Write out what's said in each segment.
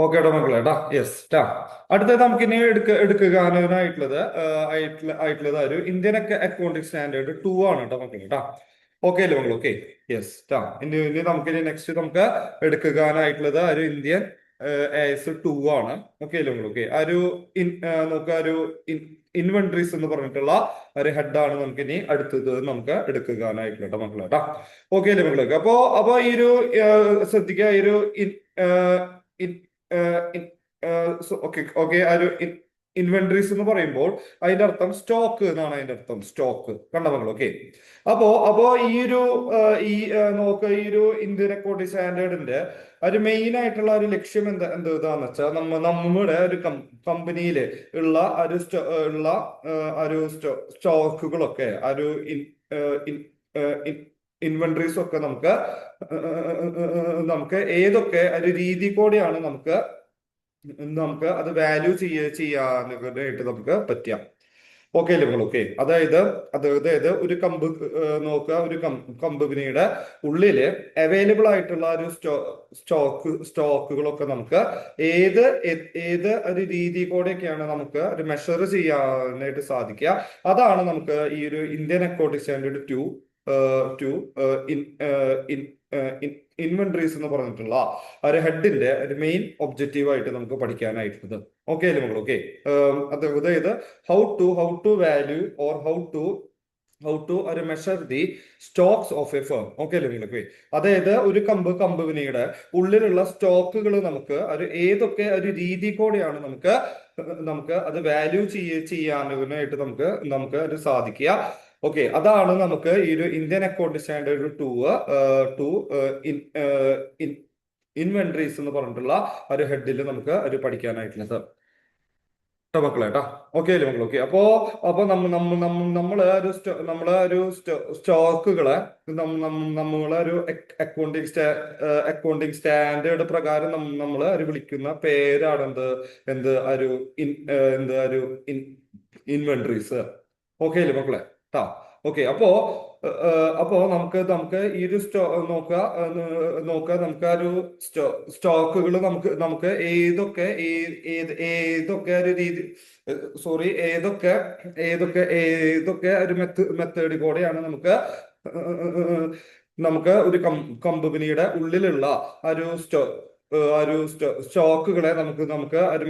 Okay ട്ടോ മക്കളെ ട്ടാ. യെസ് ട്ടാ. അടുത്തത് നമുക്ക് ഇനി എടുക്കാനായിട്ടുള്ളത് ആയിട്ടുള്ളത് ഒരു ഇന്ത്യൻ അക്കൗണ്ടിംഗ് സ്റ്റാൻഡേർഡ് 2 ആണ് കേട്ടോ മക്കളെ ട്ടാ. ഓക്കെ അല്ലേ മക്കൾ? ഓക്കെ. യെസ് ട്ടാ. ഇനി നമുക്ക് നെക്സ്റ്റ് നമുക്ക് എടുക്കാനായിട്ടുള്ളത് ഒരു ഇന്ത്യൻ AS2 ആണ്. ഓക്കെ അല്ലേ മക്കൾ? ഓക്കെ. ആ ഒരു നമുക്ക് ഒരു ഇൻവെന്ററീസ് എന്ന് പറഞ്ഞിട്ടുള്ള ഒരു ഹെഡാണ് നമുക്ക് ഇനി അടുത്തത് നമുക്ക് എടുക്കാനായിട്ടുള്ള കേട്ടോ മക്കളെ ട്ടാ. ഓക്കെ അല്ലേ മക്കളൊക്കെ? അപ്പൊ ഈ ഒരു ശ്രദ്ധിക്കുക, ഈ ഒരു ഓക്കെ ഓക്കെ. ആ ഒരു ഇൻവെന്ററീസ് എന്ന് പറയുമ്പോൾ അതിന്റെ അർത്ഥം സ്റ്റോക്ക് എന്നാണ് അതിന്റെ അർത്ഥം. സ്റ്റോക്ക് കണ്ട മക്കൾ? ഓക്കെ. അപ്പോ ഈ ഒരു നോക്കുക, ഈ ഒരു ഇന്ത്യൻ അക്കൗണ്ടിംഗ് സ്റ്റാൻഡേർഡിന്റെ ഒരു മെയിൻ ആയിട്ടുള്ള ഒരു ലക്ഷ്യം എന്താന്ന് വെച്ചാൽ നമ്മുടെ ഒരു കമ്പനിയിൽ ഉള്ള ഒരു ഉള്ള ഒരു സ്റ്റോക്കുകളൊക്കെ ഒരു ഇൻവെന്ററീസ് ഒക്കെ നമുക്ക് ഏതൊക്കെ ഒരു രീതി കൂടെയാണ് നമുക്ക് അത് വാല്യൂ ചെയ്യാനായിട്ട് നമുക്ക് പറ്റാം. ഓക്കെ അല്ലേ മക്കൾ? ഓക്കെ. അതായത് ഒരു നോക്കുക, ഒരു കമ്പനിയുടെ ഉള്ളില് അവൈലബിൾ ആയിട്ടുള്ള ഒരു സ്റ്റോക്കുകളൊക്കെ നമുക്ക് ഏത് ഏത് ഒരു രീതി കൂടെയൊക്കെയാണ് നമുക്ക് ഒരു മെഷർ ചെയ്യാനായിട്ട് സാധിക്കുക. അതാണ് നമുക്ക് ഈ ഒരു Indian accounting standard two inventories എന്ന് പറഞ്ഞിട്ടുള്ള ഒരു ഹെഡിന്റെ ഒരു മെയിൻ ഒബ്ജക്റ്റീവ് ആയിട്ട് നമുക്ക് പഠിക്കാനായിട്ടുള്ളത്. ഓക്കെ അല്ലേ മക്കൾ? ഓക്കെ. അതായത് how to value or how to ഒരു measure the stocks of a firm. Okay അല്ലേ നിങ്ങൾക്ക്? അതായത് ഒരു കമ്പനിയുടെ ഉള്ളിലുള്ള സ്റ്റോക്കുകൾ നമുക്ക് ഒരു ഏതൊക്കെ ഒരു രീതി കൂടെയാണ് നമുക്ക് അത് വാല്യൂ ചെയ്യാനായിട്ട് നമുക്ക് അത് സാധിക്കുക. ഓക്കെ. അതാണ് നമുക്ക് ഈ ഒരു Indian account standard two inventories എന്ന് പറഞ്ഞിട്ടുള്ള ഒരു ഹെഡിൽ നമുക്ക് ഒരു പഠിക്കാനായിട്ടുള്ളത് മക്കളെ ട്ടാ. ഓക്കെ അല്ലേ മക്കൾ? ഓക്കെ. അപ്പൊ നമ്മളെ ഒരു സ്റ്റോക്കുകളെ നമ്മളെ ഒരു അക്കൗണ്ടിങ് സ്റ്റാൻഡേർഡ് പ്രകാരം നമ്മൾ ഒരു വിളിക്കുന്ന പേരാണ് എന്ത് ഒരു ഇൻവെന്ററീസ്. ഓക്കെ അല്ലേ മക്കളെ ട്ടാ? ഓക്കെ. അപ്പോ നമുക്ക് ഈ ഒരു നോക്കുക നമുക്ക് ആ ഒരു സ്റ്റോക്കുകൾ നമുക്ക് ഏതൊക്കെ ഒരു രീതി സോറി ഏതൊക്കെ ഒരു മെത്തേഡ് കൂടെയാണ് നമുക്ക് ഒരു കമ്പനിയുടെ ഉള്ളിലുള്ള ഒരു സ്റ്റോക്കുകളെ നമുക്ക് ഒരു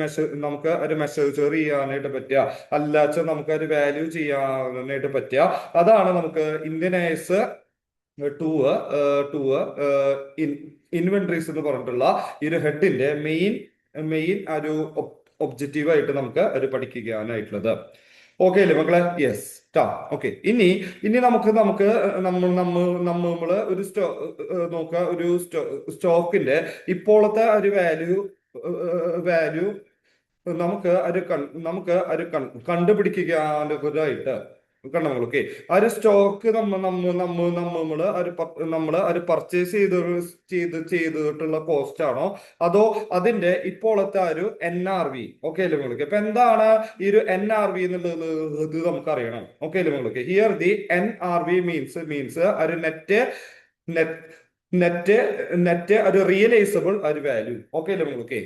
മെഷർ ചെയ്യാനായിട്ട് പറ്റുക, അല്ലാച്ച നമുക്ക് ഒരു വാല്യൂ ചെയ്യാനായിട്ട് പറ്റുക. അതാണ് നമുക്ക് Indian AS two two inventories എന്ന് പറഞ്ഞിട്ടുള്ള ഈ ഒരു ഹെഡിന്റെ മെയിൻ ഒരു ഒബ്ജക്റ്റീവ് ആയിട്ട് നമുക്ക് അത് പഠിക്കാനായിട്ടുള്ളത്. ഓക്കെ അല്ലേ മക്കളെ? യെസ് ടാ. ഓക്കെ. ഇനി നമ്മള് ഒരു നോക്കുക, ഒരു സ്റ്റോക്കിന്റെ ഇപ്പോഴത്തെ ഒരു വാല്യൂ നമുക്ക് അത് കണ്ടുപിടിക്കാനായിട്ട് കണ്ടു. ഓക്കെ. ആ ഒരു സ്റ്റോക്ക് നമ്മള് അത് പർച്ചേസ് ചെയ്തിട്ടുള്ള കോസ്റ്റ് ആണോ, അതോ അതിന്റെ ഇപ്പോഴത്തെ ആ ഒരു NRV. ഓക്കെ അല്ലേ നിങ്ങൾക്ക്? ഇപ്പൊ എന്താണ് ഈ ഒരു NRV എന്നുള്ളത് ഇത് നമുക്ക് അറിയണം. ഓക്കെ അല്ലേ നിങ്ങൾക്ക്? ഹിയർ ദി NRV മീൻസ് ഒരു നെറ്റ് നെറ്റ് നെറ്റ് ഒരു റിയലൈസബിൾ ഒരു വാല്യൂ. ഓക്കെ അല്ലേ നിങ്ങൾക്ക്?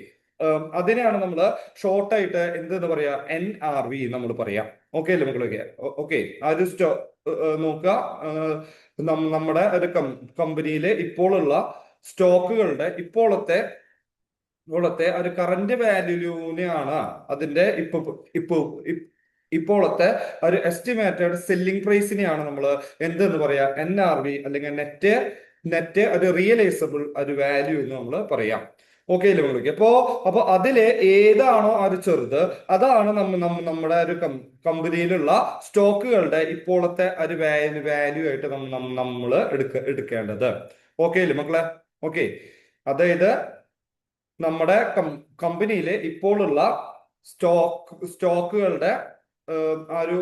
അതിനെയാണ് നമ്മൾ ഷോർട്ടായിട്ട് എന്തെന്ന് പറയാ, NRV നമ്മൾ പറയാം. ഓക്കെ അല്ലേ മക്കളൊക്കെ? ഓക്കെ. ആ ഒരു നോക്കുക, നമ്മുടെ ഒരു കമ്പനിയിലെ ഇപ്പോഴുള്ള സ്റ്റോക്കുകളുടെ ഇപ്പോഴത്തെ ഒരു കറന്റ് വാല്യൂവിനെയാണ് അതിന്റെ ഇപ്പോഴത്തെ ഒരു എസ്റ്റിമേറ്റഡ് സെല്ലിംഗ് പ്രൈസിനെയാണ് നമ്മൾ എന്തെന്ന് പറയാ, NRV അല്ലെങ്കിൽ നെറ്റ് ഒരു റിയലൈസബിൾ ഒരു വാല്യൂ എന്ന് നമ്മൾ പറയാം. ഓക്കെ അല്ലേ മക്കളൊക്കെ? അപ്പൊ അതില് ഏതാണോ അത് ചെറുത്, അതാണ് നമ്മുടെ ഒരു കമ്പനിയിലുള്ള സ്റ്റോക്കുകളുടെ ഇപ്പോഴത്തെ ഒരു വാല്യൂ ആയിട്ട് നമ്മൾ എടുക്കേണ്ടത്. ഓക്കെ അല്ലേ മക്കളെ? ഓക്കെ. അതായത് നമ്മുടെ കമ്പനിയിലെ ഇപ്പോഴുള്ള സ്റ്റോക്കുകളുടെ ആ ഒരു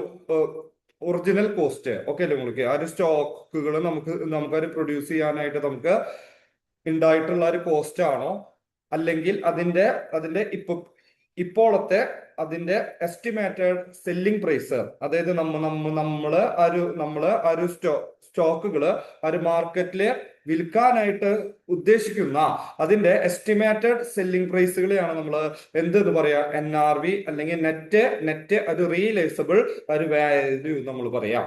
ഒറിജിനൽ കോസ്റ്റ്. ഓക്കെ അല്ലേ നിങ്ങൾക്ക്? ആ ഒരു സ്റ്റോക്കുകൾ നമുക്കത് പ്രൊഡ്യൂസ് ചെയ്യാനായിട്ട് നമുക്ക് ഉണ്ടായിട്ടുള്ള ഒരു കോസ്റ്റ് ആണോ, അല്ലെങ്കിൽ അതിന്റെ ഇപ്പോഴത്തെ അതിന്റെ എസ്റ്റിമേറ്റഡ് സെല്ലിംഗ് പ്രൈസ്, അതായത് നമ്മള് ആ ഒരു സ്റ്റോക്കുകൾ ഒരു മാർക്കറ്റില് വിൽക്കാനായിട്ട് ഉദ്ദേശിക്കുന്ന അതിന്റെ എസ്റ്റിമേറ്റഡ് സെല്ലിംഗ് പ്രൈസുകളെയാണ് നമ്മൾ എന്തെന്ന് പറയാ NRV അല്ലെങ്കിൽ നെറ്റ് ഒരു റിയലൈസബിൾ ഒരു വാല്യൂ നമ്മൾ പറയാം.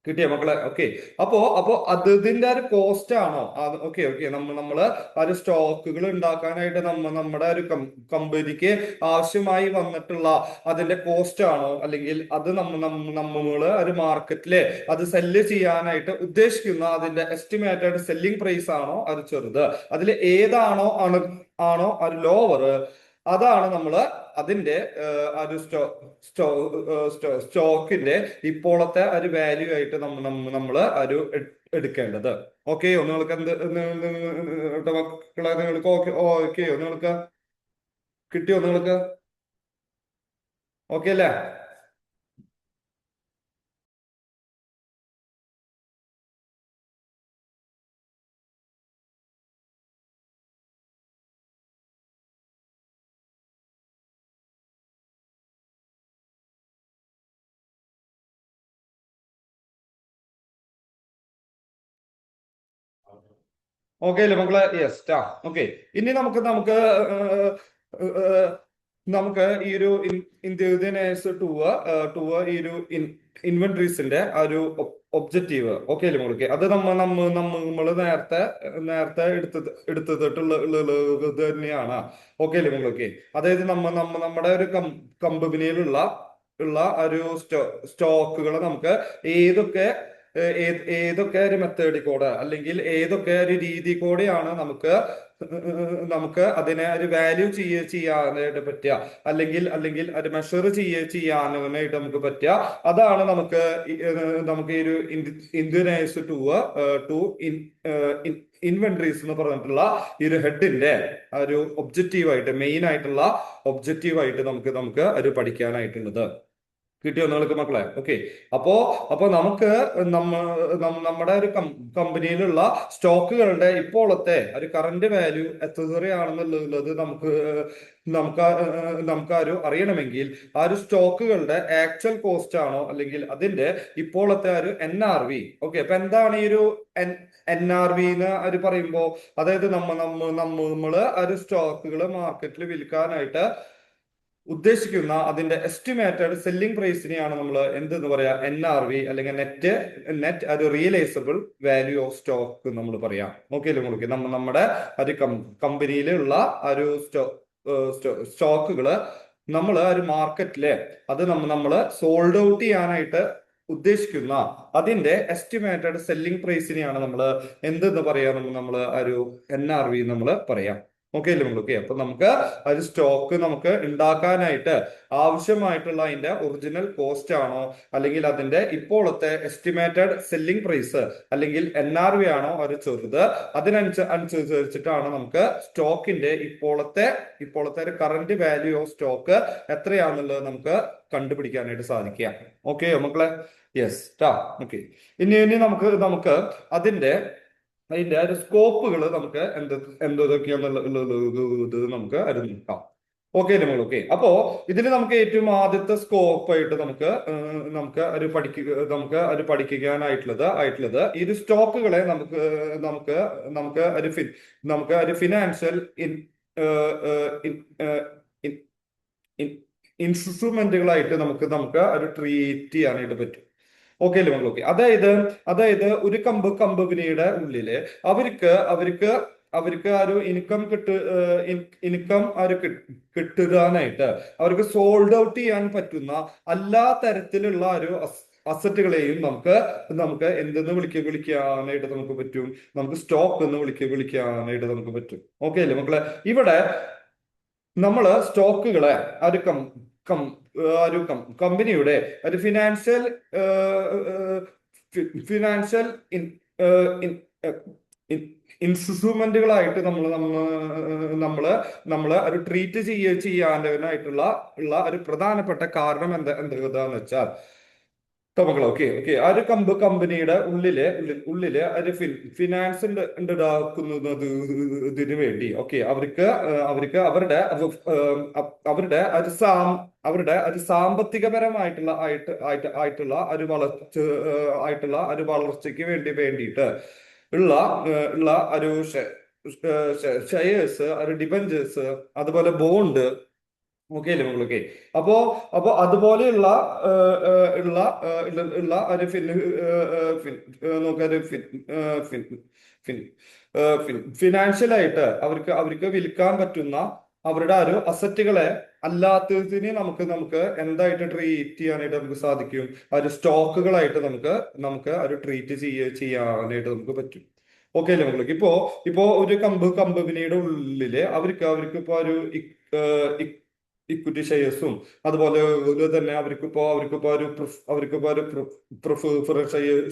കിട്ടിയ മക്കളെ? ഓക്കെ. അപ്പോ അതിന്റെ ഒരു കോസ്റ്റ് ആണോ? ഓക്കെ നമ്മള് ഒരു സ്റ്റോക്കുകൾ ഉണ്ടാക്കാനായിട്ട് നമ്മുടെ ഒരു കമ്പനിക്ക് ആവശ്യമായി വന്നിട്ടുള്ള അതിന്റെ കോസ്റ്റ് ആണോ, അല്ലെങ്കിൽ അത് നമ്മള് ഒരു മാർക്കറ്റില് അത് സെല്ല് ചെയ്യാനായിട്ട് ഉദ്ദേശിക്കുന്ന അതിന്റെ എസ്റ്റിമേറ്റഡ് സെല്ലിംഗ് പ്രൈസ് ആണോ അത് ചെറുത്, അതിൽ ഏതാണോ ആണോ ഒരു ലോവർ, അതാണ് നമ്മള് അതിന്റെ ഒരു സ്റ്റോക്കിന്റെ ഇപ്പോഴത്തെ ഒരു വാല്യൂ ആയിട്ട് നമ്മള് ഒരു എടുക്കേണ്ടത്. ഓക്കെ, നിങ്ങൾക്ക് മക്കളെ നിങ്ങൾക്ക് ഓക്കെ നിങ്ങൾക്ക് കിട്ടിയോ? നിങ്ങൾക്ക് ഓക്കെ അല്ലേ? ഓക്കെ അല്ലേ മക്കളെ? യെസ്. ഓക്കെ. ഇനി നമുക്ക് നമുക്ക് ഏഹ്, ഏഹ്, നമുക്ക് ഈ ഒരു ഇന്ത്യൻ ഈ ഒരു ഇൻവെന്ററീസിന്റെ ആ ഒരു ഒബ്ജക്റ്റീവ് ഓക്കെ അല്ലേ മകൾക്ക്? അത് നമ്മള് നേരത്തെ എടുത്തിട്ടുള്ള ഇത് തന്നെയാണ്. ഓക്കെ അല്ലേ മകൾക്ക്? അതായത് നമ്മുടെ ഒരു കമ്പനിയിലുള്ള ഒരു സ്റ്റോക്കുകൾ നമുക്ക് ഏതൊക്കെ ഏതൊക്കെ ഒരു മെത്തേഡിൽ കൂടെ അല്ലെങ്കിൽ ഏതൊക്കെ ഒരു രീതി കൂടെയാണ് നമുക്ക് അതിനെ ഒരു വാല്യൂ ചെയ്യാനായിട്ട് പറ്റുക, അല്ലെങ്കിൽ അത് മെഷർ ചെയ്യാനായിട്ട് നമുക്ക് പറ്റുക. അതാണ് നമുക്ക് ഈ ഒരു ഇന്ത്യനൈസ് ടു ഇൻവെന്ററീസ് എന്ന് പറഞ്ഞിട്ടുള്ള ഈ ഒരു ഹെഡിന്റെ ഒരു ഒബ്ജക്റ്റീവായിട്ട് മെയിൻ ആയിട്ടുള്ള ഒബ്ജക്റ്റീവായിട്ട് നമുക്ക് ഒരു പഠിക്കാനായിട്ടുള്ളത്. കിട്ടിയോ നിങ്ങൾക്ക് മക്കളെ? ഓക്കെ. അപ്പോ അപ്പോ നമുക്ക് നമ്മുടെ ഒരു കമ്പനിയിലുള്ള സ്റ്റോക്കുകളുടെ ഇപ്പോഴത്തെ ഒരു കറന്റ് വാല്യൂ എത്രയാണെന്നുള്ളത് നമുക്ക് ഒരു അറിയണമെങ്കിൽ ആ ഒരു സ്റ്റോക്കുകളുടെ ആക്ച്വൽ കോസ്റ്റ് ആണോ, അല്ലെങ്കിൽ അതിന്റെ ഇപ്പോഴത്തെ ഒരു NRV. ഓക്കെ. അപ്പൊ എന്താണ് ഈ ഒരു NRV എന്ന് ഒരു പറയുമ്പോ, അതായത് നമ്മള് ഒരു സ്റ്റോക്കുകൾ മാർക്കറ്റിൽ വിൽക്കാനായിട്ട് ഉദ്ദേശിക്കുന്ന അതിന്റെ എസ്റ്റിമേറ്റഡ് സെല്ലിംഗ് പ്രൈസിനെയാണ് നമ്മൾ എന്തെന്ന് പറയാ NRV, അല്ലെങ്കിൽ നെറ്റ് ഒരു റിയലൈസബിൾ വാല്യൂ ഓഫ് സ്റ്റോക്ക് നമ്മൾ പറയാം. ഓക്കെ അല്ലേ നിങ്ങൾക്ക്? നമ്മുടെ ഒരു കമ്പനിയിലുള്ള ഒരു സ്റ്റോക്കുകള് നമ്മൾ ഒരു മാർക്കറ്റില് അത് നമ്മള് സോൾഡ് ഔട്ട് ചെയ്യാനായിട്ട് ഉദ്ദേശിക്കുന്ന അതിന്റെ എസ്റ്റിമേറ്റഡ് സെല്ലിംഗ് പ്രൈസിനെയാണ് നമ്മൾ എന്തെന്ന് പറയാ? നമ്മൾ ഒരു NRV നമ്മൾ പറയാം. ഓക്കെ അല്ലേ നിങ്ങൾക്ക്? അപ്പൊ നമുക്ക് ഒരു സ്റ്റോക്ക് നമുക്ക് ഉണ്ടാക്കാനായിട്ട് ആവശ്യമായിട്ടുള്ള അതിന്റെ ഒറിജിനൽ കോസ്റ്റ് ആണോ, അല്ലെങ്കിൽ അതിന്റെ ഇപ്പോഴത്തെ എസ്റ്റിമേറ്റഡ് സെല്ലിംഗ് പ്രൈസ് അല്ലെങ്കിൽ NRV ആണോ ഒരു ചെറുത്, അനുസരിച്ചിട്ടാണ് നമുക്ക് സ്റ്റോക്കിന്റെ ഇപ്പോഴത്തെ ഒരു കറന്റ് വാല്യൂ ഓഫ് സ്റ്റോക്ക് എത്രയാണെന്നുള്ളത് നമുക്ക് കണ്ടുപിടിക്കാനായിട്ട് സാധിക്കുക. ഓക്കെ മക്കളെ? യെസ്. ഓക്കെ. ഇനി നമുക്ക് അതിന്റെ ഒരു സ്കോപ്പുകൾ നമുക്ക് എന്തൊക്കെയാന്നുള്ളത് നമുക്ക് അത് നോക്കാം. ഓക്കെ നമ്മൾ? ഓക്കെ. അപ്പോ ഇതിന് നമുക്ക് ഏറ്റവും ആദ്യത്തെ സ്കോപ്പ് ആയിട്ട് നമുക്ക് ഒരു പഠിക്കാനായിട്ടുള്ളത് ഈ ഒരു സ്റ്റോക്കുകളെ നമുക്ക് നമുക്ക് ഒരു നമുക്ക് ഒരു ഫിനാൻഷ്യൽ ഇൻസ്ട്രുമെന്റുകളായിട്ട് നമുക്ക് ഒരു ട്രീറ്റ് ചെയ്യാനായിട്ട് പറ്റും. ഓക്കെ അല്ലേ മക്കൾ? ഓക്കെ. അതായത് ഒരു കമ്പനിയുടെ ഉള്ളില് അവർക്ക് ആ ഒരു ഇൻകം കിട്ടുവാനായിട്ട് അവർക്ക് സോൾഡ് ഔട്ട് ചെയ്യാൻ പറ്റുന്ന എല്ലാ തരത്തിലുള്ള ഒരു അസറ്റുകളെയും നമുക്ക് എന്തെന്ന് വിളിക്കാനായിട്ട് നമുക്ക് പറ്റും? നമുക്ക് സ്റ്റോക്ക് എന്ന് വിളിക്കാനായിട്ട് നമുക്ക് പറ്റും. ഓക്കെ അല്ലേ മക്കളെ? ഇവിടെ നമ്മള് സ്റ്റോക്കുകളെ ഒരു കമ്പനിയുടെ ഒരു ഫിനാൻഷ്യൽ ഇൻസ്ട്രുമെന്റുകളായിട്ട് നമ്മള് ഒരു ട്രീറ്റ് ചെയ്യാനായിട്ടുള്ള ഒരു പ്രധാനപ്പെട്ട കാരണം എന്താന്ന് വെച്ചാൽ, മക്കളെ ഓക്കെ ഓക്കെ ആ ഒരു കമ്പനിയുടെ ഉള്ളില് ഒരു ഫിനാൻസ് ഉണ്ടാക്കുന്നത് ഇതിന് വേണ്ടി ഓക്കെ അവർക്ക് അവരുടെ ഒരു സാമ്പത്തികപരമായിട്ടുള്ള ആയിട്ടുള്ള ഒരു ആയിട്ടുള്ള ഒരു വളർച്ചയ്ക്ക് വേണ്ടിയിട്ട് ഉള്ള ഉള്ള ഒരു ഷെയർസ് ഒരു ഡിബഞ്ചേഴ്സ് അതുപോലെ ബോണ്ട് ഓക്കെ അല്ലേ മകളൊക്കെ അപ്പോ അപ്പോ അതുപോലെയുള്ള ഉള്ള ഉള്ള ഒരു നോക്കൊരു ഫിനാൻഷ്യലായിട്ട് അവർക്ക് വിൽക്കാൻ പറ്റുന്ന അവരുടെ ഒരു അസറ്റുകളെ അല്ലാത്തതിനെ നമുക്ക് എന്തായിട്ട് ട്രീറ്റ് ചെയ്യാനായിട്ട് നമുക്ക് സാധിക്കും ഒരു സ്റ്റോക്കുകളായിട്ട് നമുക്ക് ഒരു ട്രീറ്റ് ചെയ്യാനായിട്ട് നമുക്ക് പറ്റും ഓക്കെ അല്ലേ മക്കളൊക്കെ ഇപ്പോ ഒരു കമ്പനിയുടെ ഉള്ളില് അവർക്ക് ഇപ്പോ ഒരു ഇക്വിറ്റി ഷെയർസും അതുപോലെ തന്നെ അവർക്കിപ്പോ ഒരു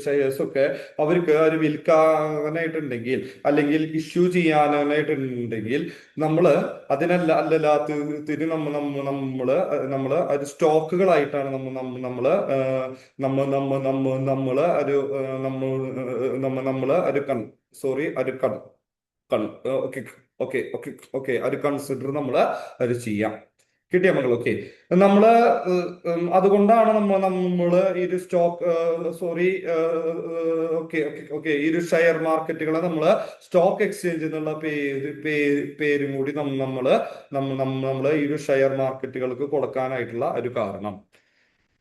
ഷെയർസ് ഒക്കെ അവർക്ക് ഒരു വിൽക്കാനായിട്ടുണ്ടെങ്കിൽ അല്ലെങ്കിൽ ഇഷ്യൂ ചെയ്യാനായിട്ടുണ്ടെങ്കിൽ നമ്മള് അല്ലല്ലാത്തിന് നമ്മള് ഒരു സ്റ്റോക്കുകളായിട്ടാണ് നമ്മള് ഒരു നമ്മള് ഒരു സോറി ഒരു ഓക്കെ ഓക്കെ ഓക്കെ ഓക്കെ അത് കൺസിഡർ അത് ചെയ്യാം കിട്ടിയ മക്കൾ ഓക്കെ നമ്മള് അതുകൊണ്ടാണ് നമ്മള് ഈ ഒരു സോറി ഓക്കെ ഓക്കെ ഓക്കെ ഈ ഒരു ഷെയർ മാർക്കറ്റുകളെ നമ്മള് സ്റ്റോക്ക് എക്സ്ചേഞ്ച് എന്നുള്ള പേരും കൂടി നമ്മള് ഈ ഒരു ഷെയർ മാർക്കറ്റുകൾക്ക് കൊടുക്കാനായിട്ടുള്ള ഒരു കാരണം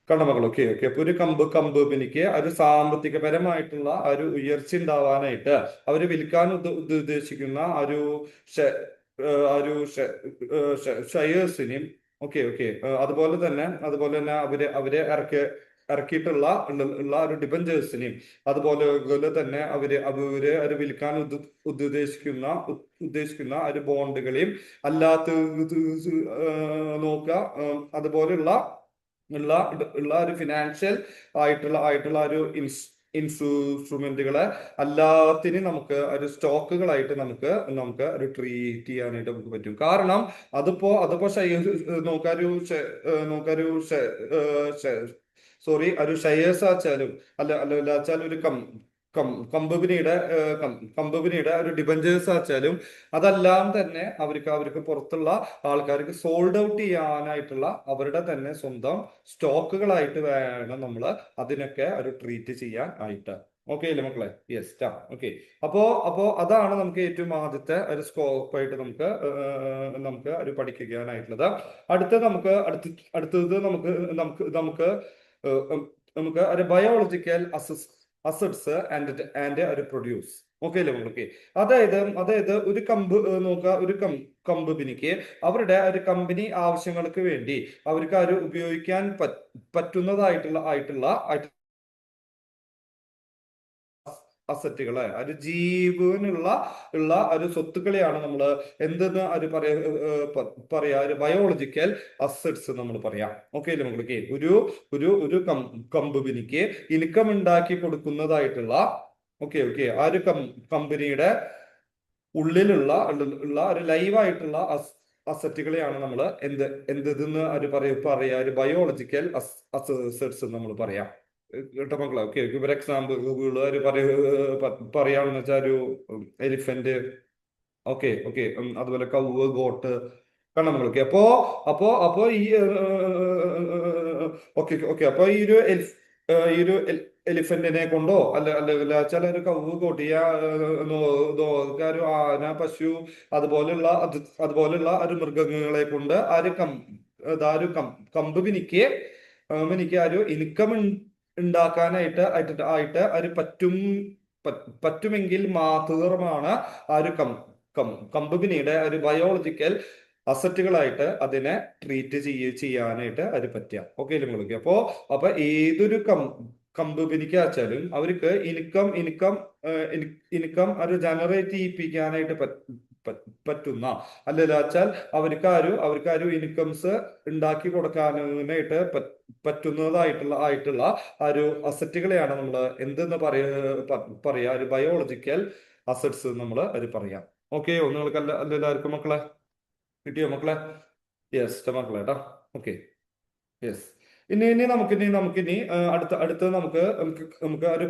കണ്ടമകൾ ഓക്കെ ഓക്കെ അപ്പൊ ഒരു കമ്പനിക്ക് ഒരു സാമ്പത്തികപരമായിട്ടുള്ള ഒരു ഉയർച്ച ഉണ്ടാവാനായിട്ട് അവര് വിൽക്കാൻ ഉദ്ദേശിക്കുന്ന ഒരു ഷെയർസിനെയും ഓക്കെ ഓക്കെ അതുപോലെ തന്നെ അവര് ഇറക്കിയിട്ടുള്ള ഒരു ഡിബഞ്ചേഴ്സിനെയും അതുപോലെ തന്നെ അവര് അത് വിൽക്കാൻ ഉദ്ദേശിക്കുന്ന ഒരു ബോണ്ടുകളെയും അല്ലാത്ത നോക്കുക അതുപോലെയുള്ള ഉള്ള ഉള്ള ഒരു ഫിനാൻഷ്യൽ ആയിട്ടുള്ള ഒരു ഇൻസ്ട്രുമെന്റുകളെ എല്ലാത്തിനും നമുക്ക് ഒരു സ്റ്റോക്കുകളായിട്ട് നമുക്ക് ഒരു ട്രീറ്റ് ചെയ്യാനായിട്ട് നമുക്ക് പറ്റും കാരണം അതിപ്പോ നോക്കാരു സോറി ഒരു ഷെയർസ് ആച്ചാലും അല്ല വെച്ചാൽ ഒരു കമ്പനിയുടെ ഒരു ഡിബഞ്ചേഴ്സ് ആച്ചാലും അതെല്ലാം തന്നെ അവർക്ക് പുറത്തുള്ള ആൾക്കാർക്ക് സോൾഡ് ഔട്ട് ചെയ്യാനായിട്ടുള്ള അവരുടെ തന്നെ സ്വന്തം സ്റ്റോക്കുകളായിട്ട് വേണം നമ്മൾ അതിനൊക്കെ ഒരു ട്രീറ്റ് ചെയ്യാൻ ആയിട്ട് ഓക്കെ അല്ലേ മക്കളെ യെസ് ഓക്കെ അപ്പോ അതാണ് നമുക്ക് ഏറ്റവും ആദ്യത്തെ ഒരു സ്കോപ്പ് ആയിട്ട് നമുക്ക് ഒരു പഠിക്കാനായിട്ടുള്ളത് അടുത്തത് നമുക്ക് ഒരു ബയോളജിക്കൽ അസറ്റ്സ് ആൻഡ് ഒരു പ്രൊഡ്യൂസ് ഓക്കെ അല്ലേ നമുക്ക് അതായത് ഒരു നോക്കുക ഒരു കമ്പനിക്ക് അവരുടെ ഒരു കമ്പനി ആവശ്യങ്ങൾക്ക് വേണ്ടി അവർക്ക് അത് ഉപയോഗിക്കാൻ പറ്റുന്നതായിട്ടുള്ള അസറ്റുകളെ ഒരു ജീവനുള്ള ഒരു സ്വത്തുക്കളെയാണ് നമ്മൾ എന്തെന്ന് ഒരു പറയാ ഒരു ബയോളജിക്കൽ അസറ്റ്സ് നമ്മൾ പറയാം ഓക്കെ അല്ലേ മക്കൾക്ക് ഒരു കമ്പനിക്ക് ഇൻകം ഉണ്ടാക്കി കൊടുക്കുന്നതായിട്ടുള്ള ഓക്കെ ഓക്കെ ആ ഒരു കമ്പനിയുടെ ഉള്ളിലുള്ള ഒരു ലൈവായിട്ടുള്ള അസറ്റുകളെയാണ് നമ്മൾ എന്തെന്ന് ഒരു പറയാ ഒരു ബയോളജിക്കൽ അസറ്റ്സ് നമ്മൾ പറയാം കേട്ടോ മക്കളെ ഓക്കെ ഫോർ എക്സാമ്പിൾ ഒരു പറയാണെന്ന് വെച്ചാൽ ഒരു എലിഫന്റ് ഓക്കെ ഓക്കെ അതുപോലെ കൗവ് ഗോട്ട് കാണാൻ മക്കൾക്ക് അപ്പോ ഈ ഓക്കെ ഓക്കെ അപ്പൊ ഈ ഒരു എലിഫന്റിനെ കൊണ്ടോ അല്ല ചില ഒരു കൗവ് കൊടിയ ഒരു ആന പശു അതുപോലുള്ള ഒരു മൃഗങ്ങളെ കൊണ്ട് ആ ഒരു കമ്പനിക്ക് ആ ഒരു ഇൻകം ഉണ്ടാക്കാനായിട്ട് അത് പറ്റുമെങ്കിൽ മാത്രമാണ് ആ ഒരു കമ്പനിയുടെ ഒരു ബയോളജിക്കൽ അസറ്റുകളായിട്ട് അതിനെ ട്രീറ്റ് ചെയ്യാനായിട്ട് അത് പറ്റുക ഓക്കെ നിങ്ങൾക്ക് അപ്പൊ ഏതൊരു കമ്പനിക്ക് വെച്ചാലും അവർക്ക് ഇൻകം അത് ജനറേറ്റ് ചെയ്യിപ്പിക്കാനായിട്ട് പറ്റുന്ന അല്ലല്ല വെച്ചാൽ അവർക്ക് ഇൻകംസ് ഉണ്ടാക്കി കൊടുക്കാനായിട്ട് പറ്റുന്നതായിട്ടുള്ള ഒരു അസറ്റുകളെയാണ് നമ്മൾ എന്തെന്ന് പറയാ ഒരു ബയോളജിക്കൽ അസറ്റ്സ് നമ്മൾ അത് പറയാം ഓക്കെ നിങ്ങൾക്ക് എല്ലാവർക്കും മക്കളെ കിട്ടിയോ മക്കളെ യെസ് മക്കളെ കേട്ടോ ഓക്കെ യെസ് ഇനി നമുക്കിനി അടുത്ത നമുക്ക് നമുക്ക് നമുക്ക് ഒരു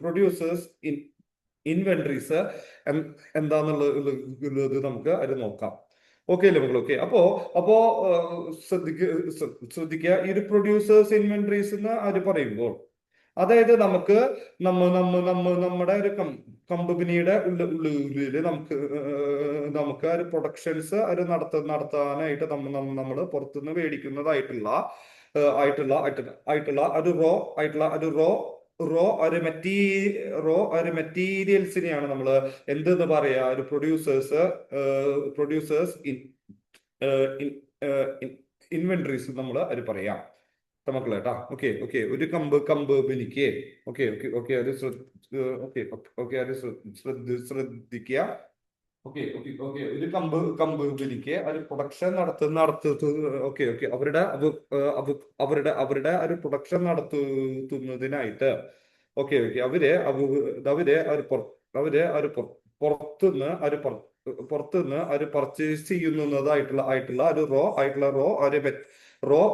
പ്രൊഡ്യൂസേഴ്സ് ഇൻവെന്ററീസ് എന്താന്നുള്ളത് നമുക്ക് അത് നോക്കാം. ഓക്കെ അല്ലേ മക്കൾ? ഓക്കെ. അപ്പോ ശ്രദ്ധിക്കുക ഈ ഒരു പ്രൊഡ്യൂസേഴ്സ് ഇൻവെന്ററീസ് എന്ന് അത് പറയുമ്പോൾ, അതായത് നമുക്ക് നമ്മുടെ ഒരു കമ്പനിയുടെ ഉള്ളില് നമുക്ക് ഒരു പ്രൊഡക്ഷൻസ് അത് നടത്താനായിട്ട് നമ്മൾ പുറത്തുനിന്ന് മേടിക്കുന്നതായിട്ടുള്ള ഒരു റോ ഒരു മെറ്റീരിയൽസിനെയാണ് നമ്മൾ എന്തെന്ന് പറയാ, ഒരു പ്രൊഡ്യൂസേഴ്സ് ഇൻവെന്ററീസ് നമ്മൾ അത് പറയാം മക്കളെ കേട്ടാ. Okay okay. ഒരു കമ്പനിക്ക് ഓക്കെ ഓക്കെ ഓക്കെ അത് ഓക്കെ ഓക്കെ അത് ശ്രദ്ധിക്കുക. Okay okay okay. ഒരു കമ്പനിക്ക് ഒരു പ്രൊഡക്ഷൻ ഓക്കെ ഓക്കെ അവരുടെ ഒരു പ്രൊഡക്ഷൻ നടത്തുന്നതിനായിട്ട് ഓക്കെ ഓക്കെ പുറത്തുനിന്ന് ഒരു പർച്ചേസ് ചെയ്യുന്നതായിട്ടുള്ള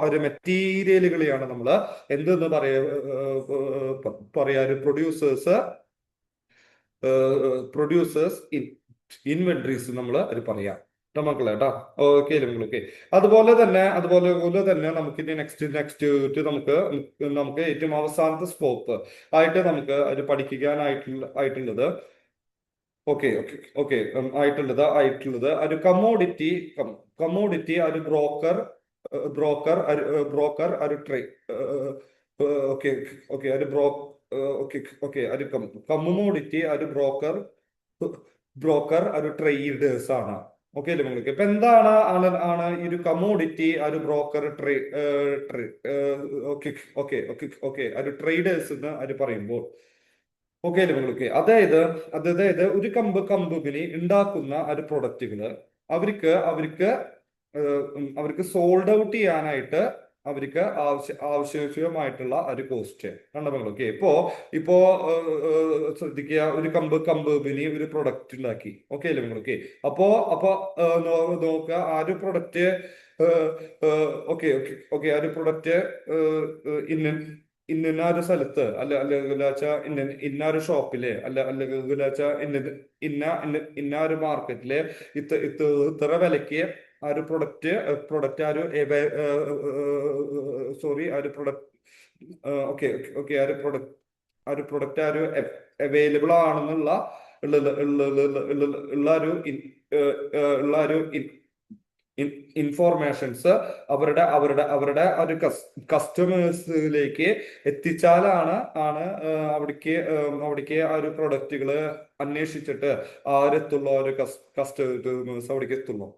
ഒരു മെറ്റീരിയലുകളെയാണ് നമ്മൾ എന്തെന്ന് പറയാ ഒരു പ്രൊഡ്യൂസേഴ്സ് ഇൻവെന്ററീസ് നമ്മൾ അത് പറയാം മക്കളെ കേട്ടാ. ഓക്കെ മക്കളൊക്കെ. അതുപോലെ തന്നെ നമുക്കിനി നെക്സ്റ്റ് നമുക്ക് ഏറ്റവും അവസാനത്തെ സ്കോപ്പ് ആയിട്ട് നമുക്ക് അത് പഠിക്കാനായിട്ടുള്ളത് ഓക്കെ ഓക്കെ ഓക്കെ ആയിട്ടുള്ളത് ഒരു കമ്മോഡിറ്റി ഒരു ബ്രോക്കർ ഒരു ഓക്കെ ഓക്കെ ഓക്കെ ഓക്കെ ഒരു കമ്മോഡിറ്റി ഒരു ബ്രോക്കർ ഒരു ട്രേഡേഴ്സ് ആണ്. ഓക്കെ അല്ലേ നിങ്ങൾക്ക്? ഇപ്പൊ എന്താണ് ആണ് ഈ ഒരു കമ്മോഡിറ്റി ഒരു broker okay okay okay okay ഒരു ട്രേഡേഴ്സ് എന്ന് അത് പറയുമ്പോൾ ഓക്കെ അല്ലേ നിങ്ങൾക്ക്? അതായത് ഒരു കമ്പനി ഉണ്ടാക്കുന്ന ഒരു പ്രൊഡക്റ്റുകള് അവർക്ക് സോൾഡ് ഔട്ട് ചെയ്യാനായിട്ട് അവർക്ക് ആവശ്യമായിട്ടുള്ള ഒരു കോസ്റ്റ് കണ്ടപ്പോൾ. ഓക്കെ. ഇപ്പോ ശ്രദ്ധിക്കുക, ഒരു കമ്പനി ഒരു പ്രൊഡക്റ്റ് ഉണ്ടാക്കി. ഓക്കെ അല്ലേ നിങ്ങൾക്ക്? അപ്പോ നോക്കുക ആ ഒരു പ്രൊഡക്റ്റ് ഓക്കെ ഓക്കെ ഓക്കെ ആ ഒരു പ്രൊഡക്റ്റ് ഇന്ന ഒരു സ്ഥലത്ത് ഇന്ന ഒരു ഷോപ്പില് ഇന്ന ഒരു മാർക്കറ്റില് ഇത്ര വിലക്ക് ആ ഒരു പ്രൊഡക്റ്റ് സോറി ആ ഒരു പ്രൊഡക്റ്റ് ഓക്കെ ഓക്കെ ആ ഒരു പ്രൊഡക്റ്റ് അവൈലബിൾ ആണെന്നുള്ള ഉള്ള ഒരു ഇൻഫോർമേഷൻസ് അവരുടെ ഒരു കസ്റ്റമേഴ്സിലേക്ക് എത്തിച്ചാലാണ് അവിടേക്ക് ആ ഒരു പ്രൊഡക്റ്റുകള് അന്വേഷിച്ചിട്ട് ആരെത്തുള്ള ഒരു കസ്റ്റമേഴ്സ് അവിടേക്ക് എത്തുള്ളൂ.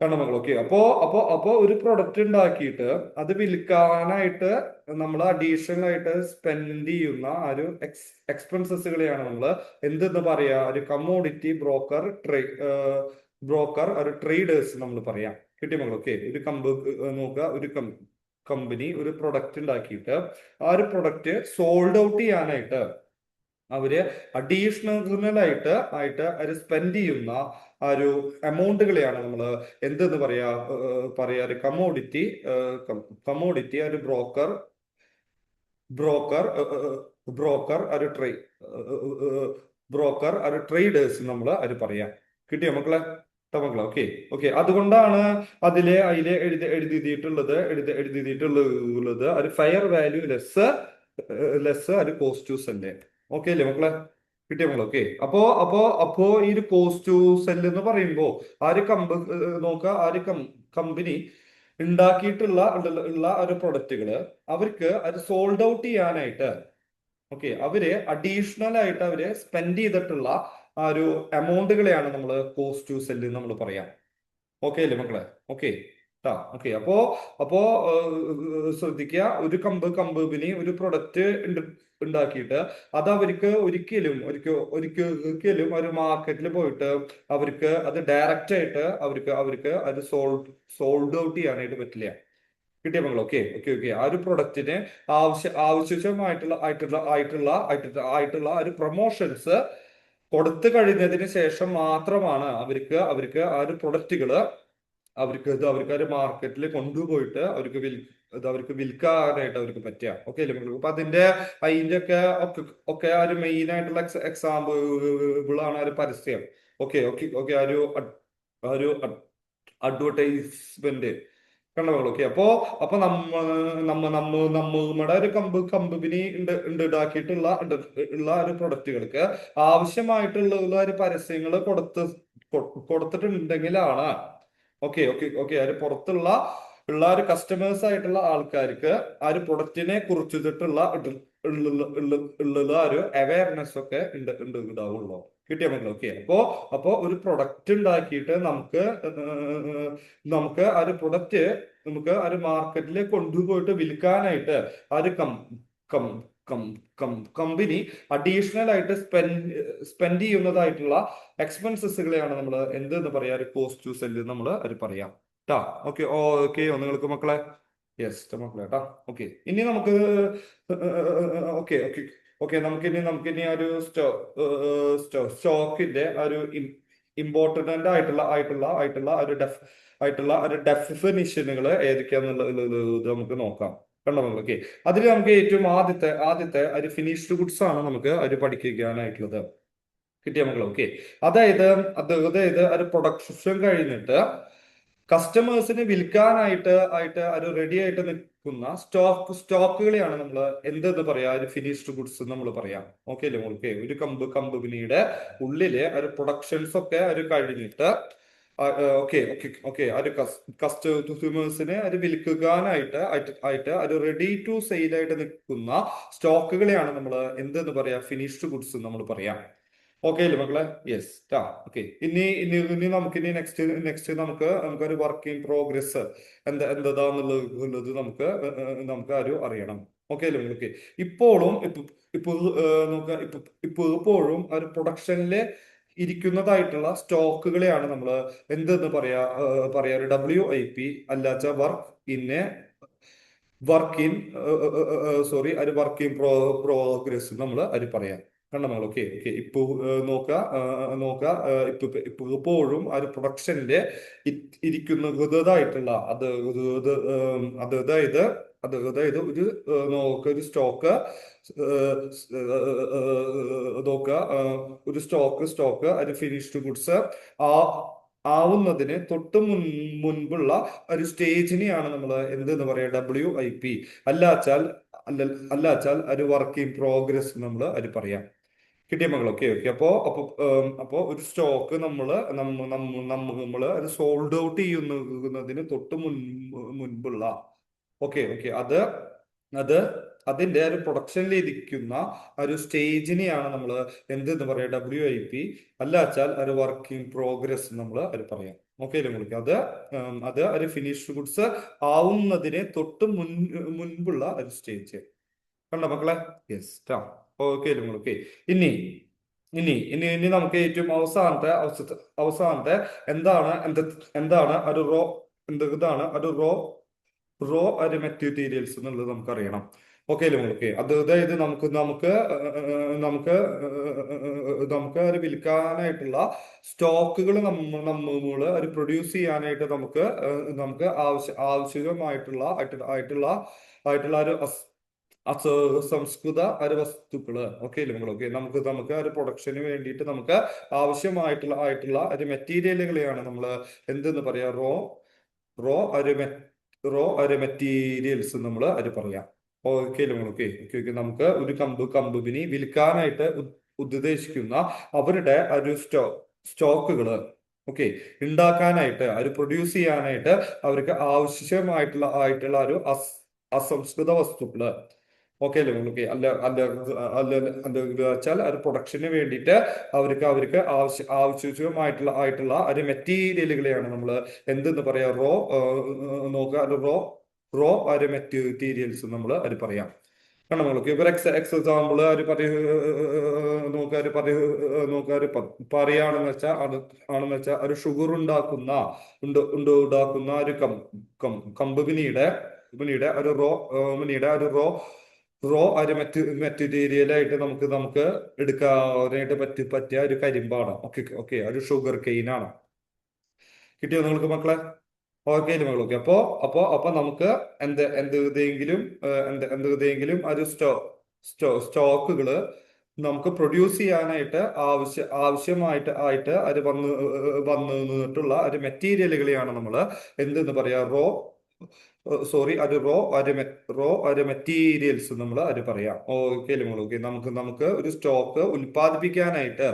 കാരണം മക്കൾ. ഓക്കെ. അപ്പോ ഒരു പ്രൊഡക്റ്റ് ഉണ്ടാക്കിയിട്ട് അത് വിൽക്കാനായിട്ട് നമ്മൾ അഡീഷണൽ ആയിട്ട് സ്പെൻഡ് ചെയ്യുന്ന ആ ഒരു എക്സ്പെൻസസുകളെയാണ് നമ്മൾ എന്തെന്ന് പറയാ, ഒരു കമ്മോഡിറ്റി ബ്രോക്കർ ഒരു ട്രേഡേഴ്സ് നമ്മൾ പറയാം. കിട്ടിയ മക്കൾ? ഓക്കെ. നോക്കുക, ഒരു കമ്പനി ഒരു പ്രൊഡക്റ്റ് ഉണ്ടാക്കിയിട്ട് ആ ഒരു പ്രൊഡക്റ്റ് സോൾഡ് ഔട്ട് ചെയ്യാനായിട്ട് അവര് അഡീഷണൽ ആയിട്ട് അവര് സ്പെൻഡ് ചെയ്യുന്ന ആ ഒരു എമൗണ്ടുകളെയാണ് നമ്മൾ എന്തെന്ന് പറയാ ഒരു കമ്മോഡിറ്റി ഒരു ബ്രോക്കർ ഒരു ട്രേഡേഴ്സ് നമ്മൾ അത് പറയാം. കിട്ടിയോ മക്കളെ? മക്കളെ. Okay okay. അതുകൊണ്ടാണ് അതിലെ എഴുതിയിട്ടുള്ളത് ഒരു ഫെയർ വാല്യൂ ലെസ് ഒരു കോസ്റ്റ് ടു സെല്ല്. ഓക്കെ അല്ലേ മക്കളെ? കിട്ടിയ മക്കളെ? ഓക്കെ. അപ്പോ ഈ ഒരു കോസ്റ്റ് ടു സെല്ല് എന്ന് പറയുമ്പോ ആ ഒരു നോക്കുക, ആ ഒരു കമ്പനി ഉണ്ടാക്കിയിട്ടുള്ള ഒരു പ്രൊഡക്റ്റുകള് അവർക്ക് അത് സോൾഡ് ഔട്ട് ചെയ്യാനായിട്ട് ഓക്കെ അവര് അഡീഷണൽ ആയിട്ട് അവര് സ്പെൻഡ് ചെയ്തിട്ടുള്ള ആ ഒരു എമൗണ്ടുകളെയാണ് നമ്മൾ കോസ്റ്റ് ടു സെല്ല് നമ്മൾ പറയാം. ഓക്കെ അല്ലേ മക്കളെ? Okay okay. അപ്പോ ശ്രദ്ധിക്കുക, ഒരു കമ്പനി ഒരു പ്രൊഡക്റ്റ് ഉണ്ടാക്കിയിട്ട് അത് അവർക്ക് ഒരിക്കലും ഒരു മാർക്കറ്റിൽ പോയിട്ട് അവർക്ക് അത് ഡയറക്റ്റ് ആയിട്ട് അവർക്ക് അത് സോൾഡ് ഔട്ട് ചെയ്യാനായിട്ട് പറ്റില്ല. കിട്ടിയ മക്കൾ? Okay okay okay. ആ ഒരു പ്രൊഡക്റ്റിന് ആവശ്യമായിട്ടുള്ള ഒരു പ്രൊമോഷൻസ് കൊടുത്തു കഴിഞ്ഞതിന് ശേഷം മാത്രമാണ് അവർക്ക് ആ ഒരു പ്രൊഡക്റ്റുകള് അവർക്ക് ഒരു മാർക്കറ്റിൽ കൊണ്ടുപോയിട്ട് അവർക്ക് വിൽക്കാനായിട്ട് അവർക്ക് പറ്റുക. ഓക്കെ അല്ലേ മക്കളെ? അപ്പൊ അതിന്റെ ഒക്കെ ആ ഒരു മെയിൻ ആയിട്ടുള്ള എക്സാമ്പിൾ ആണ് ആ ഒരു പരസ്യം. ഓക്കെ ഓക്കെ ഓക്കെ ആ ഒരു അഡ്വർടൈസ്മെന്റ് കണ്ടോ? ഓക്കെ. അപ്പൊ നമ്മുടെ ഒരു കമ്പനി ഉള്ള ഒരു പ്രൊഡക്റ്റുകൾക്ക് ആവശ്യമായിട്ടുള്ള ഒരു പരസ്യങ്ങൾ കൊടുത്തിട്ടുണ്ടെങ്കിലാണ് ഓക്കെ ഓക്കെ ഓക്കെ ഒരു ഉള്ള ഒരു കസ്റ്റമേഴ്സ് ആയിട്ടുള്ള ആൾക്കാർക്ക് ആ ഒരു പ്രൊഡക്റ്റിനെ കുറിച്ചിട്ടുള്ള ഒരു അവയർനെസ് ഒക്കെ ഉണ്ടാവുള്ളൂ. കിട്ടിയ മക്കളെ? ഓക്കെ. അപ്പോ ഒരു പ്രൊഡക്റ്റ് ഉണ്ടാക്കിയിട്ട് നമുക്ക് ആ ഒരു പ്രൊഡക്റ്റ് നമുക്ക് ആ ഒരു മാർക്കറ്റിൽ കൊണ്ടുപോയിട്ട് വിൽക്കാനായിട്ട് ആ ഒരു കം കം കമ്പനി അഡീഷണൽ ആയിട്ട് സ്പെൻഡ് ചെയ്യുന്നതായിട്ടുള്ള എക്സ്പെൻസസുകളെയാണ് നമ്മൾ എന്തെന്ന് പറയാ, ഒരു കോസ്റ്റ് ടു സെല്ല് നമ്മൾ അത് പറയാം ട്ടാ. ഓക്കെ ഓക്കെ നിങ്ങൾക്ക് മക്കളെ? യെസ് മക്കളെ ട്ടാ. ഓക്കെ. ഇനി നമുക്ക് ഓക്കെ ഓക്കെ ഓക്കെ നമുക്കിനി ഒരു സ്റ്റോക്കിന്റെ ഒരു ഇമ്പോർട്ടന്റ് ആയിട്ടുള്ള ഒരു ഡെഫിനിഷനുകൾ ഏതൊക്കെയാന്നുള്ളത് നമുക്ക് നോക്കാം. കണ്ടോ നമ്മൾ? ഓക്കെ. അതിൽ നമുക്ക് ഏറ്റവും ആദ്യത്തെ ഒരു ഫിനിഷ്ഡ് ഗുഡ്സ് ആണ് നമുക്ക് അത് പഠിക്കാനായിട്ടുള്ളത്. കിട്ടിയ മക്കൾ? ഓക്കെ. അതായത് ഒരു പ്രൊഡക്ഷൻ കഴിഞ്ഞിട്ട് കസ്റ്റമേഴ്സിന് വിൽക്കാനായിട്ട് ഒരു റെഡി ആയിട്ട് നിൽക്കുന്ന സ്റ്റോക്കുകളെയാണ് നമ്മൾ എന്തെന്ന് പറയാ, ഒരു ഫിനിഷ്ഡ് ഗുഡ്സ് നമ്മൾ പറയാം. ഓക്കെ അല്ലേ മോൾക്ക്? ഒരു കമ്പനിയുടെ ഉള്ളില് ഒരു പ്രൊഡക്ഷൻസ് ഒക്കെ ഒരു കഴിഞ്ഞിട്ട് ഓക്കെ ഓക്കെ ഓക്കെ ഒരു കസ്റ്റമേഴ്സിന് അത് വിൽക്കാനായിട്ട് ഒരു റെഡി ടു സെയിൽ ആയിട്ട് നിൽക്കുന്ന സ്റ്റോക്കുകളെയാണ് നമ്മൾ എന്തെന്ന് പറയാ, ഫിനിഷ്ഡ് ഗുഡ്സ് നമ്മൾ പറയാം. ഓക്കെ അല്ലേ മക്കളെ? യെസ് ട്ടാ. ഓക്കെ. ഇനി നമുക്കൊരു വർക്ക് ഇൻ പ്രോഗ്രസ് എന്താന്നുള്ളത് നമുക്ക് ആരും അറിയണം. ഓക്കെ അല്ലേ മക്കൾക്ക്? ഇപ്പോഴും ഒരു പ്രൊഡക്ഷനില് ഇരിക്കുന്നതായിട്ടുള്ള സ്റ്റോക്കുകളെയാണ് നമ്മൾ എന്തെന്ന് പറയാ ഒരു WIP അല്ലാച്ച വർക്ക് ഇൻ പ്രോഗ്രസ് നമ്മൾ അത് പറയാം. കണ്ട നമ്മൾ? Okay okay. ഇപ്പോഴും ആ ഒരു പ്രൊഡക്ഷനില് ഇരിക്കുന്നതായിട്ടുള്ള അതായത് ഒരു സ്റ്റോക്ക് നോക്കുക ഒരു ഒരു ഫിനിഷ്ഡ് ഗുഡ്സ് ആ ആവുന്നതിന് മുൻപുള്ള ഒരു സ്റ്റേജിനെയാണ് നമ്മൾ എന്തെന്ന് പറയാ, WIP അല്ലാച്ചാൽ ഒരു വർക്ക് ഇൻ പ്രോഗ്രസ് നമ്മൾ അത് പറയാം. കിട്ടിയ മക്കൾ? Okay okay. അപ്പോ ഒരു സ്റ്റോക്ക് നമ്മള് അത് സോൾഡ് ഔട്ട് ചെയ്യുന്നതിന് മുൻപുള്ള ഓക്കെ ഓക്കെ അത് അതിന്റെ ഒരു പ്രൊഡക്ഷനിൽ ഇരിക്കുന്ന ഒരു സ്റ്റേജിനെയാണ് നമ്മൾ എന്തെന്ന് പറയാ, WIP അല്ലാച്ചാൽ ഒരു വർക്ക് ഇൻ പ്രോഗ്രസ് നമ്മൾ അത് പറയാം. ഓക്കെ അല്ലേ നിങ്ങൾക്ക്? അത് ഒരു ഫിനിഷ്ഡ് ഗുഡ്സ് ആവുന്നതിന് മുൻപുള്ള ഒരു സ്റ്റേജ്. കണ്ടോ മക്കളെ? യെസ് ട്ടാ. ഓക്കെ അല്ലേ നിങ്ങൾക്ക്? ഇനി ഇനി ഇനി ഇനി നമുക്ക് ഏറ്റവും അവസാനത്തെ എന്താണ് ഒരു ഇതാണ് ഒരു ഒരു മെറ്റീരിയൽസ് എന്നുള്ളത് നമുക്കറിയണം. ഓക്കെ അല്ലേ നിങ്ങൾക്ക്? അതായത് നമുക്ക് അത് വിൽക്കാനായിട്ടുള്ള സ്റ്റോക്കുകൾ നമ്മൾ അത് പ്രൊഡ്യൂസ് ചെയ്യാനായിട്ട് നമുക്ക് ആവശ്യമായിട്ടുള്ള ഒരു അസംസ്കൃത ഒരു വസ്തുക്കള്. ഓക്കെ അല്ലേ നിങ്ങൾ? ഓക്കെ. നമുക്ക് ഒരു പ്രൊഡക്ഷന് വേണ്ടിയിട്ട് നമുക്ക് ആവശ്യമായിട്ടുള്ള ഒരു മെറ്റീരിയലുകളെയാണ് നമ്മൾ എന്തെന്ന് പറയാ, റോ ഒരു മെറ്റീരിയൽസ് നമ്മൾ അത് പറയാം. ഓക്കെ അല്ലേ നിങ്ങൾ? Okay okay okay. നമുക്ക് ഒരു കമ്പനി വിൽക്കാനായിട്ട് ഉദ്ദേശിക്കുന്ന അവരുടെ ഒരു സ്റ്റോക്കുകള് ഓക്കെ ഉണ്ടാക്കാനായിട്ട് അത് പ്രൊഡ്യൂസ് ചെയ്യാനായിട്ട് അവർക്ക് ആവശ്യമായിട്ടുള്ള ഒരു അസംസ്കൃത വസ്തുക്കള്. ഓക്കെ അല്ലേ നിങ്ങൾക്ക്? അല്ല വെച്ചാൽ ഒരു പ്രൊഡക്ഷന് വേണ്ടിയിട്ട് അവർക്ക് ആവശ്യമായിട്ടുള്ള ഒരു മെറ്റീരിയലുകളെയാണ് നമ്മൾ എന്തെന്ന് പറയാ, ഒരു മെറ്റീരിയൽസ് നമ്മൾ അത് പറയാം. കണ്ടോ നിങ്ങൾക്ക്? ഇപ്പൊ എക്സാമ്പിൾ പറയാണെന്ന് വെച്ചാൽ ഒരു ഷുഗർ ഉണ്ടാക്കുന്ന ഒരു കമ്പനിയുടെ ഒരു ഒരു മെറ്റീരിയൽ ആയിട്ട് നമുക്ക് എടുക്കാനായിട്ട് പറ്റിയ ഒരു കരിമ്പാണ്. Okay okay. ഒരു ഷുഗർ കെയിൻ ആണ്. കിട്ടിയോ നിങ്ങൾക്ക് മക്കളെ? ഓക്കെ മകളൊക്കെ. അപ്പൊ നമുക്ക് എന്തെങ്കിലും ഒരു സ്റ്റോക്കുകള് നമുക്ക് പ്രൊഡ്യൂസ് ചെയ്യാനായിട്ട് ആവശ്യമായിട്ട് അത് വന്നിട്ടുള്ള ഒരു മെറ്റീരിയലുകളെയാണ് നമ്മൾ എന്തെന്ന് പറയാ, റോ ഒരു മെറ്റീരിയൽസ് നമ്മൾ അത് പറയാം. Okay okay. നമുക്ക് ഒരു സ്റ്റോക്ക് ഉൽപ്പാദിപ്പിക്കാനായിട്ട്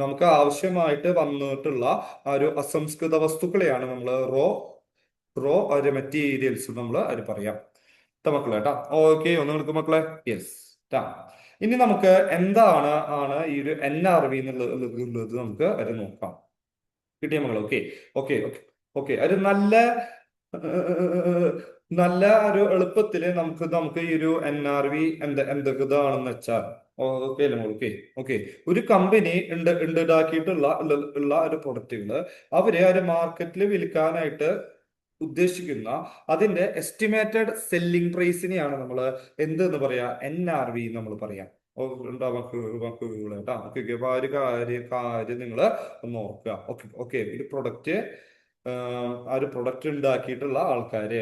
നമുക്ക് ആവശ്യമായിട്ട് വന്നിട്ടുള്ള ആ ഒരു അസംസ്കൃത വസ്തുക്കളെയാണ് നമ്മൾ ഒരു മെറ്റീരിയൽസ് നമ്മൾ അത് പറയാം. മക്കളെ കേട്ടാ. ഓക്കെ, ഒന്ന് നിൽക്കും മക്കളെ. യെസ്. ഇനി നമുക്ക് എന്താണ് ഈ ഒരു NRV എന്നുള്ളത് നമുക്ക് അത് നോക്കാം. കിട്ടിയ മക്കളെ. Okay okay okay okay. ഒരു നല്ല ഒരു എളുപ്പത്തില് നമുക്ക് ഈ ഒരു NRV എന്തൊക്കെയാണെന്ന് വെച്ചാൽ, ഓക്കെ അല്ലേ ഓക്കെ ഓക്കെ. ഒരു കമ്പനി ഉണ്ടാക്കിയിട്ടുള്ള ഒരു പ്രൊഡക്റ്റുകള് അവര് ഒരു മാർക്കറ്റിൽ വിൽക്കാനായിട്ട് ഉദ്ദേശിക്കുന്ന അതിന്റെ എസ്റ്റിമേറ്റഡ് സെല്ലിംഗ് പ്രൈസിനെയാണ് നമ്മൾ എന്തെന്ന് പറയാ, NRV നമ്മൾ പറയാം. ആ ഒരു കാര്യം നിങ്ങൾ ഒന്ന് ഓർക്കുക. Okay okay. ഒരു പ്രൊഡക്റ്റ് ആ ഒരു പ്രൊഡക്റ്റ് ഉണ്ടാക്കിയിട്ടുള്ള ആൾക്കാരെ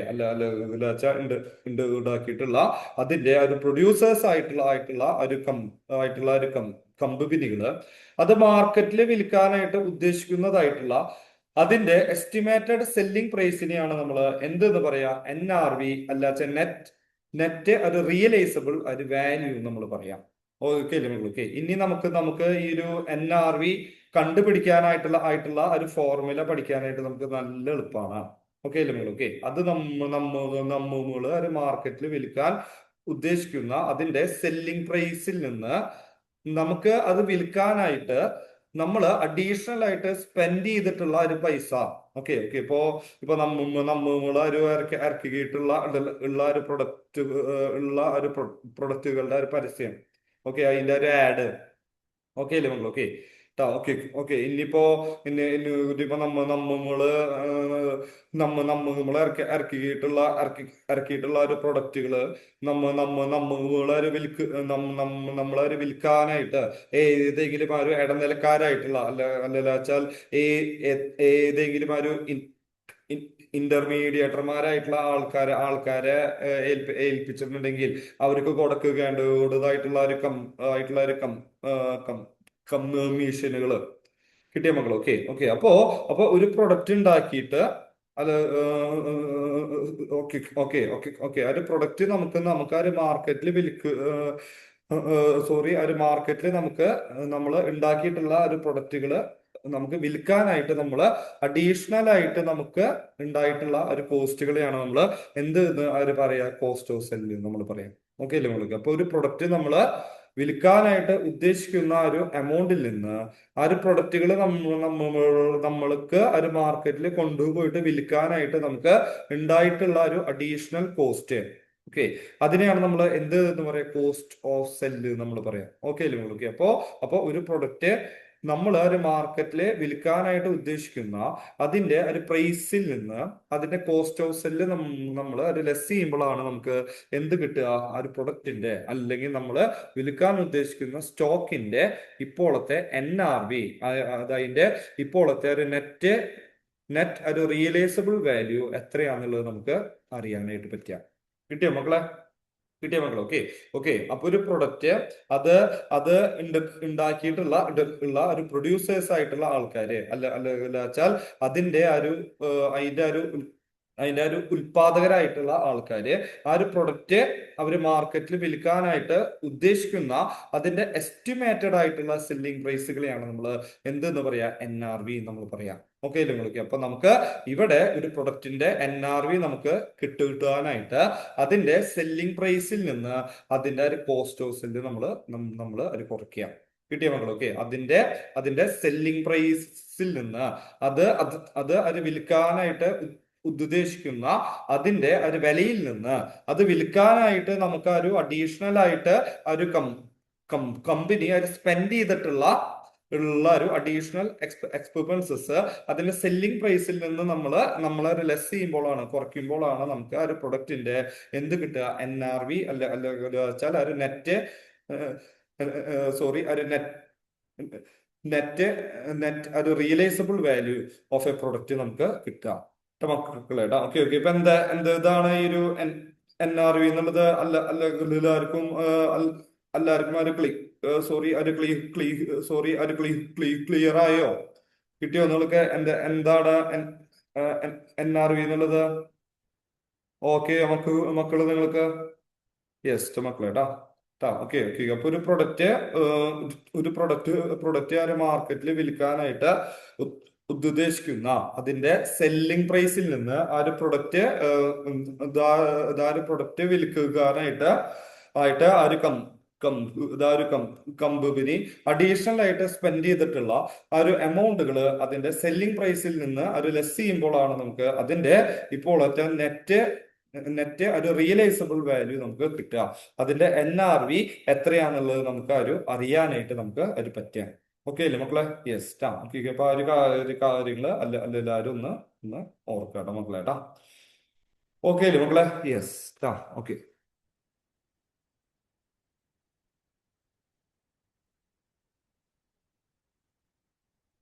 ഉണ്ടാക്കിയിട്ടുള്ള അതിന്റെ ഒരു പ്രൊഡ്യൂസേഴ്സ് ആയിട്ടുള്ള ഒരു കമ്പനികള് അത് മാർക്കറ്റിൽ വിൽക്കാനായിട്ട് ഉദ്ദേശിക്കുന്നതായിട്ടുള്ള അതിന്റെ എസ്റ്റിമേറ്റഡ് സെല്ലിംഗ് പ്രൈസിനെയാണ് നമ്മൾ എന്തെന്ന് പറയാ, NRV നെറ്റ് ഒരു റിയലൈസബിൾ ഒരു വാല്യൂ നമ്മൾ പറയാം. ഓക്കെ അല്ലേ ഓക്കെ. ഇനി നമുക്ക് ഈ ഒരു NRV കണ്ടുപിടിക്കാനായിട്ടുള്ള ഒരു ഫോർമുല പഠിക്കാനായിട്ട് നമുക്ക് നല്ല എളുപ്പമാണ്. ഓക്കെ അല്ലേ ഓക്കെ. അത് നമ്മള് ഒരു മാർക്കറ്റിൽ വിൽക്കാൻ ഉദ്ദേശിക്കുന്ന അതിന്റെ സെല്ലിംഗ് പ്രൈസിൽ നിന്ന് നമുക്ക് അത് വിൽക്കാനായിട്ട് നമ്മൾ അഡീഷണൽ ആയിട്ട് സ്പെൻഡ് ചെയ്തിട്ടുള്ള ഒരു പൈസ. Okay okay. ഇപ്പൊ നമ്മൾ ഒരു ഇറക്കിയിട്ടുള്ള ഒരു പ്രൊഡക്റ്റുകളുടെ ഒരു പരസ്യം. ഓക്കെ, അതിന്റെ ഒരു ആഡ്. ഓക്കെ അല്ലേ മക്കൾ. Okay okay okay. ഇനിയിപ്പോ നമ്മള് ഇറക്കിയിട്ടുള്ള ഒരു പ്രൊഡക്റ്റുകള് നമ്മളൊരു നമ്മളൊരു വിൽക്കാനായിട്ട് ഏതെങ്കിലും ആ ഒരു ഇടനിലക്കാരായിട്ടുള്ള അല്ല വെച്ചാൽ ഏതെങ്കിലും ഒരു ഇന്റർമീഡിയേറ്റർമാരായിട്ടുള്ള ആൾക്കാരെ ഏൽപ്പിച്ചിട്ടുണ്ടെങ്കിൽ അവർക്ക് കൊടുക്കേണ്ടതായിട്ടുള്ള ഒരു കമ്മീഷനുകള്. കിട്ടിയ മക്കൾ. Okay okay. അപ്പൊ ഒരു പ്രൊഡക്റ്റ് ഉണ്ടാക്കിയിട്ട് അത് ഓക്കെ ഓക്കെ ഓക്കെ ഓക്കെ. ഒരു പ്രൊഡക്റ്റ് നമുക്ക് ആ ഒരു മാർക്കറ്റിൽ ഒരു മാർക്കറ്റിൽ നമ്മൾ ഉണ്ടാക്കിയിട്ടുള്ള ഒരു പ്രൊഡക്റ്റുകള് നമുക്ക് വിൽക്കാനായിട്ട് നമ്മൾ അഡീഷണൽ ആയിട്ട് നമുക്ക് ഉണ്ടായിട്ടുള്ള ഒരു കോസ്റ്റുകളെയാണ് നമ്മൾ അവര് പറയാ, കോസ്റ്റ് ഓഫ് സെല്ല് നമ്മൾ പറയാം. ഓക്കെ അല്ലേ നമ്മൾക്ക്. അപ്പൊ ഒരു പ്രൊഡക്റ്റ് നമ്മൾ വിൽക്കാനായിട്ട് ഉദ്ദേശിക്കുന്ന ഒരു എമൗണ്ടിൽ നിന്ന് ആ ഒരു പ്രൊഡക്റ്റുകൾ നമ്മൾക്ക് ഒരു മാർക്കറ്റിൽ കൊണ്ടുപോയിട്ട് വിൽക്കാനായിട്ട് നമുക്ക് ഉണ്ടായിട്ടുള്ള ഒരു അഡീഷണൽ കോസ്റ്റ്. ഓക്കെ, അതിനെയാണ് നമ്മൾ എന്ന് പറയാ, കോസ്റ്റ് ഓഫ് സെല്ല് നമ്മൾ പറയാം. ഓക്കെ അല്ലേ നമ്മൾക്ക്. അപ്പൊ ഒരു പ്രൊഡക്റ്റ് നമ്മൾ ഒരു മാർക്കറ്റില് വിൽക്കാനായിട്ട് ഉദ്ദേശിക്കുന്ന അതിന്റെ ഒരു പ്രൈസിൽ നിന്ന് അതിന്റെ കോസ്റ്റ് ഓഫ് സെല്ല് നമ്മൾ ഒരു ലെസ് ചെയ്യുമ്പോഴാണ് നമുക്ക് എന്ത് കിട്ടുക, ആ ഒരു പ്രൊഡക്റ്റിന്റെ അല്ലെങ്കിൽ നമ്മൾ വിൽക്കാൻ ഉദ്ദേശിക്കുന്ന സ്റ്റോക്കിന്റെ ഇപ്പോഴത്തെ NRV, അതിന്റെ ഇപ്പോഴത്തെ ഒരു നെറ്റ് ഒരു റിയലൈസബിൾ വാല്യൂ എത്രയാണെന്നുള്ളത് നമുക്ക് അറിയാനായിട്ട് പറ്റുക. കിട്ടിയോ മക്കളെ? കിട്ടിയ മക്കളെ. Okay okay. അപ്പൊ ഒരു പ്രൊഡക്റ്റ് അത് അത് ഉണ്ടാക്കിയിട്ടുള്ള ഒരു പ്രൊഡ്യൂസേഴ്സ് ആയിട്ടുള്ള ആൾക്കാര് അല്ല വെച്ചാൽ അതിന്റെ ഒരു ഉൽപാദകരായിട്ടുള്ള ആൾക്കാര് ആ ഒരു പ്രൊഡക്റ്റ് അവര് മാർക്കറ്റിൽ വിൽക്കാനായിട്ട് ഉദ്ദേശിക്കുന്ന അതിന്റെ എസ്റ്റിമേറ്റഡ് ആയിട്ടുള്ള സെല്ലിംഗ് പ്രൈസുകളെയാണ് നമ്മൾ എന്തെന്ന് പറയാ, NRV നമ്മൾ പറയാം. ഓക്കെ അല്ലേ നിങ്ങൾക്ക്. അപ്പൊ നമുക്ക് ഇവിടെ ഒരു പ്രൊഡക്റ്റിന്റെ NRV നമുക്ക് കിട്ടാനായിട്ട് അതിന്റെ സെല്ലിംഗ് പ്രൈസിൽ നിന്ന് അതിന്റെ ഒരു കോസ്റ്റ് ഓഫ് സെല്ല് നമ്മൾ അത് കുറയ്ക്കുക. കിട്ടിയ മക്കൾ. ഓക്കെ, അതിന്റെ സെല്ലിംഗ് പ്രൈസിൽ നിന്ന് അത് വിൽക്കാനായിട്ട് ഉദ്ദേശിക്കുന്ന അതിന്റെ ഒരു വിലയിൽ നിന്ന് അത് വിൽക്കാനായിട്ട് നമുക്ക് ഒരു അഡീഷണൽ ആയിട്ട് ഒരു കമ്പനി ഒരു സ്പെൻഡ് ചെയ്തിട്ടുള്ള ഒരു അഡീഷണൽ എക്സ്പെൻസസ് അതിന്റെ സെല്ലിംഗ് പ്രൈസിൽ നിന്ന് നമ്മളൊരു ലെസ് ചെയ്യുമ്പോഴാണ്, കുറയ്ക്കുമ്പോഴാണ് നമുക്ക് ആ ഒരു പ്രൊഡക്റ്റിന്റെ എന്ത് കിട്ടുക, NRV അല്ല വെച്ചാൽ ഒരു നെറ്റ് ഒരു നെറ്റ് ഒരു realisable value of a product നമുക്ക് കിട്ടുക. മക്കളേട്ടാ. Okay okay. ഇപ്പൊ എന്താ എന്ത് ഇതാണ് ഈ ഒരു NRV എന്നുള്ളത്? അല്ല അല്ല എല്ലാവർക്കും എല്ലാവർക്കും ഒരു സോറി ഒരു ക്ലിയർ ആയോ? കിട്ടിയോ നിങ്ങൾക്ക്? എന്താണ് NRV എന്നുള്ളത്? ഓക്കെ മക്കള് നിങ്ങൾക്ക് യെസ് മക്കളേട്ടാ. Okay okay. അപ്പൊ ഒരു പ്രൊഡക്റ്റ് ആ മാർക്കറ്റിൽ വിൽക്കാനായിട്ട് ഉ- ഉദ്ദേശിക്കുന്ന അതിന്റെ സെല്ലിംഗ് പ്രൈസിൽ നിന്ന് ആ ഒരു പ്രൊഡക്റ്റ് വിൽക്കാനായിട്ട് ആ ഒരു കമ്പനി അഡീഷണൽ ആയിട്ട് സ്പെൻഡ് ചെയ്തിട്ടുള്ള ആ ഒരു എമൗണ്ടുകൾ അതിന്റെ സെല്ലിംഗ് പ്രൈസിൽ നിന്ന് ഒരു ലെസ് ചെയ്യുമ്പോഴാണ് നമുക്ക് അതിന്റെ ഇപ്പോഴത്തെ നെറ്റ് ഒരു റിയലൈസബിൾ വാല്യൂ നമുക്ക് കിട്ടുക. അതിന്റെ NRV എത്രയാന്നുള്ളത് നമുക്ക് അറിയാനായിട്ട് നമുക്ക് പറ്റുക. ഓക്കെ അല്ലേ മക്കളെ? Yes okay. അപ്പൊ ആ ഒരു കാര്യങ്ങള് എല്ലാവരും ഒന്ന് ഒന്ന് ഓർക്കാട്ടോ മക്കളെ ഓക്കെ അല്ലേ മക്കളെ? Yes okay.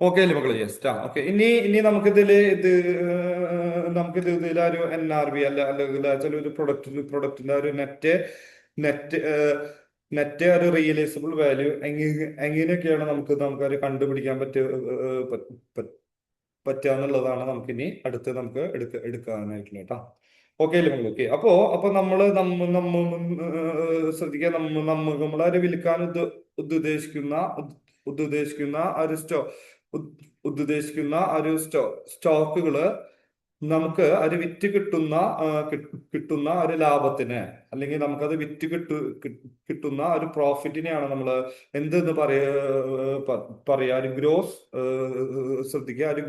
ഓക്കെ അല്ലേ മക്കളെ? Yes okay. ഇനി നമുക്കിതിൽ ഒരു NRV അല്ലെങ്കിൽ ഒരു പ്രൊഡക്റ്റിന്റെ ഒരു നെറ്റ് നെറ്റ് ഒരു റിയലൈസബിൾ വാല്യൂ എങ്ങനെയൊക്കെയാണ് നമുക്കത് കണ്ടുപിടിക്കാൻ പറ്റുക എന്നുള്ളതാണ് നമുക്കിനി അടുത്ത് നമുക്ക് എടുക്കാനായിട്ടുള്ള കേട്ടോ. ഓക്കെ അല്ലേ മക്കളെ? ഓക്കെ. അപ്പൊ നമ്മള് ശ്രദ്ധിക്കുക. നമ്മളാര് വിൽക്കാൻ ഉദ്ദേശിക്കുന്ന ഉദ്ദേശിക്കുന്ന ആ ഒരു ഉദ്ദേശിക്കുന്ന ആ ഒരു സ്റ്റോക്കുകള് നമുക്ക് അത് വിറ്റ് കിട്ടുന്ന ഒരു ലാഭത്തിന്, അല്ലെങ്കിൽ നമുക്കത് വിറ്റ് കിട്ടുന്ന ഒരു പ്രോഫിറ്റിനെയാണ് നമ്മൾ എന്തെന്ന് പറയാ ഒരു ഗ്രോസ്. ശ്രദ്ധിക്കുക, ഒരു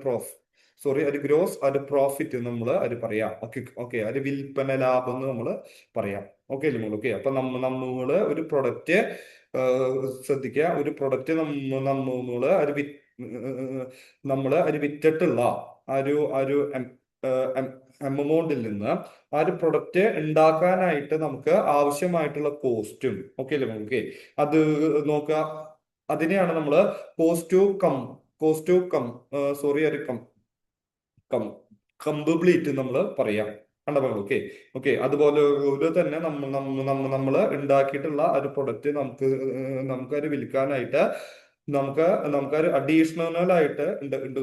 പ്രോഫിറ്റ്. സോറി, ഒരു ഗ്രോസ് ഒരു പ്രോഫിറ്റ് നമ്മൾ പറയാം. Okay okay. ഒരു വിൽപ്പന ലാഭം എന്ന് നമ്മൾ പറയാം. ഓക്കെ അല്ലേ മോള്? ഓക്കെ. അപ്പൊ നമ്മള് ഒരു പ്രൊഡക്റ്റ് ശ്രദ്ധിക്കുക, ഒരു പ്രൊഡക്റ്റ് നമ്മള് ഒരു വിറ്റിട്ടുള്ള ആ ഒരു എമൗണ്ടിൽ നിന്ന് ആ ഒരു പ്രൊഡക്റ്റ് ഉണ്ടാക്കാനായിട്ട് നമുക്ക് ആവശ്യമായിട്ടുള്ള കോസ്റ്റും, ഓക്കെ അല്ലേ നമുക്ക് അത് നോക്കുക. അതിനെയാണ് നമ്മള് cost to come cost to come sorry ഒരു കം കംപ്ലീറ്റ് നമ്മൾ പറയാം. കണ്ടോ? Okay okay. അതുപോലെ തന്നെ നമ്മള് ഉണ്ടാക്കിയിട്ടുള്ള ഒരു പ്രൊഡക്റ്റ് നമുക്കൊരു വിൽക്കാനായിട്ട് നമുക്ക് നമുക്കൊരു അഡീഷണൽ ആയിട്ട്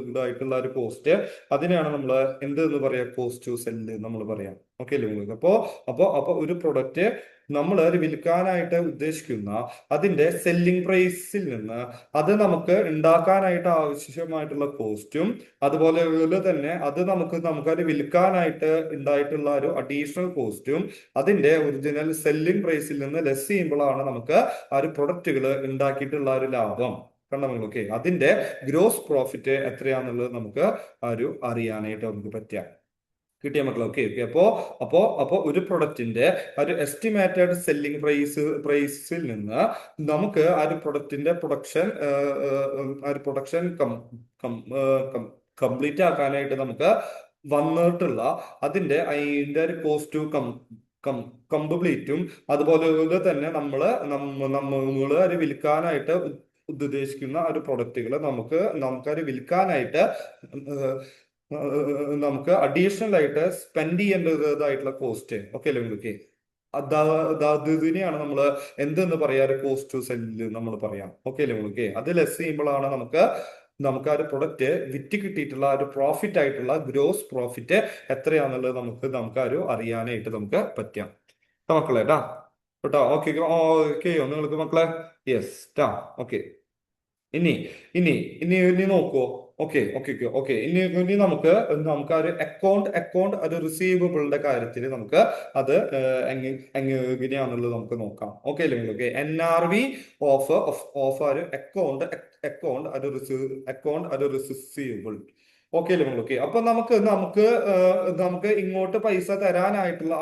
ഇതായിട്ടുള്ള ഒരു കോസ്റ്റ്, അതിനെയാണ് നമ്മൾ എന്ന് പറയാ കോസ്റ്റ് ടു സെല്ല് നമ്മൾ പറയാം. ഓക്കെ അല്ലേ? അപ്പൊ ഒരു പ്രൊഡക്റ്റ് നമ്മൾ ഒരു വിൽക്കാനായിട്ട് ഉദ്ദേശിക്കുന്ന അതിന്റെ സെല്ലിംഗ് പ്രൈസിൽ നിന്ന് അത് നമുക്ക് ഉണ്ടാക്കാനായിട്ട് ആവശ്യമായിട്ടുള്ള കോസ്റ്റും, അതുപോലെ തന്നെ അത് നമുക്കത് വിൽക്കാനായിട്ട് ഉണ്ടായിട്ടുള്ള ഒരു അഡീഷണൽ കോസ്റ്റും അതിന്റെ ഒറിജിനൽ സെല്ലിംഗ് പ്രൈസിൽ നിന്ന് ലെസ് ചെയ്യുമ്പോഴാണ് നമുക്ക് ആ ഒരു പ്രൊഡക്റ്റുകൾ ഉണ്ടാക്കിയിട്ടുള്ള ഒരു ലാഭം. കണ്ടോ? ഓക്കെ. അതിന്റെ ഗ്രോസ് പ്രോഫിറ്റ് എത്രയാന്നുള്ളത് നമുക്ക് അറിയാനായിട്ട് നമുക്ക് പറ്റാം. കിട്ടിയ മക്കളെ? Okay okay. അപ്പോ ഒരു പ്രൊഡക്റ്റിന്റെ ഒരു എസ്റ്റിമേറ്റഡ് സെല്ലിംഗ് പ്രൈസിൽ നിന്ന് നമുക്ക് ആ ഒരു പ്രൊഡക്റ്റിന്റെ പ്രൊഡക്ഷൻ കംപ്ലീറ്റ് ആക്കാനായിട്ട് നമുക്ക് വന്നിട്ടുള്ള അതിന്റെ ഒരു കോസ്റ്റ് ടു കംപ്ലീറ്റും, അതുപോലെ തന്നെ നമ്മള് അത് വിൽക്കാനായിട്ട് ഉദ്ദേശിക്കുന്ന ഒരു പ്രൊഡക്റ്റുകൾ നമുക്കത് വിൽക്കാനായിട്ട് നമുക്ക് അഡീഷണൽ ആയിട്ട് സ്പെൻഡ് ചെയ്യേണ്ടതായിട്ടുള്ള കോസ്റ്റ്. ഓക്കെ അല്ലേ നിങ്ങൾക്ക്? ഇതിനെയാണ് നമ്മൾ എന്തെന്ന് പറയാ കോസ്റ്റ് ടു സെല്ല് നമ്മൾ പറയാം. ഓക്കെ അല്ലേ നിങ്ങൾക്ക്? അത് ലെസ് ചെയ്യുമ്പോഴാണ് നമുക്ക് ആ ഒരു പ്രൊഡക്റ്റ് വിറ്റ് കിട്ടിയിട്ടുള്ള ഒരു പ്രോഫിറ്റ് ആയിട്ടുള്ള ഗ്രോസ് പ്രോഫിറ്റ് എത്രയാന്നുള്ളത് നമുക്ക് അറിയാനായിട്ട് നമുക്ക് പറ്റാം. മക്കളെ കേട്ടോ. Okay okay. നിങ്ങൾക്ക് മക്കളെ? Yes okay. ഇനി ഇനി ഇനി ഇനി നോക്കുവോ? Okay okay okay okay. ഇനി നമുക്ക് ഒരു അക്കൗണ്ട് ഒരു റിസീവബിളിന്റെ കാര്യത്തിൽ നമുക്ക് അത് എങ്ങനെയാണെന്നുള്ളത് നമുക്ക് നോക്കാം. ഓക്കെ അല്ലേ? ഓക്കെ. NRV ഓഫ് ഒരു അക്കൗണ്ട് ഒരു റിസീവബിൾ. ഓക്കെ അല്ലേ? ഓക്കെ. അപ്പൊ നമുക്ക് ഇങ്ങോട്ട് പൈസ തരാനായിട്ടുള്ള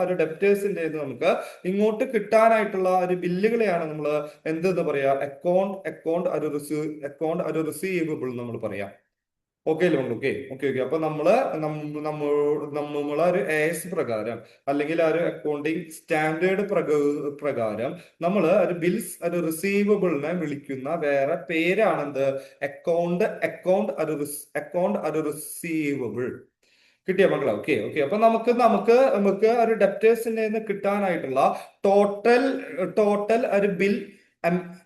ഒരു ഡെപ്റ്റേഴ്സിന്റെ നമുക്ക് ഇങ്ങോട്ട് കിട്ടാനായിട്ടുള്ള ഒരു ബില്ലുകളെയാണ് നമ്മൾ എന്തെന്ന് പറയാ അക്കൗണ്ട് ഒരു റിസീവബിൾ നമ്മൾ പറയാം. ഓക്കെ അല്ലേ മക്കളെ? Okay okay okay. അപ്പൊ നമ്മളെ ഒരു AS പ്രകാരം അല്ലെങ്കിൽ ആ ഒരു അക്കൗണ്ടിങ് സ്റ്റാൻഡേർഡ് പ്രകാരം നമ്മൾ ഒരു ബിൽസ് ഒരു റിസീവബിളിനെ വിളിക്കുന്ന വേറെ പേരാണെന്ത്? അക്കൗണ്ട് ഒരു റിസീവബിൾ. കിട്ടിയ മക്കളെ? Okay okay. അപ്പൊ നമുക്ക് നമുക്ക് നമുക്ക് ഒരു ഡെപ്റ്റേഴ്സിന്റെ കിട്ടാനായിട്ടുള്ള ടോട്ടൽ ടോട്ടൽ ഒരു ബിൽ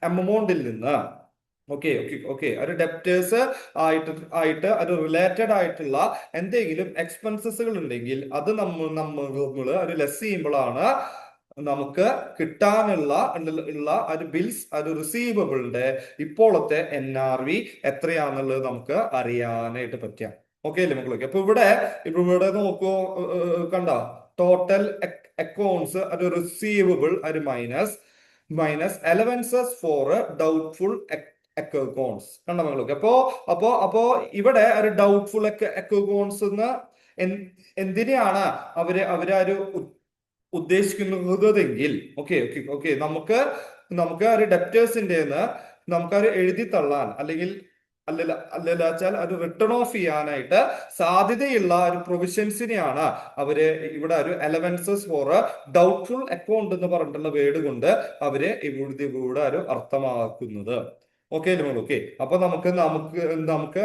എമൗണ്ടിൽ നിന്ന്, ഓക്കെ ഓക്കെ ഓക്കെ, ഒരു ഡെപ്റ്റേഴ്സ് ആയിട്ട് ഒരു റിലേറ്റഡ് ആയിട്ടുള്ള എന്തെങ്കിലും എക്സ്പെൻസസുകൾ ഉണ്ടെങ്കിൽ അത് നമ്മൾ ഒരു ലെസ് ചെയ്യുമ്പോഴാണ് നമുക്ക് കിട്ടാനുള്ള ഒരു ബിൽസ് ഒരു റിസീവബിളിന്റെ ഇപ്പോഴത്തെ NRV എത്രയാന്നുള്ളത് നമുക്ക് അറിയാനായിട്ട് പറ്റാം. ഓക്കെ അല്ലേ മക്കളൊക്കെ? അപ്പൊ ഇവിടെ നോക്കൂ, കണ്ട ടോട്ടൽ അക്കൗണ്ട്സ് ഒരു റിസീവബിൾ ഒരു minus allowances for doubtful accounts. കണ്ട മക്കളൊക്കെ? അപ്പോ ഇവിടെ ഒരു ഡൗട്ട്ഫുൾ അക്കൗണ്ട്സ് എന്തിനെയാണ് അവരൊരു ഉദ്ദേശിക്കുന്നതെങ്കിൽ, ഓക്കെ ഓക്കെ ഓക്കെ, നമുക്ക് ഒരു ഡെപ്റ്റേഴ്സിന്റെ നമുക്ക് അത് എഴുതി തള്ളാൻ അല്ലെങ്കിൽ അല്ലച്ചാൽ അത് റിട്ടേൺ ഓഫ് ചെയ്യാനായിട്ട് സാധ്യതയുള്ള ഒരു പ്രൊവിഷൻസിനെയാണ് അവര് ഇവിടെ ഒരു അലവൻസസ് ഫോർ ഡൗട്ട്ഫുൾ അക്കൗണ്ട് എന്ന് പറഞ്ഞിട്ടുള്ള വേർഡ് കൊണ്ട് അവര് ഇവിടെ ഒരു അർത്ഥമാക്കുന്നത്. ഓക്കെ അല്ലേ മോൾ? ഓക്കെ. അപ്പൊ നമുക്ക്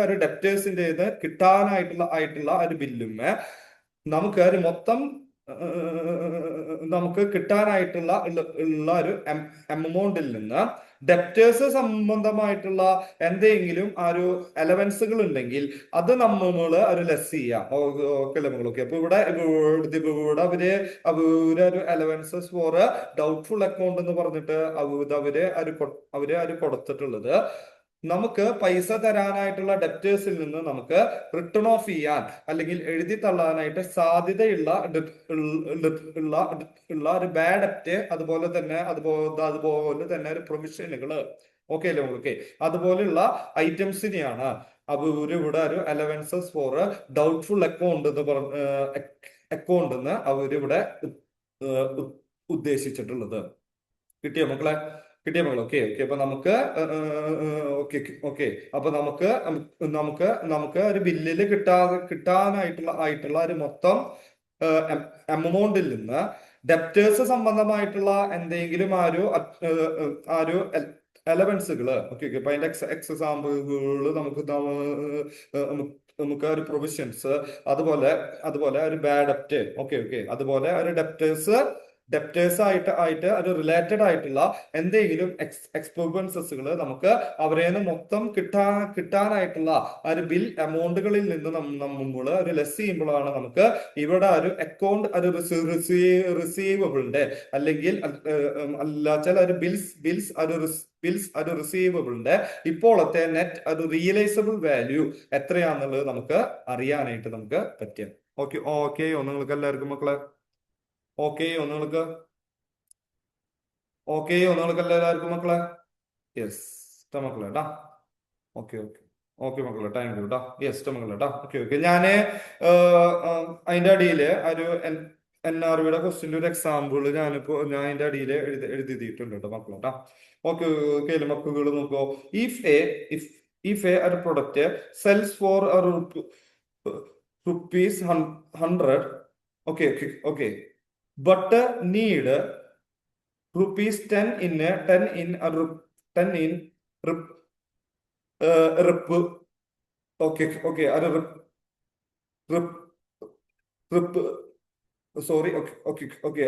ഒരു ഡെപ്റ്റേഴ്സിന്റെ കിട്ടാനായിട്ടുള്ള ഒരു ബില്ലും നമുക്ക് ഒരു മൊത്തം നമുക്ക് കിട്ടാനായിട്ടുള്ള ഒരു എമൗണ്ടിൽ നിന്ന് ഡെപ്റ്റേഴ്സ് സംബന്ധമായിട്ടുള്ള എന്തെങ്കിലും ആ ഒരു അലവൻസുകൾ ഉണ്ടെങ്കിൽ അത് നമ്മൾ ഒരു ലെസ് ചെയ്യാം. ഓക്കെ അല്ലേ മക്കളൊക്കെ? അപ്പൊ ഇവിടെ ഒരു അലവൻസസ് ഫോർ ഡൗട്ട്ഫുൾ അക്കൗണ്ട് എന്ന് പറഞ്ഞിട്ട് അവര് കൊടുത്തിട്ടുള്ളത് നമുക്ക് പൈസ തരാനായിട്ടുള്ള ഡെപ്റ്റേഴ്സിൽ നിന്ന് നമുക്ക് റിട്ടേൺ ഓഫ് ചെയ്യാൻ അല്ലെങ്കിൽ എഴുതി തള്ളാനായിട്ട് സാധ്യതയുള്ള ഒരു ബാഡ് ഡെപ്റ്റ്, അതുപോലെ തന്നെ ഒരു പ്രൊവിഷനുകള്, ഓക്കെ അല്ലേ ഓക്കെ, അതുപോലെയുള്ള ഐറ്റംസിനെയാണ് ഇവിടെ ഒരു അലവൻസസ് ഫോർ ഡൗട്ട്ഫുൾ അക്കൗണ്ട് എന്ന് അവരിവിടെ ഉദ്ദേശിച്ചിട്ടുള്ളത്. കിട്ടിയോ മക്കളെ? Okay okay. അപ്പൊ നമുക്ക് ഓക്കെ ഓക്കെ. അപ്പൊ നമുക്ക് ഒരു ബില്ലിൽ കിട്ടാനായിട്ടുള്ള ഒരു മൊത്തം എമൗണ്ടിൽ നിന്ന് ഡെപ്റ്റേഴ്സ് സംബന്ധമായിട്ടുള്ള എന്തെങ്കിലും ആ ഒരു എലവൻസുകള്, ഓക്കെ ഓക്കെ. അപ്പൊ അതിന്റെ എക്സാമ്പിളുകള് നമുക്ക് ഒരു പ്രൊവിഷൻസ്, അതുപോലെ ഒരു ബാഡ് ഡെപ്റ്റ്, ഓക്കെ ഓക്കെ, അതുപോലെ ഒരു ഡെപ്റ്റേഴ്സ് ആയിട്ട് ഒരു റിലേറ്റഡ് ആയിട്ടുള്ള എന്തെങ്കിലും എക്സ്പെൻസസുകൾ നമുക്ക് അവരെ മൊത്തം കിട്ടാനായിട്ടുള്ള ഒരു ബിൽ എമൗണ്ടുകളിൽ നിന്ന് നമ്മൾ ഒരു ലെസ് ചെയ്യുമ്പോഴാണ് നമുക്ക് ഇവിടെ ഒരു അക്കൗണ്ട് ഒരു റിസീവബിളിന്റെ അല്ലെങ്കിൽ ചില ഒരു ബിൽസ് ഒരു റിസീവബിളിന്റെ ഇപ്പോഴത്തെ നെറ്റ് ഒരു റിയലൈസബിൾ വാല്യൂ എത്രയാന്നുള്ളത് നമുക്ക് അറിയാനായിട്ട് നമുക്ക് പറ്റും. Okay okay. നിങ്ങൾക്ക് എല്ലാവർക്കും മക്കളെ നിങ്ങൾക്ക് എല്ലാവർക്കും മക്കളെ? യെസ് മക്കളെ കേട്ടാ. ഓക്കെ ഓക്കെ ഓക്കെ മക്കളെ, താങ്ക് യു കേട്ടോ. യെസ് മക്കളെ കേട്ടോ. Okay okay. ഞാന് അതിന്റെ അടിയില് ഒരു NRVയുടെ ക്വസ്റ്റിന്റെ ഒരു എക്സാമ്പിൾ ഞാൻ അതിന്റെ അടിയിൽ എഴുതിയിട്ടുണ്ട് കേട്ടോ മക്കളെ കേട്ടോ. Okay okay. മക്കൾ നോക്കോ, ഇഫ് എ ഒരു product cells four ₹100, okay okay okay, but need ₹10 in rep, okay okay, rep, rep, sorry, okay okay okay,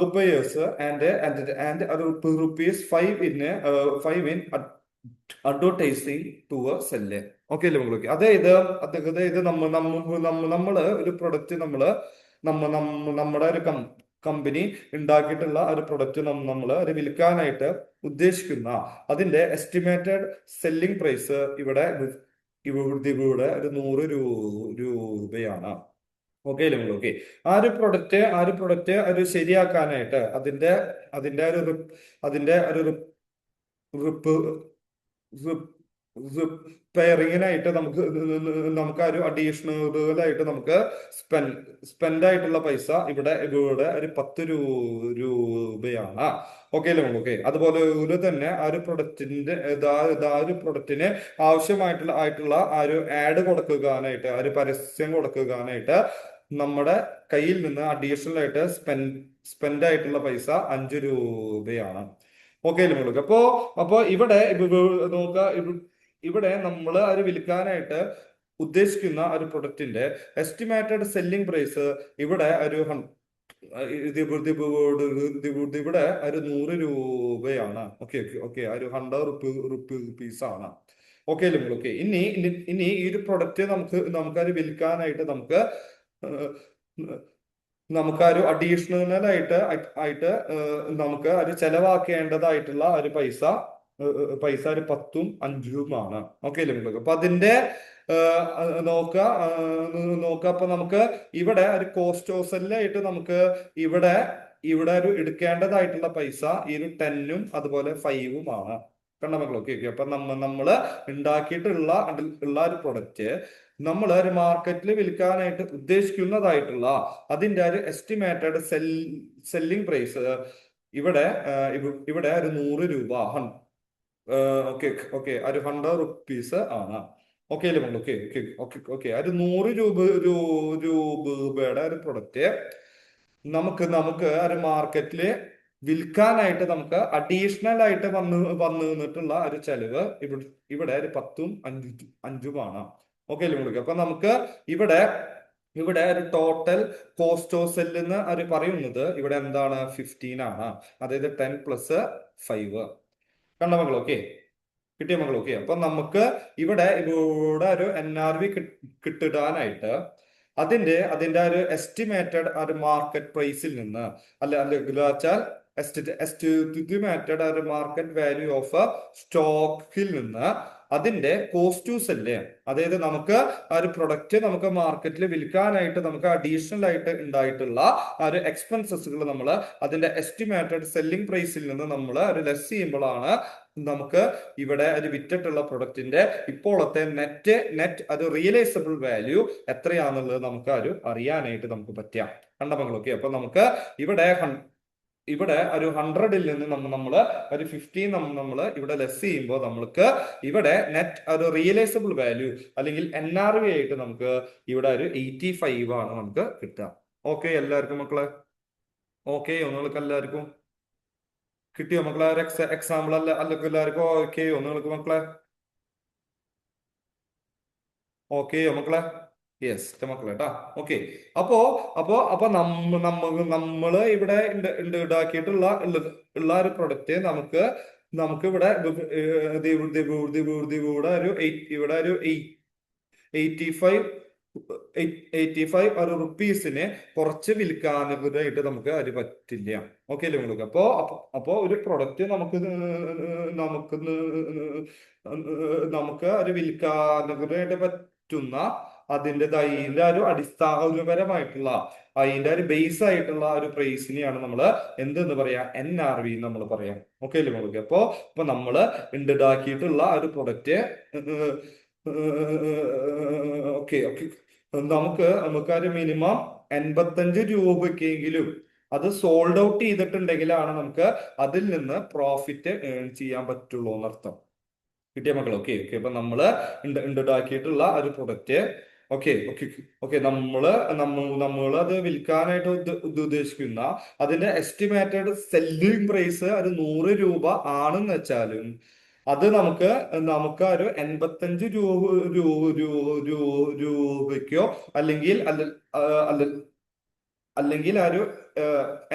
repairs and ₹5 in advertising to a sell. Okay അല്ലേ മക്കളൊക്കെ? അതായത് നമ്മള് ഒരു പ്രൊഡക്റ്റ് നമ്മുടെ ഒരു കമ്പനി ഉണ്ടാക്കിയിട്ടുള്ള ഒരു പ്രൊഡക്റ്റ് നമ്മൾ ഒരു വിൽക്കാനായിട്ട് ഉദ്ദേശിക്കുന്ന അതിന്റെ എസ്റ്റിമേറ്റഡ് സെല്ലിംഗ് പ്രൈസ് ഇവിടെ ഒരു 100 രൂപയാണ്. ഓക്കെ അല്ലേ മക്കളെ? ഓക്കെ. ആ ഒരു പ്രൊഡക്റ്റ് ഒരു ശരിയാക്കാനായിട്ട് അതിന്റെ ഒരു പെയറിങ്ങിനായിട്ട് നമുക്ക് ഒരു അഡീഷണലായിട്ട് നമുക്ക് സ്പെൻഡ് ആയിട്ടുള്ള പൈസ ഇവിടെ ഇവിടെ ഒരു 10 രൂപയാണ്. ഓക്കെ അല്ലേ? ഓക്കെ. അതുപോലെ തന്നെ ആ ഒരു പ്രൊഡക്റ്റിന്റെ ആ ഒരു പ്രൊഡക്റ്റിന് ആവശ്യമായിട്ടുള്ള ആ ഒരു ആഡ് കൊടുക്കാനായിട്ട് ആ ഒരു പരസ്യം കൊടുക്കാനായിട്ട് നമ്മുടെ കയ്യിൽ നിന്ന് അഡീഷണൽ ആയിട്ട് സ്പെൻഡ് ആയിട്ടുള്ള പൈസ 5 രൂപയാണ്. ഓക്കെ അല്ലേ? അപ്പോ ഇവിടെ നോക്കുക, ഇവിടെ നമ്മൾ അത് വിൽക്കാനായിട്ട് ഉദ്ദേശിക്കുന്ന ഒരു പ്രൊഡക്റ്റിന്റെ എസ്റ്റിമേറ്റഡ് സെല്ലിംഗ് പ്രൈസ് ഇവിടെ ഇവിടെ ഒരു 100 രൂപയാണ്. ഓക്കെ ഓക്കെ ഓക്കെ, ഒരു 100 റുപ്പീസ് ആണ്. ഓക്കെ അല്ലേ? ഓക്കെ. ഇനി ഈ ഒരു പ്രൊഡക്റ്റ് നമുക്കത് വിൽക്കാനായിട്ട് നമുക്കൊരു അഡീഷണൽ ആയിട്ട് നമുക്ക് ഒരു ചെലവാക്കേണ്ടതായിട്ടുള്ള ഒരു പൈസ ഒരു 10ഉം 5ഉമാണ്. ഓക്കെ അല്ലേ? അപ്പൊ അതിന്റെ നോക്ക അപ്പൊ നമുക്ക് ഇവിടെ ഒരു കോസ്റ്റ് ഓഫ് സെല്ലായിട്ട് നമുക്ക് ഇവിടെ ഇവിടെ ഒരു എടുക്കേണ്ടതായിട്ടുള്ള പൈസ ഈ ഒരു 10ഉം അതുപോലെ 5ഉമാണ്. കണ്ട മക്കൾ? Okay okay. അപ്പൊ നമ്മള് ഉണ്ടാക്കിയിട്ടുള്ള ഒരു പ്രൊഡക്റ്റ് നമ്മൾ ഒരു മാർക്കറ്റിൽ വിൽക്കാനായിട്ട് ഉദ്ദേശിക്കുന്നതായിട്ടുള്ള അതിന്റെ ഒരു എസ്റ്റിമേറ്റഡ് സെല്ലിംഗ് പ്രൈസ് ഇവിടെ ഇവിടെ ഒരു 100 രൂപ. ഓക്കെ ഓക്കെ, ഒരു 100 റുപ്പീസ് ആണ്. ഓക്കെ അല്ലേ? Okay okay okay okay. ഒരു 100 രൂപയുടെ ഒരു പ്രൊഡക്റ്റ് നമുക്ക് ഒരു മാർക്കറ്റില് വിൽക്കാനായിട്ട് നമുക്ക് അഡീഷണൽ ആയിട്ട് വന്നു നിന്നിട്ടുള്ള ഒരു ചെലവ് ഇവിടെ ഒരു 10ഉം 5ഉമാണ്. ഓക്കെ അല്ലേ? അപ്പൊ നമുക്ക് ഇവിടെ ഇവിടെ ഒരു ടോട്ടൽ കോസ്റ്റ് ഓഫ് സെല്ലിന്ന് അവർ പറയുന്നത് ഇവിടെ എന്താണ്? 15 ആണ്. അതായത് 10+5. കണ്ട മക്കൾ? ഓക്കെ, കിട്ടിയ മക്കൾ? ഓക്കെ. അപ്പൊ നമുക്ക് ഇവിടെ ഒരു NRV കിട്ടിടാനായിട്ട് അതിന്റെ ഒരു എസ്റ്റിമേറ്റഡ് ഒരു മാർക്കറ്റ് പ്രൈസിൽ നിന്ന് വെച്ചാൽ എസ്റ്റിമേറ്റഡ് ഒരു മാർക്കറ്റ് വാല്യൂ ഓഫ് സ്റ്റോക്കിൽ നിന്ന് അതിന്റെ കോസ്റ്റ് ടു സെല്ല്, അതായത് നമുക്ക് ആ ഒരു പ്രൊഡക്റ്റ് നമുക്ക് മാർക്കറ്റിൽ വിൽക്കാനായിട്ട് നമുക്ക് അഡീഷണൽ ആയിട്ട് ഉണ്ടായിട്ടുള്ള ആ ഒരു എക്സ്പെൻസസുകൾ നമ്മൾ അതിന്റെ എസ്റ്റിമേറ്റഡ് സെല്ലിംഗ് പ്രൈസിൽ നിന്ന് നമ്മൾ ഒരു ലെസ് ചെയ്യുമ്പോഴാണ് നമുക്ക് ഇവിടെ ഒരു വിറ്റിട്ടുള്ള പ്രൊഡക്റ്റിന്റെ ഇപ്പോഴത്തെ നെറ്റ് അത് റിയലൈസബിൾ വാല്യൂ എത്രയാണെന്നുള്ളത് നമുക്ക് അറിയാനായിട്ട് നമുക്ക് പറ്റാം. കണ്ട മക്കളൊക്കെ? അപ്പൊ നമുക്ക് ഇവിടെ ഒരു 100ൽ നിന്ന് നമ്മൾ ഒരു 15 നമ്മൾ ഇവിടെ ലെസ് ചെയ്യുമ്പോൾ നമ്മൾക്ക് ഇവിടെ നെറ്റ് ഒരു റിയലൈസബിൾ വാല്യൂ അല്ലെങ്കിൽ NRV ആയിട്ട് നമുക്ക് ഇവിടെ ഒരു 85 ആണ് നമുക്ക് കിട്ടുക. ഓക്കെ എല്ലാവർക്കും മക്കളെ? ഓക്കെ, നിങ്ങൾക്ക് എല്ലാവർക്കും കിട്ടിയോ മക്കളെ? ഒരു എക്സാമ്പിൾ എല്ലാവർക്കും ഓക്കെയോ നിങ്ങൾക്ക് മക്കളെ? ഓക്കെയോ മക്കളെ? യെസ് മക്കളെ കേട്ടാ. ഓക്കെ. അപ്പോ അപ്പോ അപ്പൊ നമ്മള് ഇവിടെ ഉണ്ടാക്കിയിട്ടുള്ള ഒരു പ്രൊഡക്റ്റ് നമുക്ക് ഇവിടെ ഇവിടെ ഒരു 85 ഒരു റുപ്പീസിന് കുറച്ച് വിൽക്കാനായിട്ട് നമുക്ക് അത് പറ്റില്ല. ഓക്കെ അല്ലേ നിങ്ങൾക്ക്? അപ്പോ ഒരു പ്രൊഡക്റ്റ് നമുക്ക് അത് വിൽക്കാനായിട്ട് പറ്റുന്ന അതിന്റെ ഒരു അടിസ്ഥാനപരമായിട്ടുള്ള അതിന്റെ ഒരു ബേസ് ആയിട്ടുള്ള ഒരു പ്രൈസിനെയാണ് നമ്മൾ എന്തെന്ന് പറയാ? NRV നമ്മൾ പറയാം. ഓക്കെ അല്ലേ നിങ്ങൾക്ക്? അപ്പൊ നമ്മള് ഉണ്ടാക്കിയിട്ടുള്ള ഒരു പ്രൊഡക്റ്റ് ഓക്കെ ഓക്കെ നമുക്കൊരു മിനിമം 85 രൂപക്കെങ്കിലും അത് സോൾഡ് ഔട്ട് ചെയ്തിട്ടുണ്ടെങ്കിലാണ് നമുക്ക് അതിൽ നിന്ന് പ്രോഫിറ്റ് ഏൺ ചെയ്യാൻ പറ്റുള്ളൂ എന്നർത്ഥം. കിട്ടിയ മക്കൾ? Okay okay. അപ്പൊ നമ്മള് ഉണ്ടാക്കിയിട്ടുള്ള ഒരു പ്രൊഡക്റ്റ് ഓക്കെ ഓക്കെ ഓക്കെ നമ്മൾ അത് വിൽക്കാനായിട്ട് ഉദ്ദേശിക്കുന്ന അതിന്റെ എസ്റ്റിമേറ്റഡ് സെല്ലിംഗ് പ്രൈസ് ഒരു 100 രൂപ ആണെന്ന് വെച്ചാലും അത് നമുക്ക് ഒരു 85 രൂപയ്ക്കോ അല്ലെങ്കിൽ അല്ലെങ്കിൽ ആ ഒരു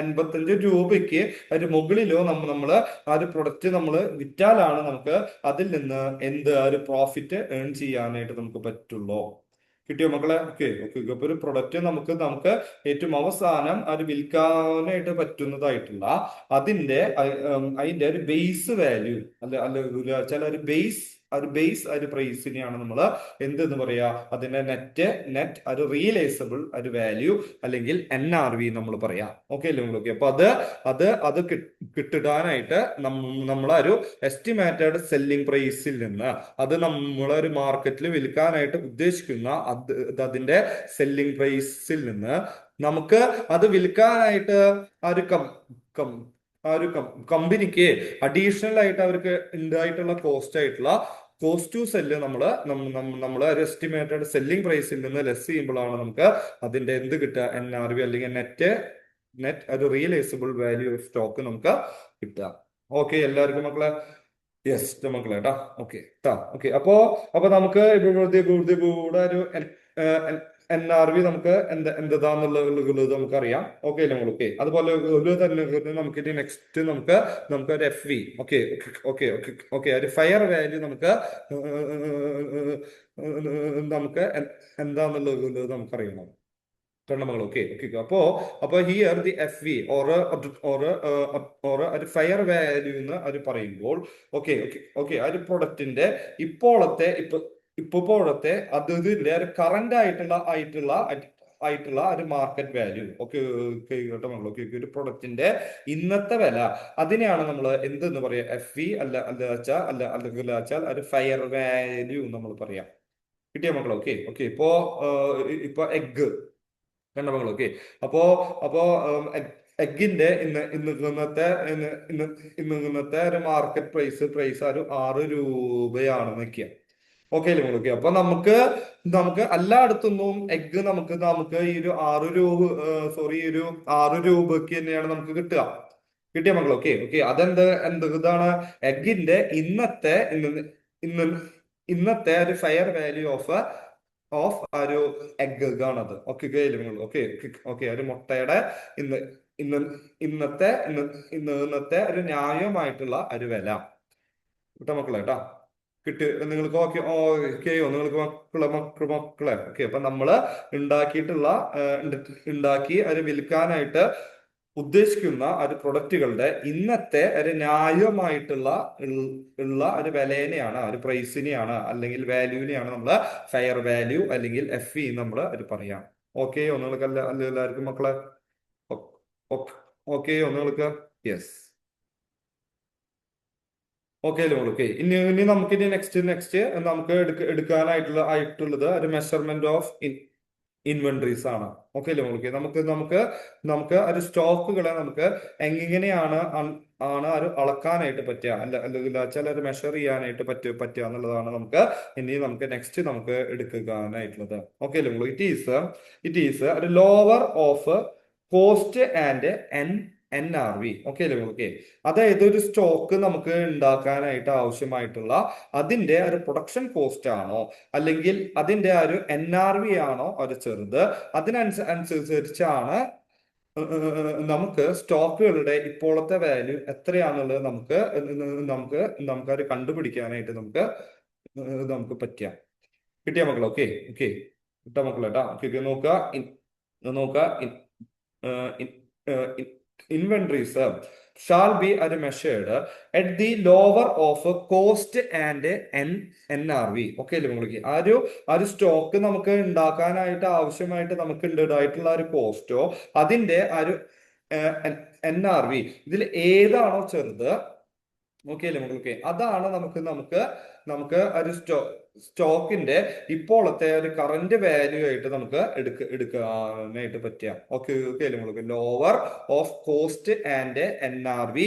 85 രൂപയ്ക്ക് ഒരു മുകളിലോ നമ്മള് ആ ഒരു പ്രൊഡക്റ്റ് നമ്മൾ വിറ്റാലാണ് നമുക്ക് അതിൽ നിന്ന് ആ ഒരു പ്രോഫിറ്റ് ഏൺ ചെയ്യാനായിട്ട് നമുക്ക് പറ്റുള്ളൂ. കിട്ടിയോ മക്കളെ? Okay okay. അപ്പൊ ഒരു പ്രൊഡക്റ്റ് നമുക്ക് ഏറ്റവും അവസാനം അത് വിൽക്കാനായിട്ട് പറ്റുന്നതായിട്ടുള്ള അതിന്റെ ഒരു ബേസ് വാല്യൂ ചില ഒരു ഒരു ബേസ് ഒരു പ്രൈസിനെയാണ് നമ്മൾ എന്തെന്ന് പറയാ, അതിന്റെ നെറ്റ് ഒരു റിയലൈസബിൾ ഒരു വാല്യൂ അല്ലെങ്കിൽ NRV നമ്മൾ പറയാം. ഓക്കെ അല്ലേ നിങ്ങൾക്ക്? അപ്പൊ അത് കിട്ടിടാനായിട്ട് നമ്മളൊരു എസ്റ്റിമേറ്റഡ് സെല്ലിംഗ് പ്രൈസിൽ നിന്ന് അത് നമ്മളൊരു മാർക്കറ്റിൽ വിൽക്കാനായിട്ട് ഉദ്ദേശിക്കുന്ന അതിന്റെ സെല്ലിംഗ് പ്രൈസിൽ നിന്ന് നമുക്ക് അത് വിൽക്കാനായിട്ട് ആ ഒരു ആ ഒരു കമ്പനിക്ക് അഡീഷണൽ ആയിട്ട് അവർക്ക് ഉണ്ടായിട്ടുള്ള കോസ്റ്റ് ടു സെല്ല് നമ്മൾ ഒരു എസ്റ്റിമേറ്റഡ് സെല്ലിംഗ് പ്രൈസിൽ നിന്ന് ലെസ് ചെയ്യുമ്പോഴാണ് നമുക്ക് അതിന്റെ എന്ത് കിട്ടുക, NRV അല്ലെങ്കിൽ നെറ്റ് ഒരു റിയലൈസബിൾ വാല്യൂ ഓഫ് സ്റ്റോക്ക് നമുക്ക് കിട്ടുക. ഓക്കെ എല്ലാവർക്കും മക്കളെ? യെസ് മക്കളെ കേട്ടാ. ഓക്കെ അപ്പൊ നമുക്ക് ഇവിടെ ഒരു NRV നമുക്ക് എന്താന്നുള്ളത് നമുക്കറിയാം. ഓക്കെ അല്ലേ നമുക്ക്? അതുപോലെ തന്നെ നമുക്ക് നെക്സ്റ്റ് ഒരു FV. ഒരു ഫയർ വാല്യൂ നമുക്ക് എന്താന്നുള്ളത് നമുക്കറിയണം. കണ്ടമകൾ. ഓക്കെ അപ്പൊ ഹിയർ ദി FV ഒരു ഫയർ വാല്യൂ എന്ന് അത് പറയുമ്പോൾ ഒരു പ്രൊഡക്റ്റിന്റെ ഇപ്പോഴത്തെ അതിന്റെ ഒരു കറന്റ് ആയിട്ടുള്ള ഒരു മാർക്കറ്റ് വാല്യൂ. കേട്ടോ മക്കൾ? ഒരു പ്രൊഡക്റ്റിന്റെ ഇന്നത്തെ വില, അതിനെയാണ് നമ്മൾ എന്തെന്ന് പറയാ, FV അല്ലെങ്കിൽ ഒരു ഫയർ വാല്യൂ നമ്മൾ പറയാം. കിട്ടിയ മക്കൾ? ഓക്കെ ഇപ്പൊ എഗ് കണ്ട മക്കൾ? അപ്പോ എഗിന്റെ ഇന്നത്തെ ഒരു മാർക്കറ്റ് പ്രൈസ് ഒരു 6 രൂപയാണ് നിൽക്കുക. ഓക്കെ അല്ലേ മക്കൾ? അപ്പൊ നമുക്ക് എല്ലായിടത്തുനിന്നും എഗ് നമുക്ക് ഈ ഒരു 6 രൂപ ഈ ഒരു 6 രൂപക്ക് തന്നെയാണ് നമുക്ക് കിട്ടുക. കിട്ടിയ മക്കൾ? ഓക്കെ ഇതാണ് എഗിന്റെ ഇന്നത്തെ ഒരു ഫയർ വാല്യൂ ഓഫ് ഒരു എഗ് ആണത്. ഒരു മുട്ടയുടെ ഇന്നത്തെ ഒരു ന്യായമായിട്ടുള്ള ഒരു വില. കിട്ടാ മക്കളെ? കേട്ടാ നിങ്ങൾക്ക്? നിങ്ങൾക്ക് മക്കളെ? അപ്പൊ നമ്മള് ഉണ്ടാക്കി അത് വിൽക്കാനായിട്ട് ഉദ്ദേശിക്കുന്ന ഒരു പ്രൊഡക്റ്റുകളുടെ ഇന്നത്തെ ഒരു ന്യായമായിട്ടുള്ള ഒരു വിലേനെയാണ്, ഒരു പ്രൈസിനെയാണ് അല്ലെങ്കിൽ വാല്യൂവിനെയാണ് നമ്മൾ ഫെയർ വാല്യൂ അല്ലെങ്കിൽ FV നമ്മൾ പറയാം. ഓക്കെ നിങ്ങൾക്ക് എല്ലാവർക്കും മക്കളെ? ഓക്കെ നിങ്ങൾക്ക്? യെസ്. ഓക്കെ അല്ലേ മോളെ? ഇനി നമുക്കിനി നെക്സ്റ്റ് നമുക്ക് എടുക്കാനായിട്ടുള്ളത് ഒരു മെഷർമെന്റ് ഓഫ് ഇൻവെന്ററീസ് ആണ്. ഓക്കെ അല്ലേ മോളെ? നമുക്ക് ഒരു സ്റ്റോക്കുകളെ നമുക്ക് എങ്ങനെയാണ് ഒരു അളക്കാനായിട്ട് പറ്റുക, അല്ലെങ്കിൽ ഒരു മെഷർ ചെയ്യാനായിട്ട് പറ്റുക എന്നുള്ളതാണ് നമുക്ക് നെക്സ്റ്റ് എടുക്കാനായിട്ടുള്ളത്. ഓക്കെ അല്ലേ മോളെ? ഇറ്റ് ഈസ് ഒരു lower of cost and NRV. Okay അല്ലേ മോളെ? അതായത് ഒരു സ്റ്റോക്ക് നമുക്ക് ഉണ്ടാക്കാനായിട്ട് ആവശ്യമായിട്ടുള്ള അതിന്റെ ഒരു പ്രൊഡക്ഷൻ കോസ്റ്റ് ആണോ അല്ലെങ്കിൽ അതിന്റെ ഒരു NRV ആണോ ഒരു ചെറുത്, അതിനനുസരിച്ചാണ് നമുക്ക് സ്റ്റോക്കുകളുടെ ഇപ്പോഴത്തെ വാല്യൂ എത്രയാണെന്നുള്ളത് അത് കണ്ടുപിടിക്കാനായിട്ട് നമുക്ക് പറ്റുക. കിട്ടിയ മക്കളെ? ഓക്കെ കിട്ടാ മക്കളെ? കേട്ടാ നോക്ക inventories shall be measured at the lower of cost and NRV. Okay അല്ലേ നിങ്ങൾക്ക്? ആ ഒരു സ്റ്റോക്ക് നമുക്ക് ഉണ്ടാക്കാനായിട്ട് ആവശ്യമായിട്ട് നമുക്ക് ഉണ്ടായിട്ടുള്ള ഒരു കോസ്റ്റോ അതിന്റെ ഒരു NRV ഇതിൽ ഏതാണോ ചെറുത്, ഓക്കെ അല്ലേ മക്കൾക്ക്? അതാണ് നമുക്ക് ഒരു സ്റ്റോക്കിന്റെ ഇപ്പോഴത്തെ ഒരു കറന്റ് വാല്യൂ ആയിട്ട് നമുക്ക് എടുക്കാനായിട്ട് പറ്റുക. ഓക്കെ അല്ലേ മക്കൾക്ക്? Lower of cost and NRV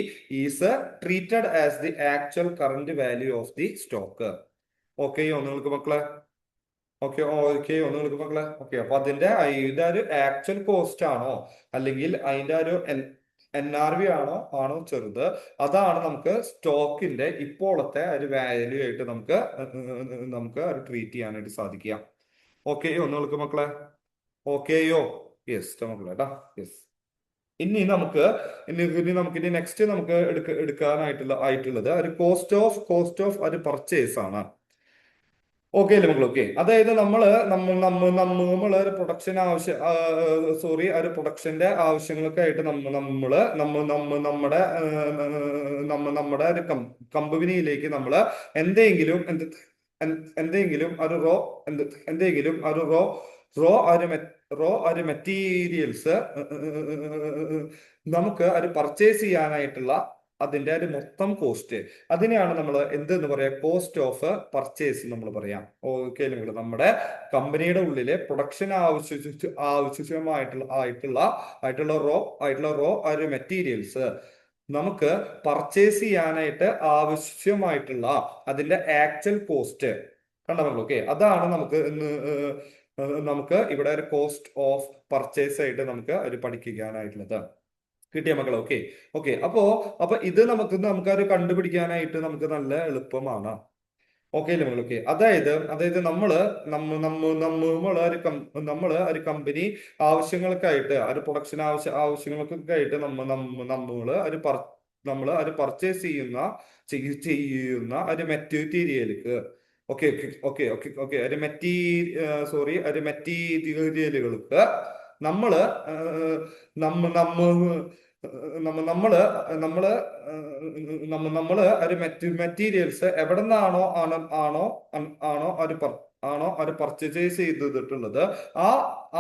is treated as the actual current value of the stock. Okay നിങ്ങൾക്ക് മക്കളെ? നിങ്ങൾക്ക് മക്കളെ? അപ്പൊ അതിന്റെ ഒരു ആക്ച്വൽ കോസ്റ്റ് ആണോ അല്ലെങ്കിൽ അതിന്റെ ഒരു NRV ആണോ ചെറുത്, അതാണ് നമുക്ക് സ്റ്റോക്കിന്റെ ഇപ്പോഴത്തെ ഒരു വാല്യൂ ആയിട്ട് നമുക്ക് ട്രീറ്റ് ചെയ്യാനായിട്ട് സാധിക്കുക. നിങ്ങൾക്ക് മക്കളെ? യെസ് മക്കളെ? യെസ്. ഇനി നെക്സ്റ്റ് എടുക്കാനായിട്ടുള്ളത് ഒരു കോസ്റ്റ് ഓഫ് ഒരു പർച്ചേസ് ആണ്. ഓക്കെ അല്ലേ മക്കൾ? ഓക്കെ, അതായത് നമ്മള് ഒരു പ്രൊഡക്ഷൻ സോറി, ഒരു പ്രൊഡക്ഷന്റെ ആവശ്യങ്ങൾക്കായിട്ട് നമ്മുടെ ഒരു കമ്പനിയിലേക്ക് നമ്മള് എന്തെങ്കിലും എന്തെങ്കിലും ഒരു റോ എന്തെങ്കിലും ഒരു റോ ഒരു മെറ്റീരിയൽസ് നമുക്ക് അത് പർച്ചേസ് ചെയ്യാനായിട്ടുള്ള അതിന്റെ ഒരു മൊത്തം കോസ്റ്റ്, അതിനെയാണ് നമ്മൾ എന്തെന്ന് പറയാ, കോസ്റ്റ് ഓഫ് പർച്ചേസ് നമ്മൾ പറയാം. ഓക്കെ, നിങ്ങൾ നമ്മുടെ കമ്പനിയുടെ ഉള്ളിലെ പ്രൊഡക്ഷൻ ആയിട്ടുള്ള റോ ഒരു മെറ്റീരിയൽസ് നമുക്ക് പർച്ചേസ് ചെയ്യാനായിട്ട് ആവശ്യമായിട്ടുള്ള അതിന്റെ ആക്ച്വൽ കോസ്റ്റ് കണ്ടോ നമ്മൾ? ഓക്കെ, അതാണ് നമുക്ക് ഇവിടെ ഒരു കോസ്റ്റ് ഓഫ് പർച്ചേസ് ആയിട്ട് നമുക്ക് ഒരു പഠിക്കാനായിട്ടുള്ളത്. കിട്ടിയ മക്കൾ? ഓക്കെ. ഓക്കെ, അപ്പൊ ഇത് നമുക്കത് കണ്ടുപിടിക്കാനായിട്ട് നമുക്ക് നല്ല എളുപ്പമാണ്. ഓക്കെ അല്ലേ മക്കൾ? ഓക്കെ, അതായത് നമ്മള് ഒരു കമ്പനി ആവശ്യങ്ങൾക്കായിട്ട്, ഒരു പ്രൊഡക്ഷൻ ആവശ്യങ്ങൾക്കൊക്കെ ആയിട്ട് നമ്മള് അത് പർച്ചേസ് ചെയ്യുന്ന ഒരു മെറ്റീരിയലുകൾക്ക്, ഓക്കെ ഓക്കെ ഓക്കെ ഓക്കെ ഒരു മെറ്റീരിയലുകൾക്ക് നമ്മള് നമ്മ നമ്മ നമ്മ നമ്മള് നമ്മള് നമ്മള് ഒരു മെറ്റീരിയൽസ് എവിടെ നിന്നാണോ ആണോ അത് പർച്ചേസ് ചെയ്തിട്ടുള്ളത്, ആ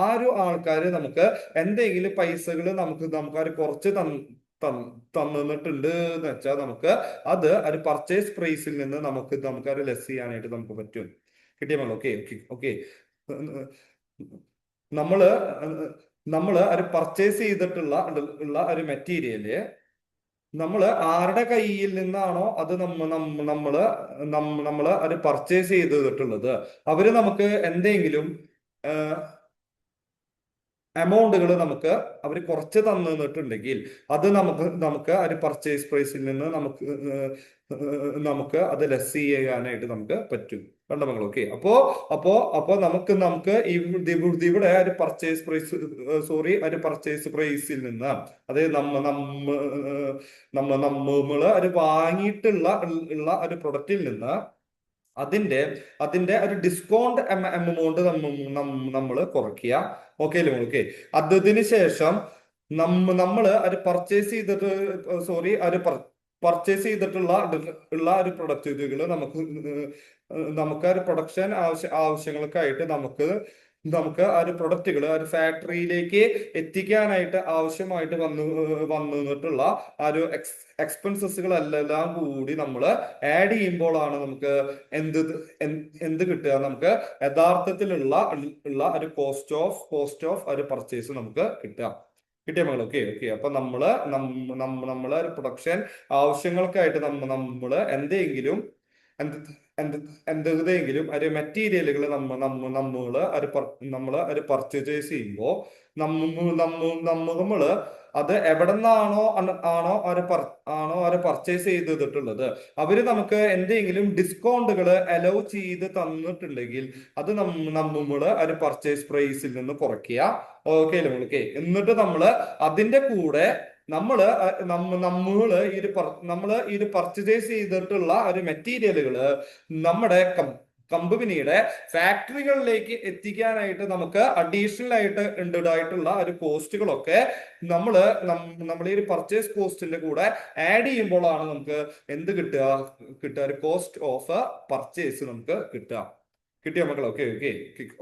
ആ ഒരു ആൾക്കാര് നമുക്ക് എന്തെങ്കിലും പൈസകൾ നമുക്ക് കുറച്ച് തന്നിട്ടുണ്ട് എന്ന് വെച്ചാൽ നമുക്ക് അത് പർച്ചേസ് പ്രൈസിൽ നിന്ന് നമുക്ക് അത് ലെസ് ചെയ്യാനായിട്ട് നമുക്ക് പറ്റും. കിട്ടിയമല്ലോ? Okay okay okay. നമ്മള് നമ്മള് അത് പർച്ചേസ് ചെയ്തിട്ടുള്ള ഒരു മെറ്റീരിയല് നമ്മള് ആരുടെ കയ്യിൽ നിന്നാണോ അത് നമ്മള് അത് പർച്ചേസ് ചെയ്തിട്ടുള്ളത്, അവര് നമുക്ക് എന്തെങ്കിലും എമൗണ്ടുകൾ അവർ കുറച്ച് തന്നിട്ടുണ്ടെങ്കിൽ അത് നമുക്ക് ഒരു പർച്ചേസ് പ്രൈസിൽ നിന്ന് നമുക്ക് അത് ലെസ് ചെയ്യാനായിട്ട് നമുക്ക് പറ്റും. കണ്ടോ മക്കൾ? ഓക്കെ, അപ്പോ നമുക്ക് ഇവിടെ ഒരു പർച്ചേസ് പ്രൈസിൽ നിന്ന്, അതായത് നമ്മള് അത് വാങ്ങിയിട്ടുള്ള ഒരു പ്രൊഡക്റ്റിൽ നിന്ന് അതിന്റെ അതിന്റെ ഒരു ഡിസ്കൗണ്ട് എമൗണ്ട് നമ്മൾ കുറയ്ക്കുക. ഓക്കെ അല്ലേ? ഓക്കെ, അതിന് ശേഷം നമ്മള് അത് പർച്ചേസ് ചെയ്തിട്ട് സോറി അത് പർച്ചേസ് ചെയ്തിട്ടുള്ള ഒരു പ്രൊഡക്റ്റുകൾ നമുക്ക് ഒരു പ്രൊഡക്ഷൻ ആവശ്യങ്ങൾക്കായിട്ട് നമുക്ക് ആ ഒരു പ്രൊഡക്റ്റുകൾ ആ ഒരു ഫാക്ടറിയിലേക്ക് എത്തിക്കാനായിട്ട് ആവശ്യമായിട്ട് വന്നിട്ടുള്ള ആ ഒരു എക്സ്പെൻസസുകളെല്ലാം കൂടി നമ്മൾ ആഡ് ചെയ്യുമ്പോഴാണ് നമുക്ക് എന്ത് എന്ത് കിട്ടുക, നമുക്ക് യഥാർത്ഥത്തിലുള്ള ഒരു കോസ്റ്റ് ഓഫ് ഒരു പർച്ചേസ് നമുക്ക് കിട്ടുക. കിട്ടിയ മകൾ? ഓക്കെ ഓക്കെ, അപ്പൊ നമ്മള് ഒരു പ്രൊഡക്ഷൻ ആവശ്യങ്ങൾക്കായിട്ട് നമ്മള് എന്ത് എന്തെങ്കിലും ഒരു മെറ്റീരിയലുകൾ നമ്മള് ഒരു പർച്ചേസ് ചെയ്യുമ്പോൾ നമ്മള് അത് എവിടെ നിന്നാണോ പർച്ചേസ് ചെയ്തിട്ടുള്ളത്, അവര് നമുക്ക് എന്തെങ്കിലും ഡിസ്കൗണ്ടുകൾ അലൗ ചെയ്ത് തന്നിട്ടുണ്ടെങ്കിൽ അത് നമ്മള് ഒരു പർച്ചേസ് പ്രൈസിൽ നിന്ന് കുറയ്ക്കുക. ഓക്കെ അല്ലേ? ഓക്കെ, എന്നിട്ട് അതിന്റെ കൂടെ നമ്മള് ഈ പർച്ചേസ് ചെയ്തിട്ടുള്ള ഒരു മെറ്റീരിയലുകള് നമ്മുടെ കമ്പനിയുടെ ഫാക്ടറികളിലേക്ക് എത്തിക്കാനായിട്ട് നമുക്ക് അഡീഷണൽ ആയിട്ട് ഉണ്ടായിട്ടുള്ള ഒരു കോസ്റ്റുകളൊക്കെ നമ്മൾ ഈ ഒരു പർച്ചേസ് കോസ്റ്റിന്റെ കൂടെ ആഡ് ചെയ്യുമ്പോഴാണ് നമുക്ക് എന്ത് കിട്ടുക ഒരു കോസ്റ്റ് ഓഫ് പർച്ചേസ് നമുക്ക് കിട്ടുക. കിട്ടിയ മക്കൾ? ഓക്കെ ഓക്കെ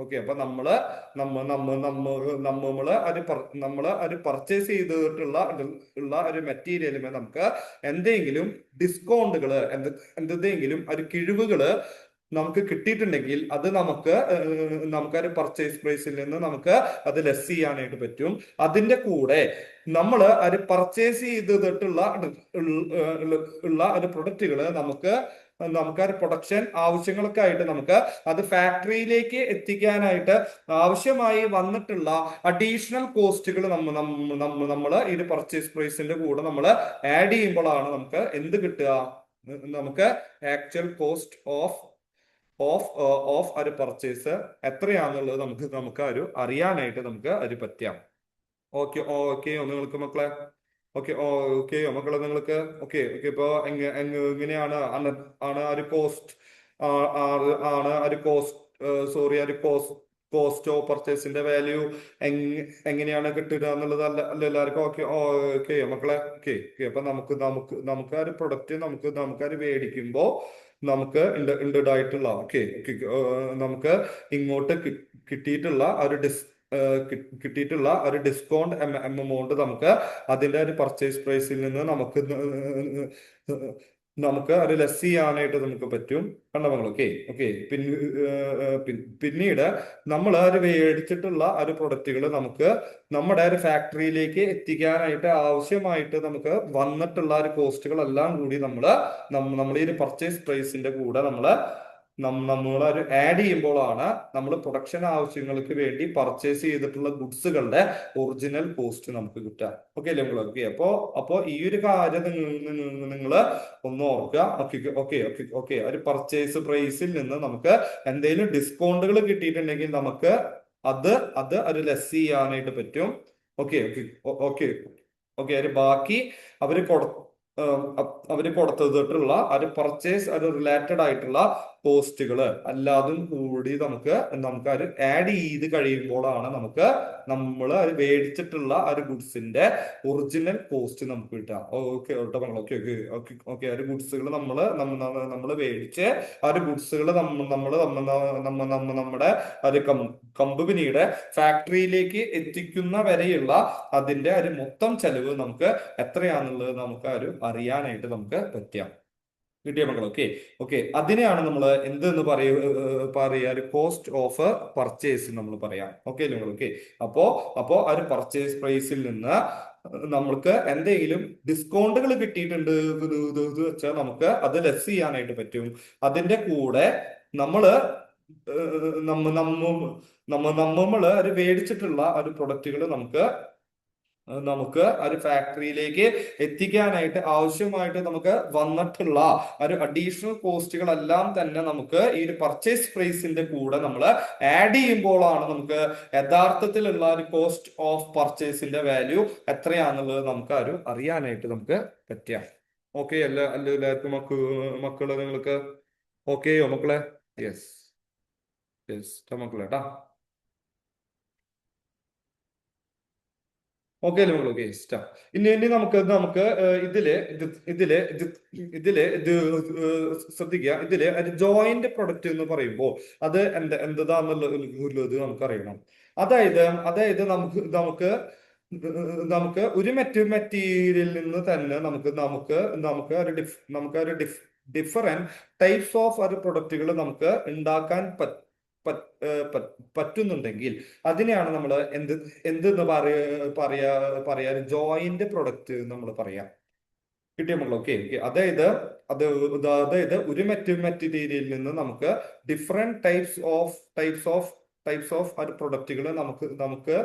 ഓക്കെ, അപ്പൊ നമ്മള് അത് പർച്ചേസ് ചെയ്തിട്ടുള്ള ഒരു മെറ്റീരിയലുമേ നമുക്ക് എന്തെങ്കിലും ഡിസ്കൗണ്ടുകൾ എന്തെങ്കിലും ഒരു കിഴിവുകള് നമുക്ക് കിട്ടിയിട്ടുണ്ടെങ്കിൽ അത് നമുക്കൊരു പർച്ചേസ് പ്രൈസിൽ നിന്ന് നമുക്ക് അത് ലെസ് ചെയ്യാനായിട്ട് പറ്റും. അതിന്റെ കൂടെ അത് പർച്ചേസ് ചെയ്തിട്ടുള്ള ഒരു പ്രൊഡക്റ്റുകള് നമുക്ക് ഒരു പ്രൊഡക്ഷൻ ആവശ്യങ്ങൾക്കായിട്ട് നമുക്ക് അത് ഫാക്ടറിയിലേക്ക് എത്തിക്കാനായിട്ട് ആവശ്യമായി വന്നിട്ടുള്ള അഡീഷണൽ കോസ്റ്റുകൾ നമ്മൾ ഈ പർച്ചേസ് പ്രൈസിന്റെ കൂടെ നമ്മൾ ആഡ് ചെയ്യുമ്പോഴാണ് നമുക്ക് എന്ത് കിട്ടുക, നമുക്ക് ആക്ച്വൽ കോസ്റ്റ് ഓഫ് ഒരു പർച്ചേസ് എത്രയാണെന്നുള്ളത് നമുക്ക് അറിയാനായിട്ട് നമുക്ക് പറ്റാം. ഓക്കെ ഓക്കെ, നിങ്ങൾക്ക് മക്കളെ? ഓക്കെ ഓക്കെ മക്കളെ നിങ്ങൾക്ക്? ഓക്കെ ഓക്കെ, ഇപ്പൊ എങ്ങനെയാണ് ആണ് ഒരു കോസ്റ്റ് ആണ് ഒരു കോസ്റ്റ്, സോറി, ഒരു കോസ്റ്റ് ഓഫ് പർച്ചേസിന്റെ വാല്യൂ എങ്ങനെയാണ് കിട്ടുക എന്നുള്ളത് അല്ല എല്ലാവർക്കും ഓക്കെ ഓക്കെ മക്കളെ. Okay okay. അപ്പൊ നമുക്ക് ആ ഒരു പ്രൊഡക്റ്റ് നമുക്ക് അത് മേടിക്കുമ്പോ നമുക്ക് ആയിട്ടുള്ള ഓക്കെ നമുക്ക് ഇങ്ങോട്ട് കിട്ടിയിട്ടുള്ള ഒരു കിട്ടിയിട്ടുള്ള ഒരു ഡിസ്കൗണ്ട് എമൗണ്ട് നമുക്ക് അതിന്റെ ഒരു പർച്ചേസ് പ്രൈസിൽ നിന്ന് നമുക്ക് അത് ലെസ് ചെയ്യാനായിട്ട് നമുക്ക് പറ്റും. കണ്ടോ മക്കൾ? Okay okay. പിന്നീട് നമ്മൾ അത് മേടിച്ചിട്ടുള്ള ഒരു പ്രൊഡക്റ്റുകൾ നമുക്ക് നമ്മുടെ ഒരു ഫാക്ടറിയിലേക്ക് എത്തിക്കാനായിട്ട് ആവശ്യമായിട്ട് നമുക്ക് വന്നിട്ടുള്ള ഒരു കോസ്റ്റുകളെല്ലാം കൂടി നമ്മൾ ഈ ഒരു പർച്ചേസ് പ്രൈസിന്റെ കൂടെ നമ്മൾ ഒരു ആഡ് ചെയ്യുമ്പോഴാണ് നമ്മൾ പ്രൊഡക്ഷൻ ആവശ്യങ്ങൾക്ക് വേണ്ടി പർച്ചേസ് ചെയ്തിട്ടുള്ള ഗുഡ്സുകളുടെ ഒറിജിനൽ കോസ്റ്റ് നമുക്ക് കിട്ടുക. ഓക്കെ അല്ലേ മക്കളെ? ഓക്കെ. അപ്പോ ഈ ഒരു കാര്യം നിങ്ങൾ ഒന്ന് ഓർക്കുക. Okay okay okay okay. ഒരു പർച്ചേസ് പ്രൈസിൽ നിന്ന് നമുക്ക് എന്തെങ്കിലും ഡിസ്കൗണ്ടുകൾ കിട്ടിയിട്ടുണ്ടെങ്കിൽ നമുക്ക് അത് ഒരു ലെസ് ചെയ്യാനായിട്ട് പറ്റും. Okay okay okay okay. ഒരു ബാക്കി അവര് കൊടുത്തിട്ടുള്ള ഒരു പർച്ചേസ് ഒരു റിലേറ്റഡ് ആയിട്ടുള്ള കോസ്റ്റുകൾ അല്ലാതും കൂടി നമുക്ക് അത് ആഡ് ചെയ്ത് കഴിയുമ്പോഴാണ് നമ്മൾ അത് മേടിച്ചിട്ടുള്ള ഒരു ഗുഡ്സിന്റെ ഒറിജിനൽ കോസ്റ്റ് നമുക്ക് കിട്ടുക. Okay okay okay okay okay. ഒരു ഗുഡ്സുകൾ നമ്മൾ മേടിച്ച് ആ ഒരു ഗുഡ്സുകൾ നമ്മുടെ ഒരു കമ്പനിയുടെ ഫാക്ടറിയിലേക്ക് എത്തിക്കുന്ന വരെയുള്ള അതിന്റെ ഒരു മൊത്തം ചെലവ് നമുക്ക് എത്രയാണെന്നുള്ളത് നമുക്ക് അറിയാനായിട്ട് നമുക്ക് പറ്റാം. കിട്ടിയ മക്കൾ? Okay okay. അതിനെയാണ് നമ്മൾ എന്തെന്ന് പറയാ ഒരു കോസ്റ്റ് ഓഫ് പർച്ചേസ് നമ്മൾ പറയാം. ഓക്കെ അല്ലേ മക്കൾ? ഓക്കെ. അപ്പോ ഒരു പർച്ചേസ് പ്രൈസിൽ നിന്ന് നമ്മൾക്ക് എന്തെങ്കിലും ഡിസ്കൗണ്ടുകൾ കിട്ടിയിട്ടുണ്ട് വെച്ചാൽ നമുക്ക് അത് ലെസ് ചെയ്യാനായിട്ട് പറ്റും. അതിന്റെ കൂടെ നമ്മള് നമ്മള് ഒരു മേടിച്ചിട്ടുള്ള ഒരു പ്രൊഡക്റ്റുകൾ നമുക്ക് ഒരു ഫാക്ടറിയിലേക്ക് എത്തിക്കാനായിട്ട് ആവശ്യമായിട്ട് നമുക്ക് വന്നിട്ടുള്ള ഒരു അഡീഷണൽ കോസ്റ്റുകളെല്ലാം തന്നെ നമുക്ക് ഈ ഒരു പർച്ചേസ് പ്രൈസിന്റെ കൂടെ നമ്മൾ ആഡ് ചെയ്യുമ്പോഴാണ് നമുക്ക് യഥാർത്ഥത്തിലുള്ള ഒരു കോസ്റ്റ് ഓഫ് പർച്ചേസിന്റെ വാല്യൂ എത്രയാണെന്നുള്ളത് നമുക്ക് അറിയാനായിട്ട് നമുക്ക് പറ്റുക. ഓക്കെ എല്ലാവർക്കും മക്കള് നിങ്ങൾക്ക് ഓക്കെയോ മക്കളെ? യെസ് യെസ് മക്കളെ കേട്ടാ. ഓക്കെ അല്ലേ മക്കൾ? ഓക്കെ ഇഷ്ടം. ഇനി നമുക്ക് ഇതില് ശ്രദ്ധിക്കുക. ഒരു ജോയിന്റ് പ്രൊഡക്റ്റ് എന്ന് പറയുമ്പോൾ അത് എന്താന്നുള്ളത് നമുക്കറിയണം. അതായത് നമുക്ക് ഒരു മെറ്റീരിയലിൽ നിന്ന് തന്നെ നമുക്ക് ഒരു ഡിഫറെന്റ് ടൈപ്സ് ഓഫ് ഒരു പ്രൊഡക്റ്റുകൾ നമുക്ക് ഉണ്ടാക്കാൻ പറ്റുന്നുണ്ടെങ്കിൽ അതിനെയാണ് നമ്മൾ എന്തെന്ന് പറയാ ജോയിന്റ് പ്രൊഡക്റ്റ് നമ്മൾ പറയാം. കിട്ടിയ മക്കൾ? Okay okay. അതായത് ഒരു മെറ്റീരിയലിൽ നിന്ന് നമുക്ക് ഡിഫറെന്റ് ടൈപ്സ് ഓഫ് ഒരു പ്രൊഡക്റ്റുകൾ നമുക്ക്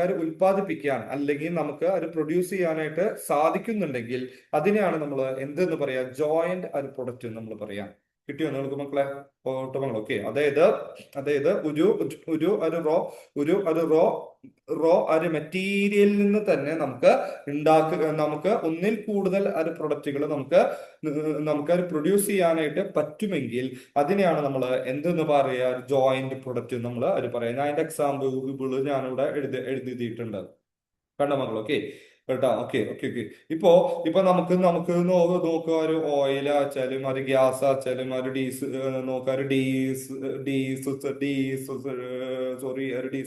അത് ഉൽപ്പാദിപ്പിക്കാൻ അല്ലെങ്കിൽ നമുക്ക് അത് പ്രൊഡ്യൂസ് ചെയ്യാനായിട്ട് സാധിക്കുന്നുണ്ടെങ്കിൽ അതിനെയാണ് നമ്മൾ എന്തെന്ന് പറയാ ജോയിന്റ് ഒരു പ്രൊഡക്റ്റ് നമ്മൾ പറയാം. കിട്ടിയോ നിങ്ങൾക്ക് മക്കളെ? മക്കൾ? ഓക്കെ. അതായത് ഒരു മെറ്റീരിയലിൽ നിന്ന് തന്നെ നമുക്ക് ഒന്നിൽ കൂടുതൽ ഒരു പ്രൊഡക്റ്റുകൾ നമുക്ക് പ്രൊഡ്യൂസ് ചെയ്യാനായിട്ട് പറ്റുമെങ്കിൽ അതിനെയാണ് നമ്മൾ എന്തെന്ന് പറയാ ജോയിന്റ് പ്രൊഡക്റ്റ് നമ്മൾ പറയാം. ഞാൻ അതിന്റെ എക്സാമ്പിൾ ഞാനിവിടെ എഴുതിയിട്ടുണ്ട്. കണ്ട മക്കൾ? ഓക്കെ കേട്ടോ? Okay okay okay. ഇപ്പൊ നമുക്ക് നോക്കുക. ഒരു ഓയിൽ ആച്ചാലും ഒരു ഗ്യാസ് ആച്ചാലും ഒരു നോക്കുക. ഒരു സോറി ഒരു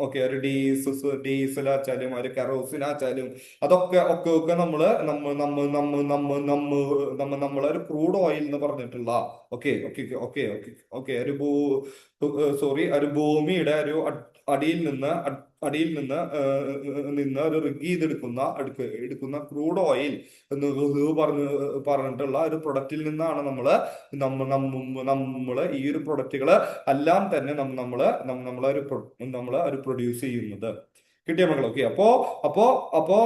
ഓക്കെ ഒരു ഡീസലാച്ചാലും ഒരു കെറോസിനാച്ചാലും അതൊക്കെ നമ്മളൊരു ക്രൂഡ് ഓയിൽ എന്ന് പറഞ്ഞിട്ടുള്ള okay okay okay okay okay ഒരു ഭൂമിയുടെ ഒരു അടിയിൽ നിന്ന് ഒരു റിഗ് ചെയ്തെടുക്കുന്ന ക്രൂഡ് ഓയിൽ എന്ന് പറഞ്ഞിട്ടുള്ള ഒരു പ്രൊഡക്റ്റിൽ നിന്നാണ് നമ്മള് ഈ ഒരു പ്രൊഡക്റ്റുകള് എല്ലാം തന്നെ നമ്മള് പ്രൊഡ്യൂസ് ചെയ്യുന്നത്. കിട്ടിയ മക്കൾ? ഓക്കെ. അപ്പോ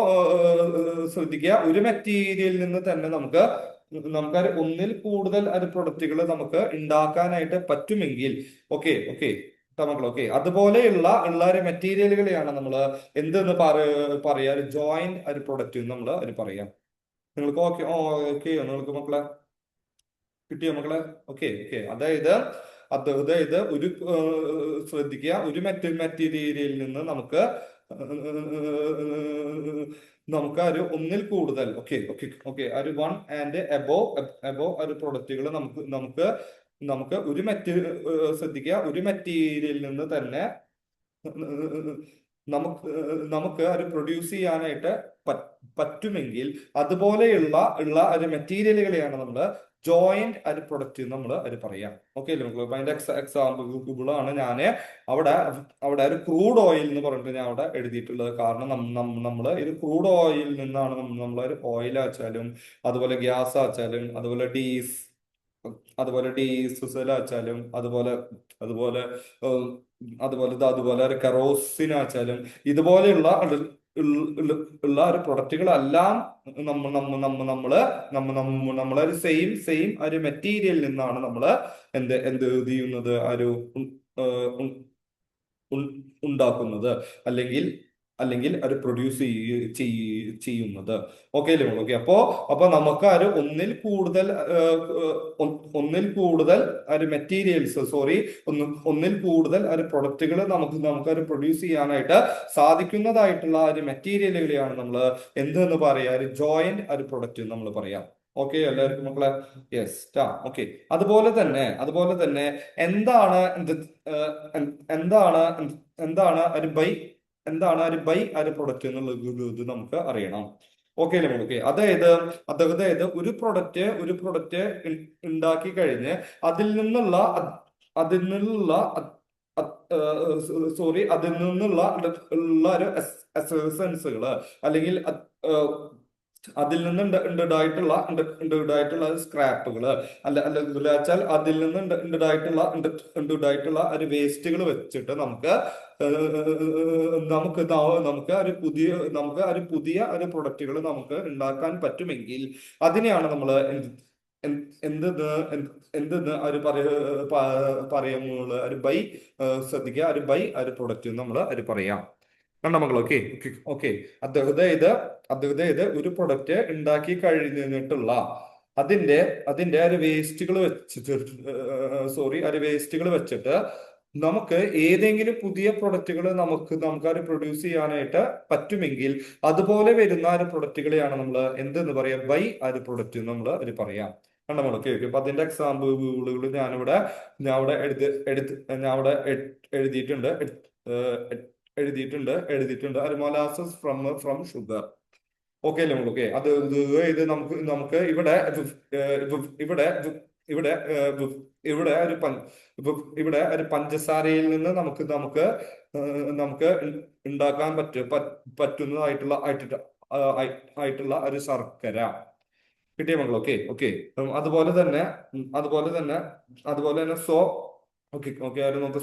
ശ്രദ്ധിക്കുക. ഒരു മെറ്റീരിയലിൽ നിന്ന് തന്നെ നമുക്ക് ഒന്നിൽ കൂടുതൽ ഒരു പ്രൊഡക്റ്റുകൾ നമുക്ക് ഉണ്ടാക്കാനായിട്ട് പറ്റുമെങ്കിൽ ഓക്കെ ഓക്കെ മക്കൾ? ഓക്കെ. അതുപോലെയുള്ള ഒരു മെറ്റീരിയലുകളെയാണ് നമ്മൾ എന്തെന്ന് പറയാ ജോയിന്റ് ഒരു പ്രൊഡക്റ്റ് നമ്മൾ പറയാം. നിങ്ങൾക്ക് ഓക്കെ ഓക്കെ നിങ്ങൾക്ക് മക്കളെ കിട്ടിയോ മക്കളെ? Okay okay. അതായത് ഒരു ശ്രദ്ധിക്കുക, ഒരു മെറ്റീരിയലിൽ നിന്ന് നമുക്ക് ഒരു ഒന്നിൽ കൂടുതൽ, ഓക്കെ ഓക്കെ ഓക്കെ, ഒരു വൺ ആൻഡ് എബോ ഒരു പ്രൊഡക്റ്റുകൾ നമുക്ക് നമുക്ക് നമുക്ക് ഒരു ശ്രദ്ധിക്കുക, ഒരു മെറ്റീരിയലിൽ നിന്ന് തന്നെ നമുക്ക് നമുക്ക് അത് പ്രൊഡ്യൂസ് ചെയ്യാനായിട്ട് പറ്റുമെങ്കിൽ അതുപോലെയുള്ള ഒരു മെറ്റീരിയലുകളെയാണ് നമ്മൾ ജോയിന്റ് ഒരു പ്രൊഡക്റ്റ് നമ്മൾ അത് പറയാം. ഓക്കെ അല്ലേ നമുക്ക്? അതിന്റെ എക്സാമ്പിളാണ് ഞാൻ അവിടെ അവിടെ ഒരു ക്രൂഡ് ഓയിൽ എന്ന് പറഞ്ഞിട്ട് ഞാൻ അവിടെ എഴുതിയിട്ടുള്ളത്. കാരണം നമ്മൾ ഇത് ക്രൂഡ് ഓയിൽ നിന്നാണ് നമ്മൾ ഒരു ഓയിൽ ആച്ചാലും അതുപോലെ ഗ്യാസ് ആച്ചാലും അതുപോലെ ഡീസൽ ആച്ചാലും അതുപോലെ ഏഹ്, അതുപോലെ ഒരു കെറോസിൻ ആച്ചാലും ഇതുപോലെയുള്ള ഉള്ള ഒരു പ്രൊഡക്റ്റുകളെല്ലാം നമ്മളൊരു സെയിം ഒരു മെറ്റീരിയലിൽ നിന്നാണ് നമ്മൾ എന്ത് ചെയ്യുന്നത്, ഒരു ഏഹ്, ഉ- ഉണ്ടാക്കുന്നത്, അല്ലെങ്കിൽ അല്ലെങ്കിൽ അത് പ്രൊഡ്യൂസ് ചെയ്യുന്നത്. ഓക്കെ അല്ലേ? ഓക്കെ. അപ്പോ നമുക്ക് ഒരു ഒന്നിൽ കൂടുതൽ ഒരു മെറ്റീരിയൽസ്, ഒന്നിൽ കൂടുതൽ ഒരു പ്രൊഡക്റ്റുകൾ നമുക്ക് അത് പ്രൊഡ്യൂസ് ചെയ്യാനായിട്ട് സാധിക്കുന്നതായിട്ടുള്ള ഒരു മെറ്റീരിയലുകളെയാണ് നമ്മൾ എന്തെന്ന് പറയാ, ഒരു ജോയിന്റ് ഒരു പ്രൊഡക്റ്റ് നമ്മൾ പറയാം. ഓക്കെ എല്ലാവർക്കും മക്കളെ? യെസ്. ഓക്കെ. അതുപോലെ തന്നെ എന്താണ് എന്താണ് എന്താണ് ഒരു ബൈ ഒരു പ്രൊഡക്റ്റ് എന്നുള്ളത് ഇത് നമുക്ക് അറിയണം. ഓക്കെ അല്ലേ? ഓക്കെ. അതായത് ഒരു പ്രൊഡക്റ്റ് ഉണ്ടാക്കി കഴിഞ്ഞ് അതിൽ നിന്നുള്ള അതിൽ നിന്നുള്ള ഉള്ള ഒരു എസൻസുകള്, അല്ലെങ്കിൽ അതിൽ നിന്ന് ഉണ്ടായിട്ടുള്ള സ്ക്രാപ്പുകള്, അല്ല വെച്ചാൽ അതിൽ നിന്ന് ഉണ്ടായിട്ടുള്ള ഒരു വേസ്റ്റുകൾ വെച്ചിട്ട് നമുക്ക് ഒരു പുതിയ ഒരു പ്രൊഡക്റ്റുകൾ നമുക്ക് ഉണ്ടാക്കാൻ പറ്റുമെങ്കിൽ അതിനെയാണ് നമ്മൾ എന്തെന്ന് എന്തെന്ന് ഒരു പറയുമ്പോൾ ഒരു ശ്രദ്ധിക്കുക, ഒരു പ്രൊഡക്റ്റ് നമ്മൾ അത് പറയാം. കണ്ട മക്കൾ? Okay okay. അതായത് ഒരു പ്രൊഡക്റ്റ് ഉണ്ടാക്കി കഴിഞ്ഞിട്ടുള്ള അതിന്റെ അതിന്റെ ഒരു വേസ്റ്റുകൾ വെച്ചിട്ട് ഒരു വേസ്റ്റുകൾ വെച്ചിട്ട് നമുക്ക് ഏതെങ്കിലും പുതിയ പ്രൊഡക്റ്റുകൾ നമുക്ക് അത് പ്രൊഡ്യൂസ് ചെയ്യാനായിട്ട് പറ്റുമെങ്കിൽ അതുപോലെ വരുന്ന ഒരു പ്രൊഡക്റ്റുകളെയാണ് നമ്മൾ എന്തെന്ന് പറയാം, ഒരു പ്രൊഡക്റ്റ് നമ്മൾ അത് പറയാം. കണ്ട നമ്മൾ? Okay okay. അപ്പൊ അതിന്റെ എക്സാമ്പിളുകൾ ഞാൻ അവിടെ എഴുതിയിട്ടുണ്ട്. എഴുതിയിട്ടുണ്ട് ഒരു മൊലാസസ് ഫ്രം ഷുഗർ. ഓക്കെ അല്ലേ? ഓക്കെ. ഇത് നമുക്ക് ഇവിടെ ഇവിടെ ഇവിടെ ഒരു ഇവിടെ ഒരു പഞ്ചസാരയിൽ നിന്ന് നമുക്ക് ഉണ്ടാക്കാൻ പറ്റുന്നതായിട്ടുള്ള ഒരു ശർക്കര. കിട്ടിയ മക്കൾ? Okay okay. അതുപോലെ തന്നെ ഉം, അതുപോലെ തന്നെ അതുപോലെ തന്നെ ഓക്കെ ഓക്കെ. ആരും നോക്ക്.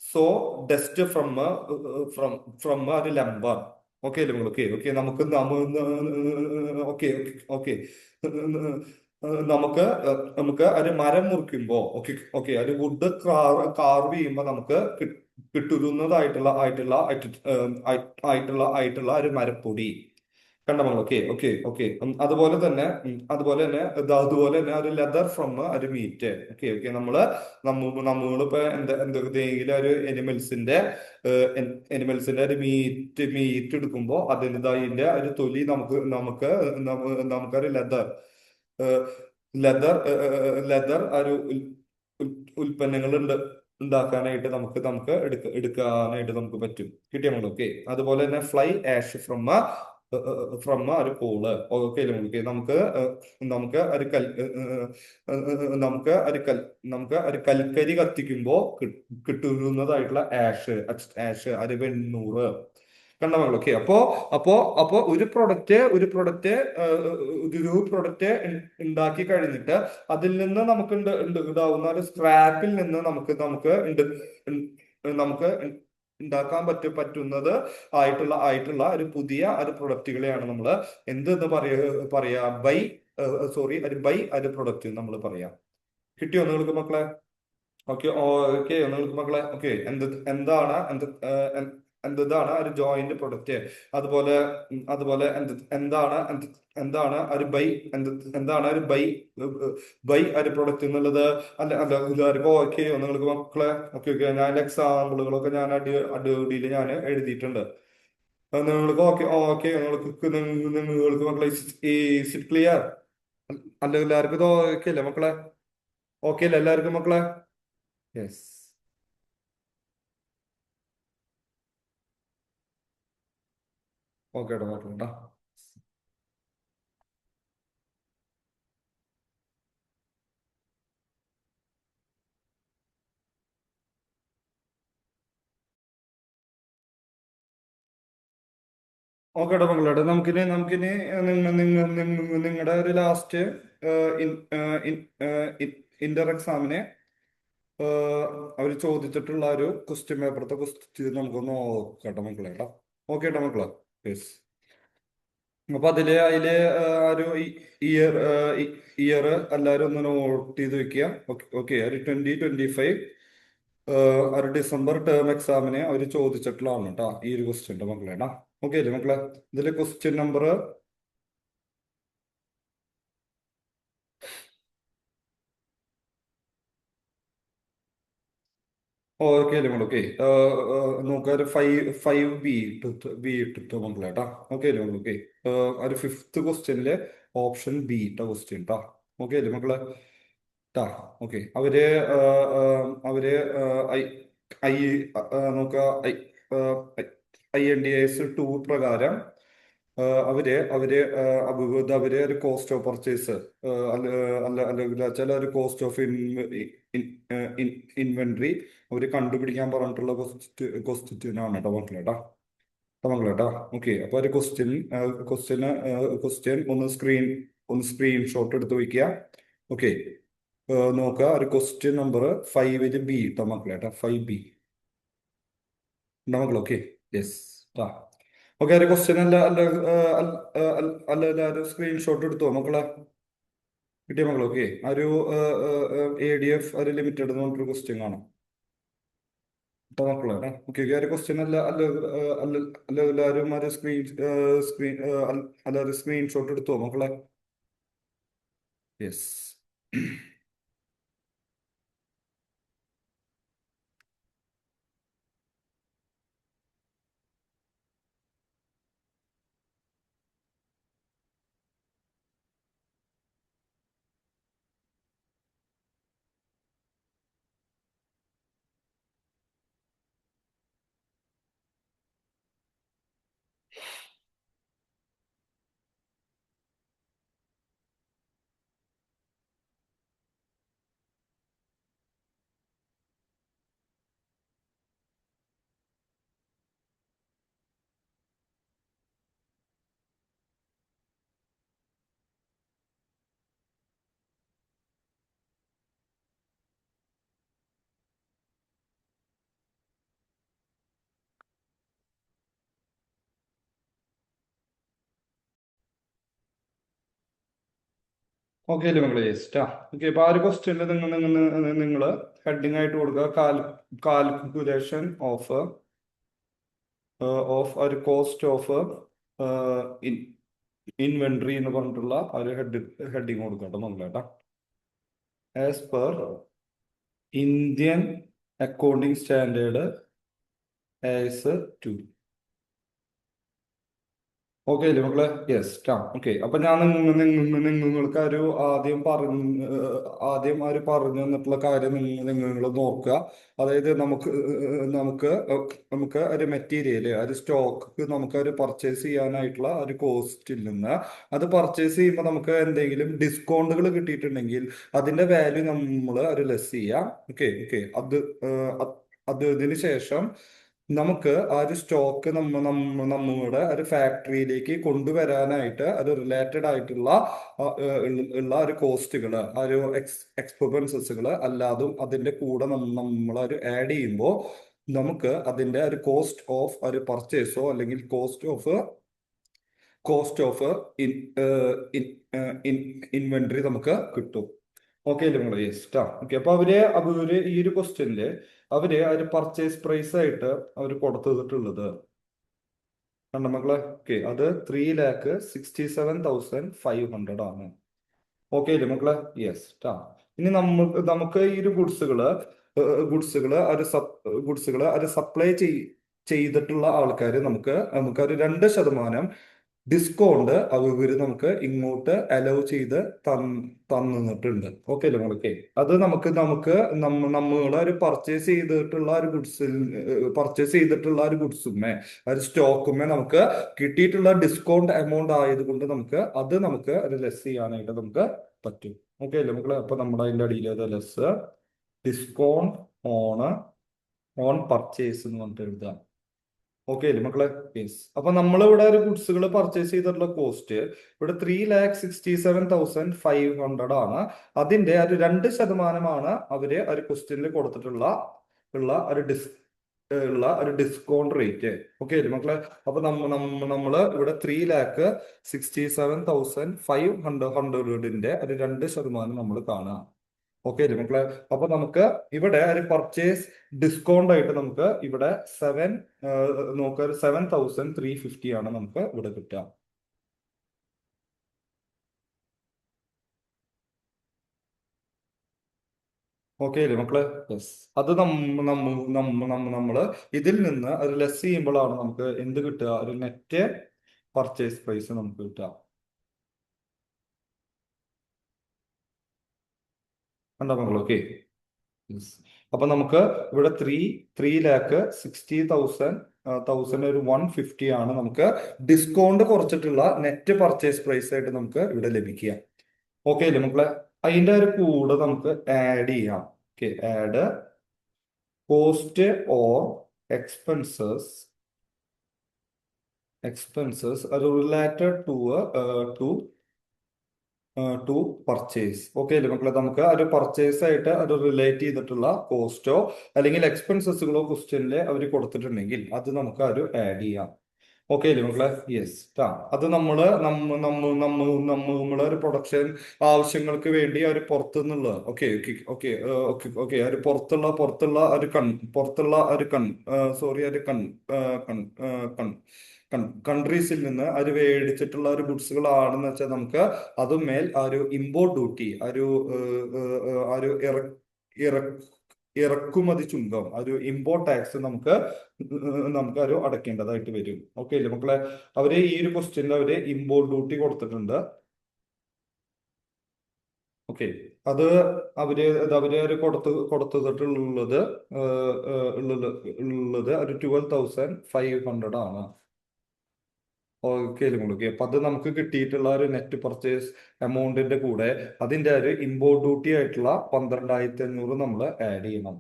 സോ ഡസ്റ്റ് ഫ്രം ഒരു ലംബർ. ഓക്കെ അല്ലേ മക്കൾ? Okay okay. Okay okay. നമുക്ക് ഒരു മരം മുറിക്കുമ്പോ, ഓക്കെ ഓക്കെ, ഒരു വുഡ് കാർവ് ചെയ്യുമ്പോ നമുക്ക് കിട്ടുന്നതായിട്ടുള്ള ഒരു മരപ്പൊടി. കണ്ട മക്കൾ? Okay okay okay. അതുപോലെ തന്നെ ഒരു ലെതർ ഫ്രം ഒരു മീറ്റ്. Okay okay. നമ്മളിപ്പോ എന്തെങ്കിലും ഒരു എനിമൽസിന്റെ ഒരു മീറ്റ് എടുക്കുമ്പോ അതിന്റെ ഒരു തൊലി നമുക്കൊരു ലെതർ ലെതർ ഒരു ഉൽപ്പന്നങ്ങൾ ഉണ്ടാക്കാനായിട്ട് നമുക്ക് എടുക്കാനായിട്ട് നമുക്ക് പറ്റും. കിട്ടിയ നമ്മൾ? ഓക്കെ. അതുപോലെ തന്നെ ഫ്ലൈ ആഷ് ഒരു കോള്. ഓക്കെ അല്ലേ? ഓക്കെ. നമുക്ക് ഒരു കൽ നമുക്ക് ഒരു കൽക്കരി കത്തിക്കുമ്പോ കിട്ടുന്നതായിട്ടുള്ള ആഷ് ഒരു വെണ്ണൂറ്. കണ്ട മക്കൾ? ഓക്കെ. അപ്പോ ഒരു പ്രൊഡക്റ്റ് ഉണ്ടാക്കി കഴിഞ്ഞിട്ട് അതിൽ നിന്ന് നമുക്ക് ഉണ്ടാവുന്ന ഒരു സ്ക്രാപ്പിൽ നിന്ന് നമുക്ക് ഉണ്ടാക്കാൻ പറ്റുന്നത് ആയിട്ടുള്ള ഒരു പുതിയ ഒരു പ്രൊഡക്റ്റുകളെയാണ് നമ്മൾ എന്തെന്ന് പറയാ ഒരു പ്രൊഡക്റ്റ് നമ്മൾ പറയാം. കിട്ടിയോ നിങ്ങൾക്ക് മക്കളെ? Okay okay. നിങ്ങൾക്ക് മക്കളെ? ഓക്കെ. എന്താണ് എന്താണ് ഒരു ജോയിന്റ് പ്രൊഡക്റ്റ്. അതുപോലെ അതുപോലെ എന്താണ് ഒരു ബൈ എന്താണ് ഒരു ബൈ ഒരു പ്രൊഡക്റ്റ് എന്നുള്ളത്. അല്ല അല്ല ഇതാർക്കും ഓക്കെ നിങ്ങൾക്ക് മക്കളെ? ഓക്കെ ഓക്കെ, ഞാൻ എക്സാമ്പിളുകളൊക്കെ ഞാൻ അടിയിൽ ഞാൻ എഴുതിയിട്ടുണ്ട്. നിങ്ങൾക്ക് ഓക്കെ ഓക്കെ നിങ്ങൾക്ക് മക്കളെ ക്ലിയർ അല്ല? എല്ലാവർക്കും ഇത് ഓക്കെ അല്ലേ മക്കളെ? ഓക്കെ അല്ലേ എല്ലാവർക്കും മക്കളെ? യെസ്. ഓക്കെ മക്കളെ. ഓക്കെ മക്കളെ, നമുക്കിനി നിങ്ങളുടെ ഒരു ലാസ്റ്റ് ഇന്റർ എക്സാമിന് അവർ ചോദിച്ചിട്ടുള്ള ഒരു ക്വസ്റ്റ്യൻ പേപ്പറത്തെ ക്വസ്റ്റ്യൻ നമുക്കൊന്ന് നോക്കട്ടെ മക്കളെ കേട്ടോ. ഓക്കെ കേട്ടോ മക്കളെ? യെസ്. അപ്പൊ അതില് ഒരു ഇയർ ഇയർ എല്ലാവരും ഒന്ന് നോട്ട് ചെയ്ത് വെക്കുക. ഓക്കെ ഓക്കെ, ഒരു 2025 ഒരു ഡിസംബർ ടേം എക്സാമിന് അവർ ചോദിച്ചിട്ടുള്ളതാണ് കേട്ടോ ഈ ഒരു ക്വസ്റ്റ്യൻ മക്കളെ കേട്ടോ. ഓക്കെ അല്ലേ മക്കളെ? ഇതില് ക്വസ്റ്റ്യൻ നമ്പർ ഓക്കെ അല്ലേ മക്കളെ? ഓക്കെ. നോക്കുക, ഒരു ഫൈവ് ബി ഇട്ടിട്ട് മക്കളെ കേട്ടോ. ഓക്കെ അല്ലേ മക്കളെ? ഓക്കെ. ഒരു ഫിഫ്ത്ത് ക്വസ്റ്റ്യനിലെ ഓപ്ഷൻ ബി ഇട്ട ക്വസ്റ്റ്യൻ ട്ടാ. ഓക്കെ അല്ലേ മക്കളെ? ട്ടാ. ഓക്കെ. ആ, ആ, അവര് ആ, ഐ ഐ നോക്കുക, IND-AS 2 പ്രകാരം അവര് ഒരു കോസ്റ്റ് ഓഫ് പർച്ചേസ് അല്ല അല്ല അല്ലെങ്കിൽ ചില ഒരു കോസ്റ്റ് ഓഫ് ഇൻവെന്ററി അവര് കണ്ടുപിടിക്കാൻ പറഞ്ഞിട്ടുള്ള ക്വസ്റ്റ്യൻ ആണ് കേട്ടോ മക്കളെ കേട്ടോ. മക്കളെ കേട്ടോ. ഓക്കെ. അപ്പൊ ഒരു ക്വസ്റ്റ്യൻ ഒന്ന് സ്ക്രീൻഷോട്ട് എടുത്ത് വയ്ക്കുക. ഓക്കെ. നോക്കുക, ഒരു ക്വസ്റ്റ്യൻ നമ്പർ 5 ബി കേട്ടോ മക്കളെ കേട്ടോ. 5 ബി ഉണ്ടോ മക്കളെ? ഓക്കെ. യെസ്. ആ. ഓക്കെ. ഒരു ക്വസ്റ്റ്യൻ അല്ല അല്ല അല്ല അല്ല ഒരു സ്ക്രീൻഷോട്ട് എടുത്തോ മക്കളെ? കിട്ടിയ മക്കളെ? ഓക്കെ. ഒരു ADF ഒരു ലിമിറ്റഡ് എന്ന് പറഞ്ഞൊരു ക്വസ്റ്റ്യൻ കാണാം കേട്ടോ മക്കളെ. ഓക്കെ. ഒരു ക്വസ്റ്റ്യൻ അല്ല അല്ല അല്ല അല്ല എല്ലാവരും ഒരു സ്ക്രീൻ അല്ല ഒരു സ്ക്രീൻഷോട്ട് എടുത്തോ മക്കളെ? യെസ്. ഓക്കെ അല്ലേ മക്കളെ? യെസ്. ഓക്കെ. അപ്പൊ ആ ഒരു ക്വസ്റ്റ്യനിൽ നിങ്ങൾ ഹെഡിങ് ആയിട്ട് കൊടുക്കുക, കാൽക്കുലേഷൻ ഒരു കോസ്റ്റ് ഓഫ് ഇൻവെന്ററി എന്ന് പറഞ്ഞിട്ടുള്ള ഒരു ഹെഡിങ് കൊടുക്കട്ടെ നമ്മളേട്ടാ. As per Indian accounting standard AS 2. Okay അല്ലേ മക്കളെ? യെസ്. ഓക്കെ. അപ്പൊ ഞാൻ നിങ്ങൾക്ക് ഒരു ആദ്യം ഒരു പറഞ്ഞു തന്നിട്ടുള്ള കാര്യം നിങ്ങൾ നോക്കുക. അതായത് നമുക്ക് ഒരു മെറ്റീരിയൽ ഒരു സ്റ്റോക്ക് നമുക്ക് ഒരു പർച്ചേസ് ചെയ്യാനായിട്ടുള്ള ഒരു കോസ്റ്റിൽ നിന്ന് അത് പർച്ചേസ് ചെയ്യുമ്പോൾ നമുക്ക് എന്തെങ്കിലും ഡിസ്കൗണ്ടുകൾ കിട്ടിയിട്ടുണ്ടെങ്കിൽ അതിന്റെ വാല്യൂ നമ്മൾ ഒരു ലെസ് ചെയ്യാം. Okay okay. ഇതിന് ശേഷം നമുക്ക് ആ ഒരു സ്റ്റോക്ക് നമ്മുടെ ഒരു ഫാക്ടറിയിലേക്ക് കൊണ്ടുവരാനായിട്ട് അത് റിലേറ്റഡ് ആയിട്ടുള്ള ഉള്ള ഒരു കോസ്റ്റുകൾ ആ ഒരു എക്സ്പെൻസസുകൾ അല്ലാതും അതിന്റെ കൂടെ നമ്മൾ ഒരു ആഡ് ചെയ്യുമ്പോൾ നമുക്ക് അതിന്റെ ഒരു കോസ്റ്റ് ഓഫ് ഒരു പർച്ചേസോ അല്ലെങ്കിൽ കോസ്റ്റ് ഓഫ് ഇൻവെന്ററി നമുക്ക് കിട്ടും. ഓക്കെ അല്ലേ നിങ്ങൾ? യെസ് ട്ടാ. ഓക്കെ, അപ്പൊ അവര് ഈ ഒരു ക്വസ്റ്റ്യനില് അവര് പർച്ചേസ് പ്രൈസ് ആയിട്ട് അവർ കൊടുത്തിട്ടുള്ളത് കണ്ട മക്കളെ? ഓക്കെ, അത് 3,67,500 ആണ്. ഓക്കെ അല്ലേ മക്കളെ? യെസ് ട്ടാ. ഇനി നമുക്ക് ഈ ഒരു ഗുഡ്സുകള് അത് സപ്ലൈ ചെയ്തിട്ടുള്ള ആൾക്കാർ നമുക്കൊരു 2% ഡിസ്കൗണ്ട് അവര് നമുക്ക് ഇങ്ങോട്ട് അലൗ ചെയ്ത് തന്നിട്ടുണ്ട്. ഓക്കെ അല്ലേ നമ്മൾക്ക്? അത് നമ്മള് ഒരു പർച്ചേസ് ചെയ്തിട്ടുള്ള ഒരു ഗുഡ്സുമേ ഒരു സ്റ്റോക്കുമേ നമുക്ക് കിട്ടിയിട്ടുള്ള ഡിസ്കൗണ്ട് എമൗണ്ട് ആയതുകൊണ്ട് നമുക്ക് അത് ലെസ് ചെയ്യാനായിട്ട് നമുക്ക് പറ്റും. ഓക്കെ അല്ലേ മക്കളെ? അപ്പൊ നമ്മുടെ അതിന്റെ അടിയിൽ ലെസ് ഡിസ്കൗണ്ട് ഓൺ പർച്ചേസ് എന്ന് പറഞ്ഞിട്ട് എഴുതാം. ഓക്കെ അല്ലേ മക്കളെ? യെസ്. അപ്പൊ നമ്മളിവിടെ ഒരു ഗുഡ്സുകൾ പർച്ചേസ് ചെയ്തിട്ടുള്ള കോസ്റ്റ് ഇവിടെ 3,67,500 ആണ്. അതിന്റെ ഒരു 2% അവര് ഒരു ക്വസ്റ്റ്യനിൽ കൊടുത്തിട്ടുള്ള ഉള്ള ഒരു ഡിസ് ഉള്ള ഒരു ഡിസ്കൗണ്ട് റേറ്റ്. ഓക്കെ അല്ലേ മക്കളെ? അപ്പൊ നമ്മള് ഇവിടെ 3,67,500ന്റെ ഒരു 2% നമ്മൾ കാണാം. ഓക്കെ അല്ലേ മക്കളെ? അപ്പൊ നമുക്ക് ഇവിടെ ഒരു പർച്ചേസ് ഡിസ്കൗണ്ട് ആയിട്ട് നമുക്ക് ഇവിടെ നോക്കുക, 7,350 ആണ് നമുക്ക് ഇവിടെ കിട്ടുക. ഓക്കെ അല്ലേ മക്കളെ? യെസ്. അത് നമ്മള് ഇതിൽ നിന്ന് ഒരു ലെസ് ചെയ്യുമ്പോഴാണ് നമുക്ക് എന്ത് കിട്ടുക? ഒരു നെറ്റ് പർച്ചേസ് പ്രൈസ് നമുക്ക് കിട്ടുക. കണ്ടോ മക്കൾ? ഓക്കെ. യെസ്. അപ്പൊ നമുക്ക് ഇവിടെ 3,60,000 ഒരു 150 ആണ് നമുക്ക് ഡിസ്കൗണ്ട് കുറച്ചിട്ടുള്ള നെറ്റ് പർച്ചേസ് പ്രൈസ് ആയിട്ട് നമുക്ക് ഇവിടെ ലഭിക്കുക. ഓക്കെ അല്ലേ മക്കളെ? അതിന്റെ ഒരു കൂടെ നമുക്ക് ആഡ് ചെയ്യാം. Okay, add cost or expenses അത് related to to purchase. Okay അല്ലേ മക്കളെ? നമുക്ക് ഒരു പർച്ചേസ് ആയിട്ട് അത് റിലേറ്റ് ചെയ്തിട്ടുള്ള കോസ്റ്റോ അല്ലെങ്കിൽ എക്സ്പെൻസസുകളോ ക്വസ്റ്റ്യനിൽ അവർ കൊടുത്തിട്ടുണ്ടെങ്കിൽ അത് നമുക്ക് ഒരു ആഡ് ചെയ്യാം. ഓക്കെ അല്ലേ മക്കളെ? യെസ്. അത് നമ്മളെ ഒരു പ്രൊഡക്ഷൻ ആവശ്യങ്ങൾക്ക് വേണ്ടി ഒരു പുറത്തുനിന്നുള്ള okay okay okay okay okay ഒരു പുറത്തുള്ള ഒരു സോറി ഒരു കൺ കൺട്രീസിൽ നിന്ന് അത് മേടിച്ചിട്ടുള്ള ഒരു ഗുഡ്സുകളാണെന്ന് വെച്ചാൽ നമുക്ക് അതുമേൽ ആ ഒരു ഇമ്പോർട്ട് ഡ്യൂട്ടി ആ ഒരു ഇറക്കുമതി ചുങ്കം ഒരു ഇമ്പോർട്ട് ടാക്സ് നമുക്ക് ഒരു അടയ്ക്കേണ്ടതായിട്ട് വരും. ഓക്കെ അല്ലേ മക്കളെ? അവര് ഈ ഒരു ക്വസ്റ്റ്യനിൽ അവര് ഇമ്പോർട്ട് ഡ്യൂട്ടി കൊടുത്തിട്ടുണ്ട്. ഓക്കെ, അത് അവര് കൊടുത്തിട്ടുള്ളത് ഒരു 12,500 ആണ്. ഓക്കെ അല്ലേ മക്കളെ? അപ്പൊ അത് നമുക്ക് കിട്ടിയിട്ടുള്ള ഒരു നെറ്റ് പർച്ചേസ് എമൗണ്ടിന്റെ കൂടെ അതിന്റെ ഒരു ഇമ്പോർട്ട് ഡ്യൂട്ടി ആയിട്ടുള്ള 12,500 നമ്മൾ ആഡ് ചെയ്യണം.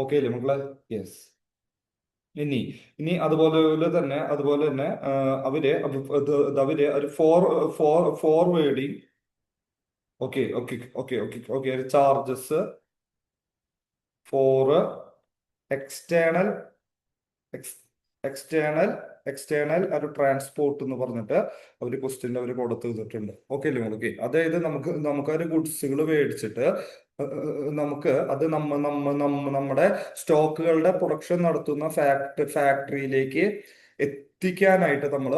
ഓക്കെ അല്ലേ മക്കളെ? യെസ്. ഇനി ഇനി അതുപോലെ തന്നെ അവര് ഒരു ഫോർവേഡിങ് ഓക്കെ ഒരു charges four external external external ഒരു ട്രാൻസ്പോർട്ട് എന്ന് പറഞ്ഞിട്ട് അവർ ക്വസ്റ്റ്യൻ അവർ കൊടുത്തിട്ടുണ്ട്. ഓക്കെ അല്ലേ ഓക്കെ? അതായത് നമുക്കൊരു ഗുഡ്സുകൾ മേടിച്ചിട്ട് നമുക്ക് അത് നമ്മുടെ സ്റ്റോക്കുകളുടെ പ്രൊഡക്ഷൻ നടത്തുന്ന ഫാക്ടറിയിലേക്ക് എത്തിക്കാനായിട്ട് നമ്മൾ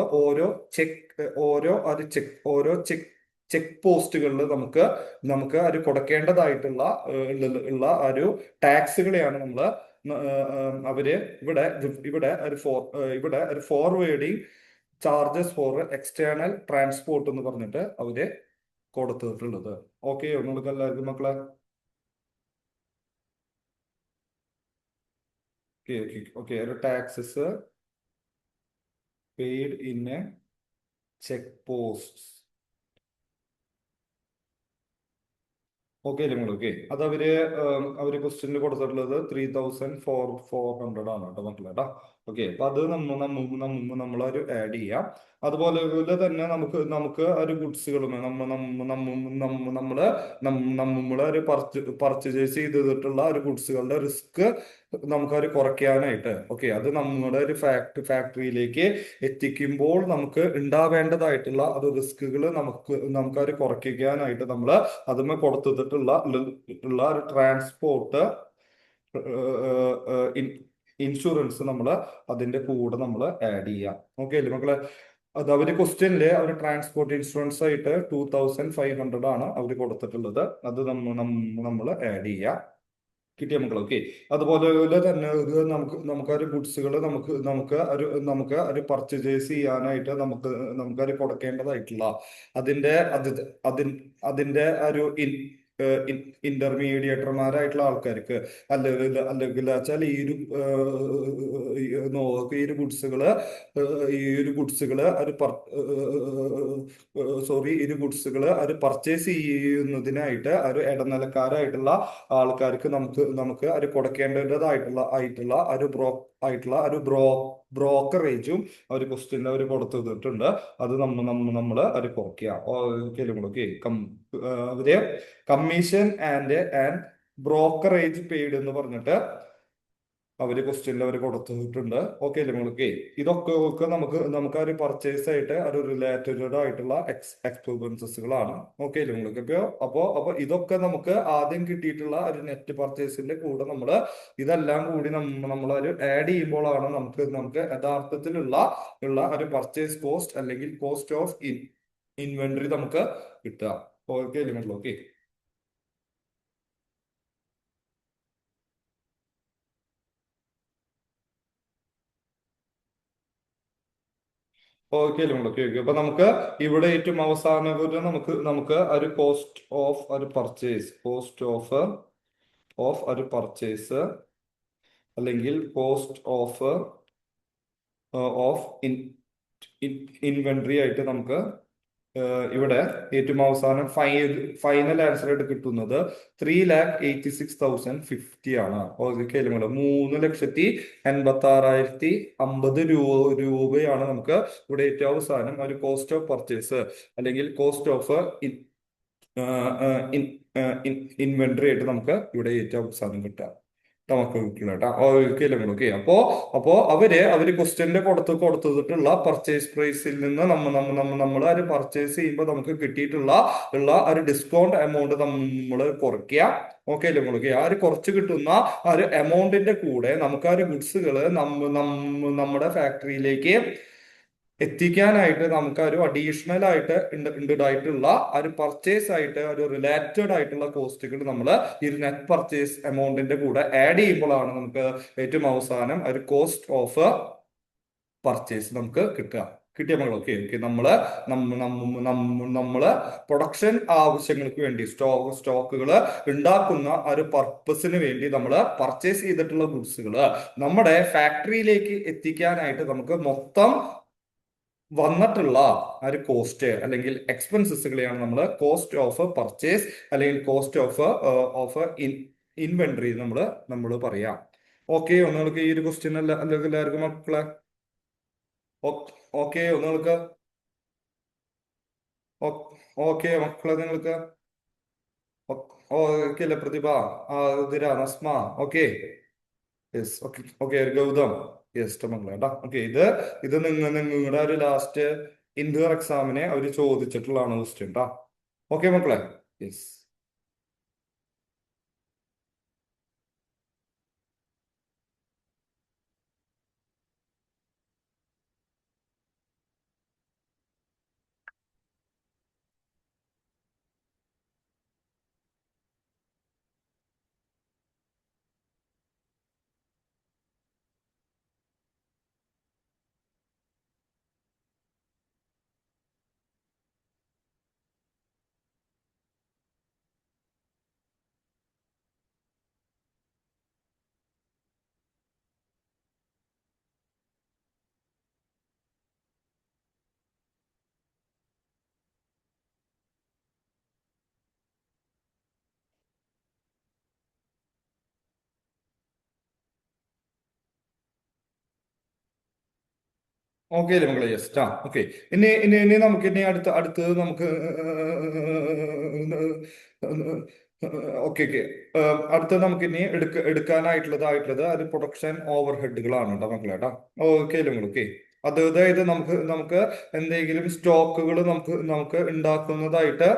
ചെക്ക് പോസ്റ്റുകളിൽ നമുക്ക് അത് കൊടുക്കേണ്ടതായിട്ടുള്ള ഉള്ള ഒരു ടാക്സുകളെയാണ് അവര് ഇവിടെ ഒരു forwarding charges four external transport എന്ന് പറഞ്ഞിട്ട് അവര് കൊടുത്തിട്ടുള്ളത്. ഓക്കെ നിങ്ങൾക്ക് എല്ലാവർക്കും മക്കളെ? ഓക്കെ ഓക്കെ ഓക്കെ ഒരു taxes paid in a cheque post. Okay അല്ലേ നിങ്ങൾ? ഓക്കെ, അത് അവര് ക്വസ്റ്റ്യനിൽ കൊടുത്തിട്ടുള്ളത് 3,400 ആണ് കേട്ടോ മക്കളെ. ഓക്കെ, അപ്പൊ അത് നമ്മളൊരു ആഡ് ചെയ്യാം. അതുപോലെ തന്നെ നമുക്ക് നമുക്ക് ഒരു ഗുഡ്സുകളും നമ്മള് നമ്മള് ഒരു പർച്ചേസ് ചെയ്തിട്ടുള്ള ഒരു ഗുഡ്സുകളുടെ റിസ്ക് നമുക്കത് കുറയ്ക്കാനായിട്ട്, ഓക്കെ, അത് നമ്മുടെ ഒരു ഫാക്ടറിയിലേക്ക് എത്തിക്കുമ്പോൾ നമുക്ക് ഉണ്ടാവേണ്ടതായിട്ടുള്ള അത് റിസ്കുകൾ നമുക്കത് കുറയ്ക്കാനായിട്ട് നമ്മൾ അതുമേ കൊടുത്തിട്ടുള്ള ഒരു ട്രാൻസ്പോർട്ട് ഇൻഷുറൻസ് നമ്മൾ അതിന്റെ കൂടെ നമ്മൾ ആഡ് ചെയ്യാം. ഓക്കെ അല്ലേ മക്കളെ? അത് അവര് ക്വസ്റ്റ്യനില് അവർ ട്രാൻസ്പോർട്ട് ഇൻഷുറൻസ് ആയിട്ട് 2500 ആണ് അവർ കൊടുത്തിട്ടുള്ളത്. അത് നമ്മൾ ആഡ് ചെയ്യാം. കിട്ടിയ മക്കൾ, ഓക്കെ. അതുപോലെ തന്നെ ഇത് നമുക്കൊരു ഗുഡ്സുകൾ നമുക്ക് ഒരു പർച്ചേസ് ചെയ്യാനായിട്ട് നമുക്കൊരു കൊടുക്കേണ്ടതായിട്ടുള്ള അതിന്റെ അതിന്റെ ഒരു ഇന്റർമീഡിയേറ്റർമാരായിട്ടുള്ള ആൾക്കാർക്ക്, അല്ലെങ്കിൽ വെച്ചാൽ ഈ ഒരു ഗുഡ്സുകള് ഈ ഒരു ഗുഡ്സുകള് അത് പർച്ചേസ് ചെയ്യുന്നതിനായിട്ട് ഒരു ഇടനിലക്കാരായിട്ടുള്ള ആൾക്കാർക്ക് നമുക്ക് അത് കൊടുക്കേണ്ടതായിട്ടുള്ള ഒരു ഒരു ക്വസ്റ്റ്യൻ അവർ കൊടുത്തിട്ടുണ്ട്. അത് അത് കുറയ്ക്കുക. ഓക്കെ, അവര് കമ്മീഷൻ ആൻഡ് ബ്രോക്കറേജ് പെയ്ഡ് എന്ന് പറഞ്ഞിട്ട് അവര് ക്വസ്റ്റ്യനിൽ അവർ കൊടുത്തിട്ടുണ്ട്. ഓക്കെ അല്ലേ നിങ്ങൾക്ക്? ഇതൊക്കെ നമുക്ക് ഒരു പർച്ചേസ് ആയിട്ട് ഒരു റിലേറ്റഡ് ആയിട്ടുള്ള എക്സ്പെൻസസുകളാണ്. ഓക്കെ അല്ലേ നിങ്ങൾക്ക്? അപ്പോ ഇതൊക്കെ നമുക്ക് ആദ്യം കിട്ടിയിട്ടുള്ള ഒരു നെറ്റ് പർച്ചേസിന്റെ കൂടെ ഇതെല്ലാം കൂടി നമ്മൾ ഒരു ആഡ് ചെയ്യുമ്പോഴാണ് നമുക്ക് യഥാർത്ഥത്തിലുള്ള ഒരു പർച്ചേസ് കോസ്റ്റ് അല്ലെങ്കിൽ കോസ്റ്റ് ഓഫ് ഇൻവെന്ററി നമുക്ക് കിട്ടുക. ഓക്കെ അല്ലേ മക്കളെ? ഓക്കെ. ഓക്കെ അല്ലേ? Okay okay. അപ്പൊ നമുക്ക് ഇവിടെ ഏറ്റവും അവസാനം ഒരു നമുക്ക് ഒരു കോസ്റ്റ് ഓഫ് ഒരു പർച്ചേസ് അല്ലെങ്കിൽ കോസ്റ്റ് ഓഫ് ഇൻവെന്ററി ആയിട്ട് നമുക്ക് ഇവിടെ ഏറ്റവും അവസാനം ഫൈനൽ ആൻസർ ആയിട്ട് കിട്ടുന്നത് 3,86,050 ആണ്. ഓക്കെ അല്ലേ? 3,86,050 രൂപയാണ് നമുക്ക് ഇവിടെ ഏറ്റവും അവസാനം ഒരു കോസ്റ്റ് ഓഫ് പർച്ചേസ് അല്ലെങ്കിൽ കോസ്റ്റ് ഓഫ് ഇൻവെന്ററി ആയിട്ട് നമുക്ക് ഇവിടെ ഏറ്റവും അവസാനം കിട്ടാം. നമുക്ക് കിട്ടില്ല കേട്ടോ. ഓക്കെ അല്ലേ? ഓക്കെ. അപ്പോ അവര് ക്വസ്റ്റ്യനിൽ കൊടുത്തിട്ടുള്ള പർച്ചേസ് പ്രൈസിൽ നിന്ന് നമ്മൾ അത് പർച്ചേസ് ചെയ്യുമ്പോൾ നമുക്ക് കിട്ടിയിട്ടുള്ള ഒരു ഡിസ്കൗണ്ട് എമൗണ്ട് നമ്മൾ കുറയ്ക്കുക. ഓക്കെ അല്ലേ? ഓക്കെ. ആ ഒരു കുറച്ച് കിട്ടുന്ന ആ ഒരു എമൗണ്ടിന്റെ കൂടെ നമുക്ക് ആ ഒരു ഗുഡ്സുകള് നമ്മുടെ ഫാക്ടറിയിലേക്ക് എത്തിക്കാനായിട്ട് നമുക്ക് ഒരു അഡീഷണൽ ആയിട്ട് ഉണ്ടായിട്ടുള്ള ഒരു പർച്ചേസ് ആയിട്ട് ഒരു റിലേറ്റഡ് ആയിട്ടുള്ള കോസ്റ്റുകൾ നമ്മൾ ഈ നെറ്റ് പർച്ചേസ് എമൗണ്ടിന്റെ കൂടെ ആഡ് ചെയ്യുമ്പോഴാണ് നമുക്ക് ഏറ്റവും അവസാനം ഒരു കോസ്റ്റ് ഓഫ് പർച്ചേസ് നമുക്ക് കിട്ടുക. കിട്ടിയ മകൾ? Okay okay. നമ്മള് പ്രൊഡക്ഷൻ ആവശ്യങ്ങൾക്ക് വേണ്ടി സ്റ്റോക്കുകൾ ഉണ്ടാക്കുന്ന ഒരു പർപ്പസിന് വേണ്ടി നമ്മൾ പർച്ചേസ് ചെയ്തിട്ടുള്ള ഗുഡ്സുകള് നമ്മുടെ ഫാക്ടറിയിലേക്ക് എത്തിക്കാനായിട്ട് നമുക്ക് മൊത്തം വന്നിട്ടുള്ള ഒരു കോസ്റ്റ് അല്ലെങ്കിൽ എക്സ്പെൻസസുകളെയാണ് നമ്മൾ കോസ്റ്റ് ഓഫ് പർച്ചേസ് അല്ലെങ്കിൽ കോസ്റ്റ് ഓഫ് ഇൻവെന്ററി നമ്മൾ പറയാം. ഓക്കെ, ഒന്നുകൾക്ക് ഈ ഒരു ക്വസ്റ്റ്യൻ അല്ലെങ്കിൽ എല്ലാവർക്കും മക്കളെ ഓക്കെ? ഒന്നുകൾക്ക് ഓക്കെ മക്കളെ നിങ്ങൾക്ക് ഓക്കെ അല്ലേ? Prathibha, Ithira, Nasma, okay. Yes. Okay okay. Gautham, yes മക്കളെ കേട്ടോ. ഓക്കെ, ഇത് നിങ്ങളുടെ ഒരു ലാസ്റ്റ് ഇന്റർ എക്സാമിനെ അവർ ചോദിച്ചിട്ടുള്ളതാണ് ക്വസ്റ്റ്യൻ കേട്ടോ. ഓക്കെ മക്കളെ? യെസ്. ഓക്കെ അല്ലേ മക്കളെ? യെസ്. ഓക്കെ. ഇനി നമുക്ക് ഇനി അടുത്തത് നമുക്ക് ഓക്കെ ഓക്കെ. അടുത്തത് നമുക്ക് ഇനി എടുക്കാനായിട്ടുള്ളത് അത് പ്രൊഡക്ഷൻ ഓവർ ഹെഡുകളാണ് കേട്ടോ മക്കളെ കേട്ടോ. ഓക്കെ അല്ലേ മക്കളെ? ഓക്കെ. അതായത് നമുക്ക് എന്തെങ്കിലും സ്റ്റോക്കുകൾ നമുക്ക് ഉണ്ടാക്കുന്നതായിട്ട്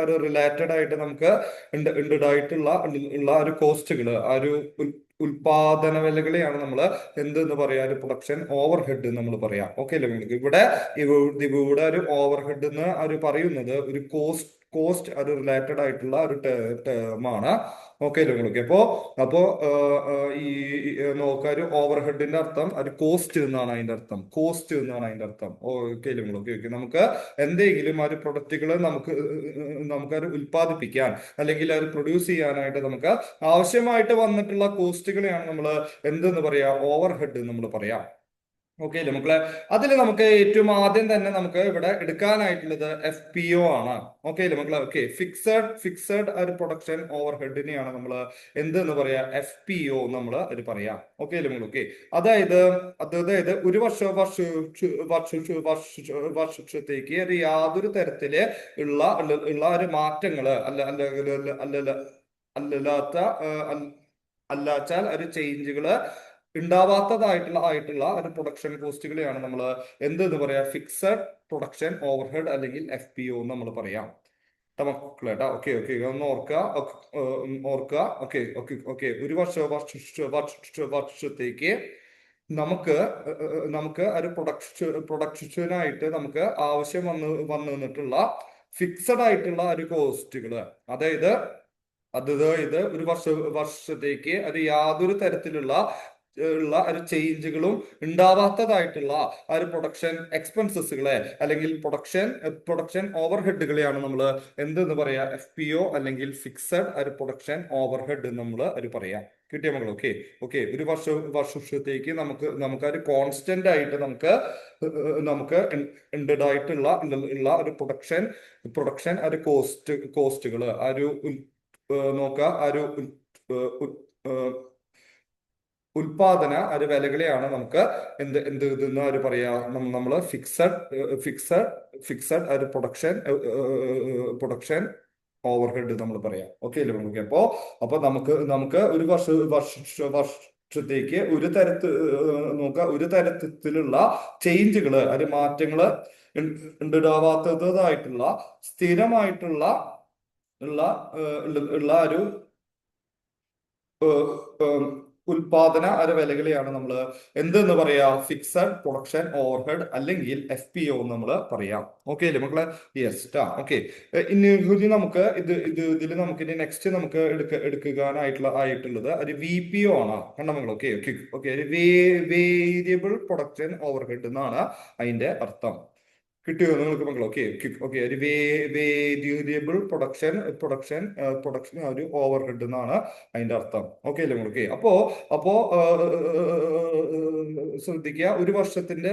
അത് റിലേറ്റഡ് ആയിട്ട് നമുക്ക് ഉണ്ടായിട്ടുള്ള ഉള്ള ഒരു കോസ്റ്റുകൾ ആ ഒരു ഉൽപാദന വിലകളെയാണ് നമ്മൾ എന്തെന്ന് പറയാ ഒരു പ്രൊഡക്ഷൻ ഓവർ ഹെഡ് നമ്മൾ പറയാം. ഓക്കെ അല്ലേ നിങ്ങൾക്ക്? ഇവിടെ ഒരു ഓവർ ഹെഡ് എന്ന് ഒരു പറയുന്നത് ഒരു കോസ്റ്റ് ഒരു റിലേറ്റഡ് ആയിട്ടുള്ള ഒരു ടേമാണ്. ഓക്കെ അല്ലേ നിങ്ങൾക്ക്? അപ്പോ നോക്കുക, ഒരു ഓവർ ഹെഡിന്റെ അർത്ഥം ഒരു കോസ്റ്റ് എന്നാണ് അതിന്റെ അർത്ഥം. കോസ്റ്റ് എന്നാണ് അതിന്റെ അർത്ഥം. ഓക്കെ അല്ലേ നിങ്ങൾക്ക്? ഓക്കെ. നമുക്ക് എന്തെങ്കിലും ആ ഒരു പ്രൊഡക്റ്റുകൾ നമുക്കത് ഉൽപ്പാദിപ്പിക്കാൻ അല്ലെങ്കിൽ അത് പ്രൊഡ്യൂസ് ചെയ്യാനായിട്ട് നമുക്ക് ആവശ്യമായിട്ട് വന്നിട്ടുള്ള കോസ്റ്റുകളെയാണ് നമ്മൾ എന്തെന്ന് പറയാ ഓവർ ഹെഡ് നമ്മൾ പറയാം. ഓക്കെ അല്ലേ മക്കളെ? അതിൽ നമുക്ക് ഏറ്റവും ആദ്യം തന്നെ നമുക്ക് ഇവിടെ എടുക്കാനായിട്ടുള്ളത് FPO ആണ്. ഓക്കെ അല്ലേ മക്കളെ? ഓക്കെ. ഫിക്സഡ് ഒരു പ്രൊഡക്ഷൻ ഓവർ ഹെഡിനെയാണ് നമ്മൾ എന്തെന്ന് പറയാ FPO നമ്മൾ അത് പറയാം. ഓക്കെ അല്ലേ മക്കളെ? ഓക്കെ. അതായത് ഒരു വർഷത്തേക്ക് ഒരു യാതൊരു തരത്തില് ഉള്ള ഒരു മാറ്റങ്ങള് അല്ലാത്ത അല്ലാച്ചാൽ ഒരു ചേഞ്ചുകള് ഉണ്ടാവാത്തതായിട്ടുള്ള ഒരു പ്രൊഡക്ഷൻ കോസ്റ്റുകളെയാണ് നമ്മൾ എന്തെന്ന് പറയാ ഫിക്സഡ് പ്രൊഡക്ഷൻ ഓവർഹെഡ് അല്ലെങ്കിൽ FPO എന്ന് നമ്മൾ പറയാം. മക്കളേട്ടാ. Okay okay. ഒന്ന് ഓർക്കുക. Okay okay okay. ഒരു വർഷത്തേക്ക് നമുക്ക് ഒരു പ്രൊഡക്ഷനായിട്ട് നമുക്ക് ആവശ്യം വന്നു നിന്നിട്ടുള്ള ഫിക്സഡ് ആയിട്ടുള്ള ഒരു കോസ്റ്റുകള്, അതായത് ഇത് ഒരു വർഷത്തേക്ക് അത് യാതൊരു തരത്തിലുള്ള ഒരു ചേഞ്ചുകളും ഉണ്ടാവാത്തതായിട്ടുള്ള ആ ഒരു പ്രൊഡക്ഷൻ എക്സ്പെൻസസുകളെ അല്ലെങ്കിൽ പ്രൊഡക്ഷൻ ഓവർ ഹെഡുകളെയാണ് നമ്മൾ എന്തെന്ന് പറയാ FPO അല്ലെങ്കിൽ ഫിക്സഡ് ഒരു പ്രൊഡക്ഷൻ ഓവർ ഹെഡ് നമ്മൾ ഒരു പറയാം. കിട്ടിയ മക്കൾ? Okay okay. ഒരു വർഷത്തേക്ക് നമുക്ക് ഒരു കോൺസ്റ്റന്റ് ആയിട്ട് നമുക്ക് ഉള്ള ഒരു പ്രൊഡക്ഷൻ ഒരു കോസ്റ്റുകൾ ആ ഒരു നോക്കുക ആ ഒരു ഉൽപാദന ഒരു വിലകളെയാണ് നമുക്ക് എന്ത് ഇതെന്ന് അവർ പറയാ നമ്മള് ഫിക്സഡ് ഒരു പ്രൊഡക്ഷൻ ഓവർഹെഡ് നമ്മൾ പറയാം. ഓക്കെ അല്ലേ നമുക്ക്? അപ്പൊ നമുക്ക് ഒരു വർഷത്തേക്ക് ഒരു തരത്തിലുള്ള ചേഞ്ചുകള് ഒരു മാറ്റങ്ങള് ഉണ്ടാവാത്തതായിട്ടുള്ള സ്ഥിരമായിട്ടുള്ള ഉള്ള ഉള്ള ഒരു ഉൽപാദന ഒരു വിലകളെയാണ് നമ്മൾ എന്തെന്ന് പറയാ ഫിക്സഡ് പ്രൊഡക്ഷൻ ഓവർഹെഡ് അല്ലെങ്കിൽ FPO നമ്മൾ പറയാം. ഓക്കെ അല്ലേ മക്കളെ? യെസ്. ഓക്കെ. ഇനി നമുക്ക് ഇതിൽ നമുക്ക് ഇനി നെക്സ്റ്റ് നമുക്ക് എടുക്കാനായിട്ടുള്ളത് ഒരു VPO ആണ്. കണ്ട മക്കൾ? Okay okay okay. ഒരു വേരിയബിൾ പ്രൊഡക്ഷൻ ഓവർഹെഡ് എന്നാണ് അതിന്റെ അർത്ഥം. കിട്ടിയോ നിങ്ങൾക്ക് മക്കൾ? Okay okay. ഒരു വേരിയബിൾ പ്രൊഡക്ഷൻ ഒരു ഓവർ ഹെഡ് എന്നാണ് അതിന്റെ അർത്ഥം. ഓക്കെ അല്ലേ നിങ്ങൾക്ക്? അപ്പോ ശ്രദ്ധിക്കുക, ഒരു വർഷത്തിന്റെ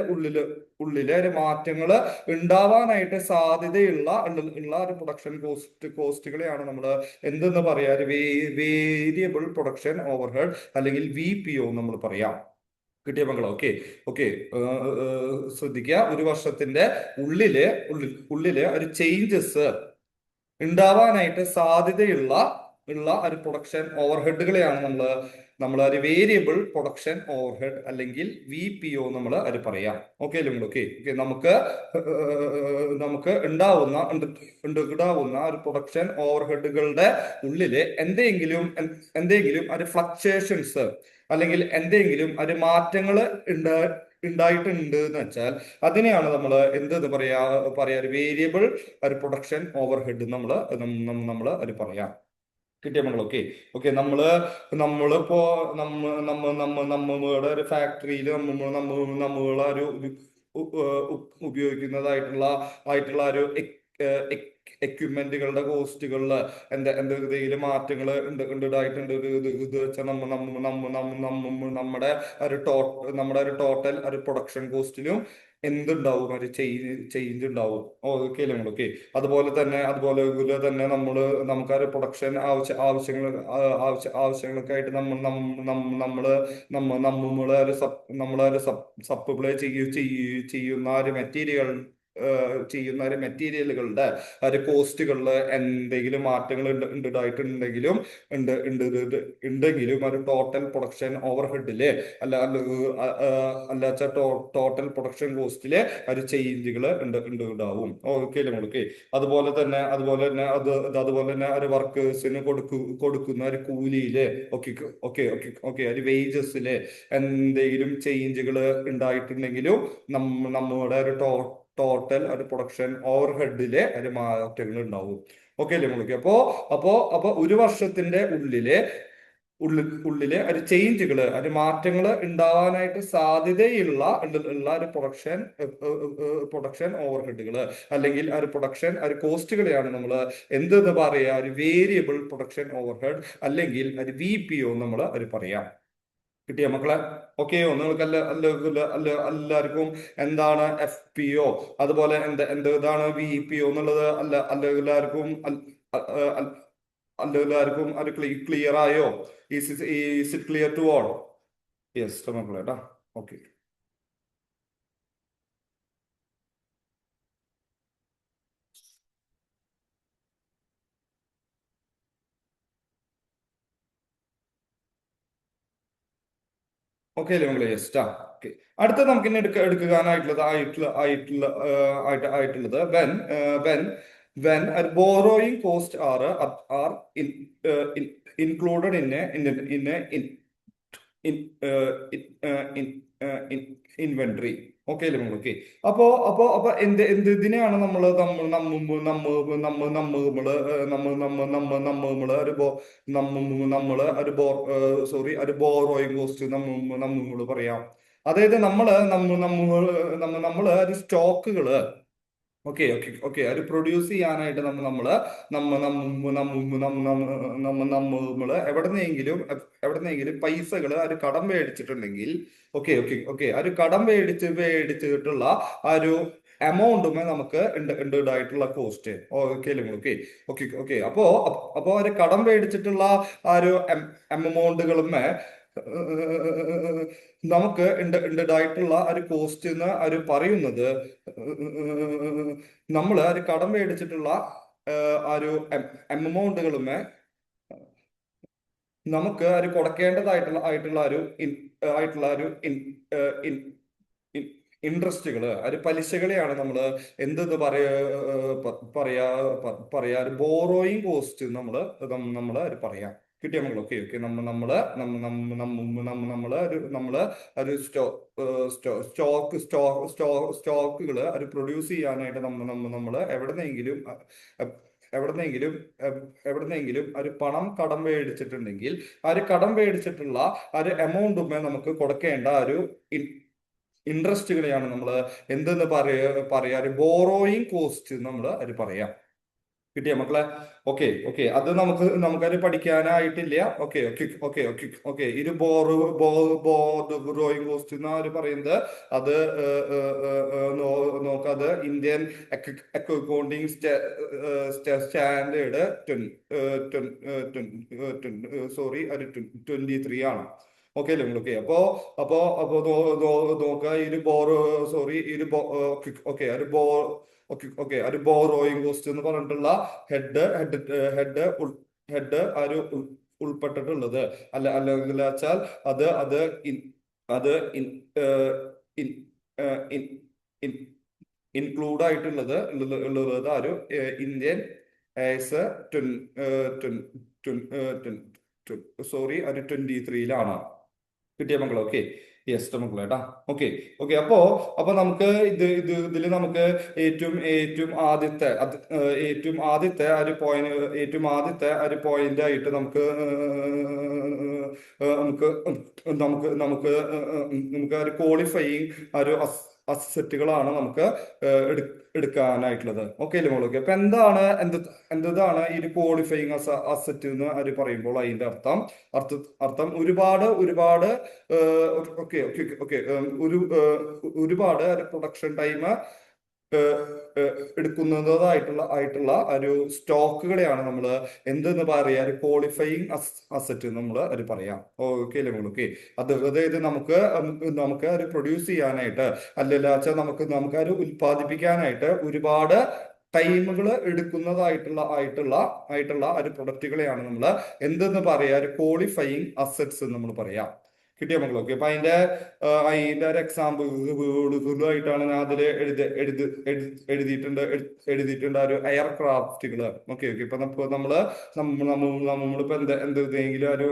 ഉള്ളിലെ ഒരു മാറ്റങ്ങള് ഉണ്ടാവാനായിട്ട് സാധ്യതയുള്ള ഒരു പ്രൊഡക്ഷൻ കോസ്റ്റുകളെയാണ് നമ്മൾ എന്തെന്ന് പറയാ ഒരു വേരിയബിൾ പ്രൊഡക്ഷൻ ഓവർഹെഡ് അല്ലെങ്കിൽ VPO നമ്മൾ പറയാം. കിട്ടിയ മക്കളെ? Okay okay. ശ്രദ്ധിക്കുക, ഒരു വർഷത്തിന്റെ ഉള്ളില് ഒരു ചേഞ്ചസ് ഉണ്ടാവാനായിട്ട് സാധ്യതയുള്ള ഒരു പ്രൊഡക്ഷൻ ഓവർഹെഡുകളെയാണ് നമ്മൾ ഒരു വേരിയബിൾ പ്രൊഡക്ഷൻ ഓവർഹെഡ് അല്ലെങ്കിൽ VPO നമ്മൾ അത് പറയാം. ഓക്കെ അല്ലേ? Okay okay. നമുക്ക് ഉണ്ടാവുന്ന ഒരു പ്രൊഡക്ഷൻ ഓവർഹെഡുകളുടെ ഉള്ളില് എന്തെങ്കിലും ഒരു ഫ്ലക്ച്വേഷൻസ് അല്ലെങ്കിൽ എന്തെങ്കിലും ഒരു മാറ്റങ്ങൾ ഉണ്ടായിട്ടുണ്ട് എന്ന് വെച്ചാൽ അതിനെയാണ് നമ്മൾ എന്തെന്ന് പറയാ ഒരു വേരിയബിൾ ഒരു പ്രൊഡക്ഷൻ ഓവർഹെഡ് നമ്മൾ അത് പറയാം. കിട്ടിയ മക്കൾ? Okay okay. നമ്മളിപ്പോ നമ്മുടെ ഒരു ഫാക്ടറിയിൽ നമ്മളെ ഒരു ഉപയോഗിക്കുന്നതായിട്ടുള്ള ഒരു എക്യുപ്മെന്റുകളുടെ കോസ്റ്റുകളിൽ എന്തെങ്കിലും മാറ്റങ്ങൾ ഉണ്ടായിട്ടുണ്ട്. ഇത് വെച്ചാൽ നമ്മുടെ ഒരു ടോട്ടൽ ഒരു പ്രൊഡക്ഷൻ കോസ്റ്റിലും എന്തുണ്ടാവും, ഒരു ചേഞ്ച് ഉണ്ടാവും. ഓക്കെ അല്ലേ ഓക്കെ. അതുപോലെ തന്നെ നമുക്കൊരു പ്രൊഡക്ഷൻ ആവശ്യങ്ങളൊക്കെ ആയിട്ട് നമ്മളൊരു സപ്ലൈ ചെയ്യുന്ന ഒരു മെറ്റീരിയലുകളുടെ ഒരു കോസ്റ്റുകളിൽ എന്തെങ്കിലും മാറ്റങ്ങൾ ഉണ്ടായിട്ടുണ്ടെങ്കിലും ഉണ്ടെങ്കിലും ഒരു ടോട്ടൽ പ്രൊഡക്ഷൻ ഓവർഹെഡില് അല്ലാച്ച ടോട്ടൽ പ്രൊഡക്ഷൻ കോസ്റ്റില് ഒരു ചേഞ്ചുകൾ ഉണ്ടാവും. ഓക്കെ അല്ലേ ഓക്കെ. അതുപോലെ തന്നെ ഒരു വർക്കേഴ്സിന് കൊടുക്കുന്ന ഒരു കൂലിയില് ഓക്കെ ഓക്കെ ഓക്കെ ഓക്കെ ഒരു വേജസില് എന്തെങ്കിലും ചേഞ്ചുകൾ ഉണ്ടായിട്ടുണ്ടെങ്കിലും നമ്മുടെ ഒരു ടോട്ടൽ ഒരു പ്രൊഡക്ഷൻ ഓവർഹെഡിലെ ഒരു മാറ്റങ്ങൾ ഉണ്ടാവും. ഓക്കെ അല്ലേ നമ്മൾക്ക്. അപ്പോ ഒരു വർഷത്തിന്റെ ഉള്ളില് ഒരു ചേഞ്ചുകൾ ഒരു മാറ്റങ്ങൾ ഉണ്ടാവാനായിട്ട് സാധ്യതയുള്ള ഒരു പ്രൊഡക്ഷൻ ഓവർഹെഡുകൾ അല്ലെങ്കിൽ ഒരു പ്രൊഡക്ഷൻ ഒരു കോസ്റ്റുകളെയാണ് നമ്മൾ എന്തെന്ന് പറയാ, ഒരു വേരിയബിൾ പ്രൊഡക്ഷൻ ഓവർഹെഡ് അല്ലെങ്കിൽ ഒരു VPO നമ്മൾ ഒരു പറയാം. കിട്ടിയ മക്കളെ? ഓക്കെ. നിങ്ങൾക്ക് എല്ലാവർക്കും എന്താണ് FPO, അതുപോലെ എന്താണ് VPO എന്നുള്ളത് എല്ലാവർക്കും അത് ക്ലിയർ ആയോ? Is it clear to all? Yes മക്കളെ കേട്ടാ. ഓക്കെ. ഓക്കെ അല്ലേ മക്കളെ? യെസ്. ഓക്കെ. അടുത്ത നമുക്ക് ഇനി ആയിട്ടുള്ളത് when borrowing cost are included in inventory. Okay അല്ലേ ഓക്കെ. അപ്പോ ഇതിനെയാണ് ഒരു ബോറോയിങ് കോസ്റ്റ് നമ്മൾ പറയാം. അതായത് നമ്മള് ഒരു സ്റ്റോക്കുകള് ഓക്കെ ഓക്കെ ഓക്കെ അത് പ്രൊഡ്യൂസ് ചെയ്യാനായിട്ട് നമ്മള് എവിടെന്നെങ്കിലും പൈസകൾ ഒരു കടം മേടിച്ചിട്ടുണ്ടെങ്കിൽ ഓക്കെ ഓക്കെ ഓക്കെ ഒരു കടം മേടിച്ചിട്ടുള്ള ആ ഒരു എമൗണ്ടുമേ നമുക്ക് ഉണ്ടായിട്ടുള്ള കോസ്റ്റ്. ഓക്കെ അല്ലേ ഓക്കെ ഓക്കെ ഓക്കെ. അപ്പോ ഒരു കടം മേടിച്ചിട്ടുള്ള ആ ഒരു എമൗണ്ടുകളുമേ നമുക്ക് ഉണ്ടായിട്ടുള്ള ഒരു കോസ്റ്റ് എന്ന് ഒരു പറയുന്നത് നമ്മൾ ഒരു കടം മേടിച്ചിട്ടുള്ള ആ ഒരു എമൗണ്ടുകളുമേ നമുക്ക് ഒരു കൊടുക്കേണ്ടതായിട്ടുള്ള ഒരു ഇൻട്രസ്റ്റുകള് ഒരു പലിശകളെയാണ് നമ്മൾ എന്തെന്ന് പറയാ ഒരു ബോറോയിങ് കോസ്റ്റ് നമ്മള് പറയാം. കിട്ടിയ മക്കൾ? Okay okay. നമ്മള് ഒരു സ്റ്റോക്കുകൾ അത് പ്രൊഡ്യൂസ് ചെയ്യാനായിട്ട് നമ്മള് എവിടെന്നെങ്കിലും ഒരു പണം കടം മേടിച്ചിട്ടുണ്ടെങ്കിൽ ആ ഒരു കടം മേടിച്ചിട്ടുള്ള ആ ഒരു എമൗണ്ടുമേ നമുക്ക് കൊടുക്കേണ്ട ഒരു ഇൻട്രസ്റ്റുകളെയാണ് നമ്മൾ എന്തെന്ന് പറയാ ഒരു ബോറോയിങ് കോസ്റ്റ് നമ്മൾ അത് പറയാം. കിട്ടിയ മക്കളെ? Okay okay. അത് നമുക്കത് പഠിക്കാനായിട്ടില്ല. Okay okay okay okay okay. ഇത് ബോറോയിങ് കോസ്റ്റ് എന്ന് പറയുന്നത് അത് നോക്കാതെ ഇന്ത്യൻ അക്കൗണ്ടിങ് സ്റ്റാൻഡേർഡ് 23 ആണ്. ഓക്കെ അല്ലേ ഓക്കെ. അപ്പോ നോക്കുക ഓക്കെ ഒരു ബോറോയിങ് കോസ്റ്റ് എന്ന് പറഞ്ഞിട്ടുള്ള ഹെഡ് ഉൾപ്പെട്ടിട്ടുള്ളത് അല്ലെങ്കിൽ വെച്ചാൽ അത് ഇൻക്ലൂഡ് ആയിട്ടുള്ളത് ആ ഒരു ഇന്ത്യൻ ആസ് ഒരു 23 കിട്ടിയ മക്കളെ? ഓക്കെ. യെസ് മക്കളെ കേട്ടാ. Okay okay. അപ്പോ നമുക്ക് ഇതില് നമുക്ക് ഏറ്റവും ആദ്യത്തെ ഒരു പോയിന്റ് ആയിട്ട് നമുക്ക് ഒരു ക്വാളിഫയിങ് അസറ്റുകളാണ് നമുക്ക് എടുക്കാനായിട്ടുള്ളത്. ഓക്കെ അല്ലേ മോളൊക്കെ? അപ്പൊ എന്താണ് ഈ ഒരു ക്വാളിഫയിങ് അസറ്റ് എന്ന് അവർ പറയുമ്പോൾ അതിന്റെ അർത്ഥം ഒരുപാട് ഓക്കെ ഓക്കെ ഓക്കെ ഒരുപാട് പ്രൊഡക്ഷൻ ടൈം എടുക്കുന്നതായിട്ടുള്ള ഒരു സ്റ്റോക്കുകളെയാണ് നമ്മൾ എന്തെന്ന് പറയാ ഒരു ക്വാളിഫയിങ് അസറ്റ് നമ്മൾ അത് പറയാം. ഓക്കെ അല്ലേ ഓക്കെ? അതായത് നമുക്ക് അത് പ്രൊഡ്യൂസ് ചെയ്യാനായിട്ട് അല്ലല്ല നമുക്ക് അത് ഉൽപ്പാദിപ്പിക്കാനായിട്ട് ഒരുപാട് ടൈമുകൾ എടുക്കുന്നതായിട്ടുള്ള ഒരു പ്രൊഡക്റ്റുകളെയാണ് നമ്മൾ എന്തെന്ന് പറയാ ഒരു ക്വാളിഫയിങ് അസറ്റ്സ് നമ്മൾ പറയാം. കിട്ടിയ മക്കളൊക്കെ? അപ്പൊ അതിന്റെ ഒരു എക്സാമ്പിളായിട്ടാണ് ഞാൻ അതില് എഴുതിയിട്ടുണ്ട് ഒരു എയർക്രാഫ്റ്റുകള്. Okay okay. ഇപ്പൊ നമ്മളിപ്പോ എന്തെങ്കിലും ഒരു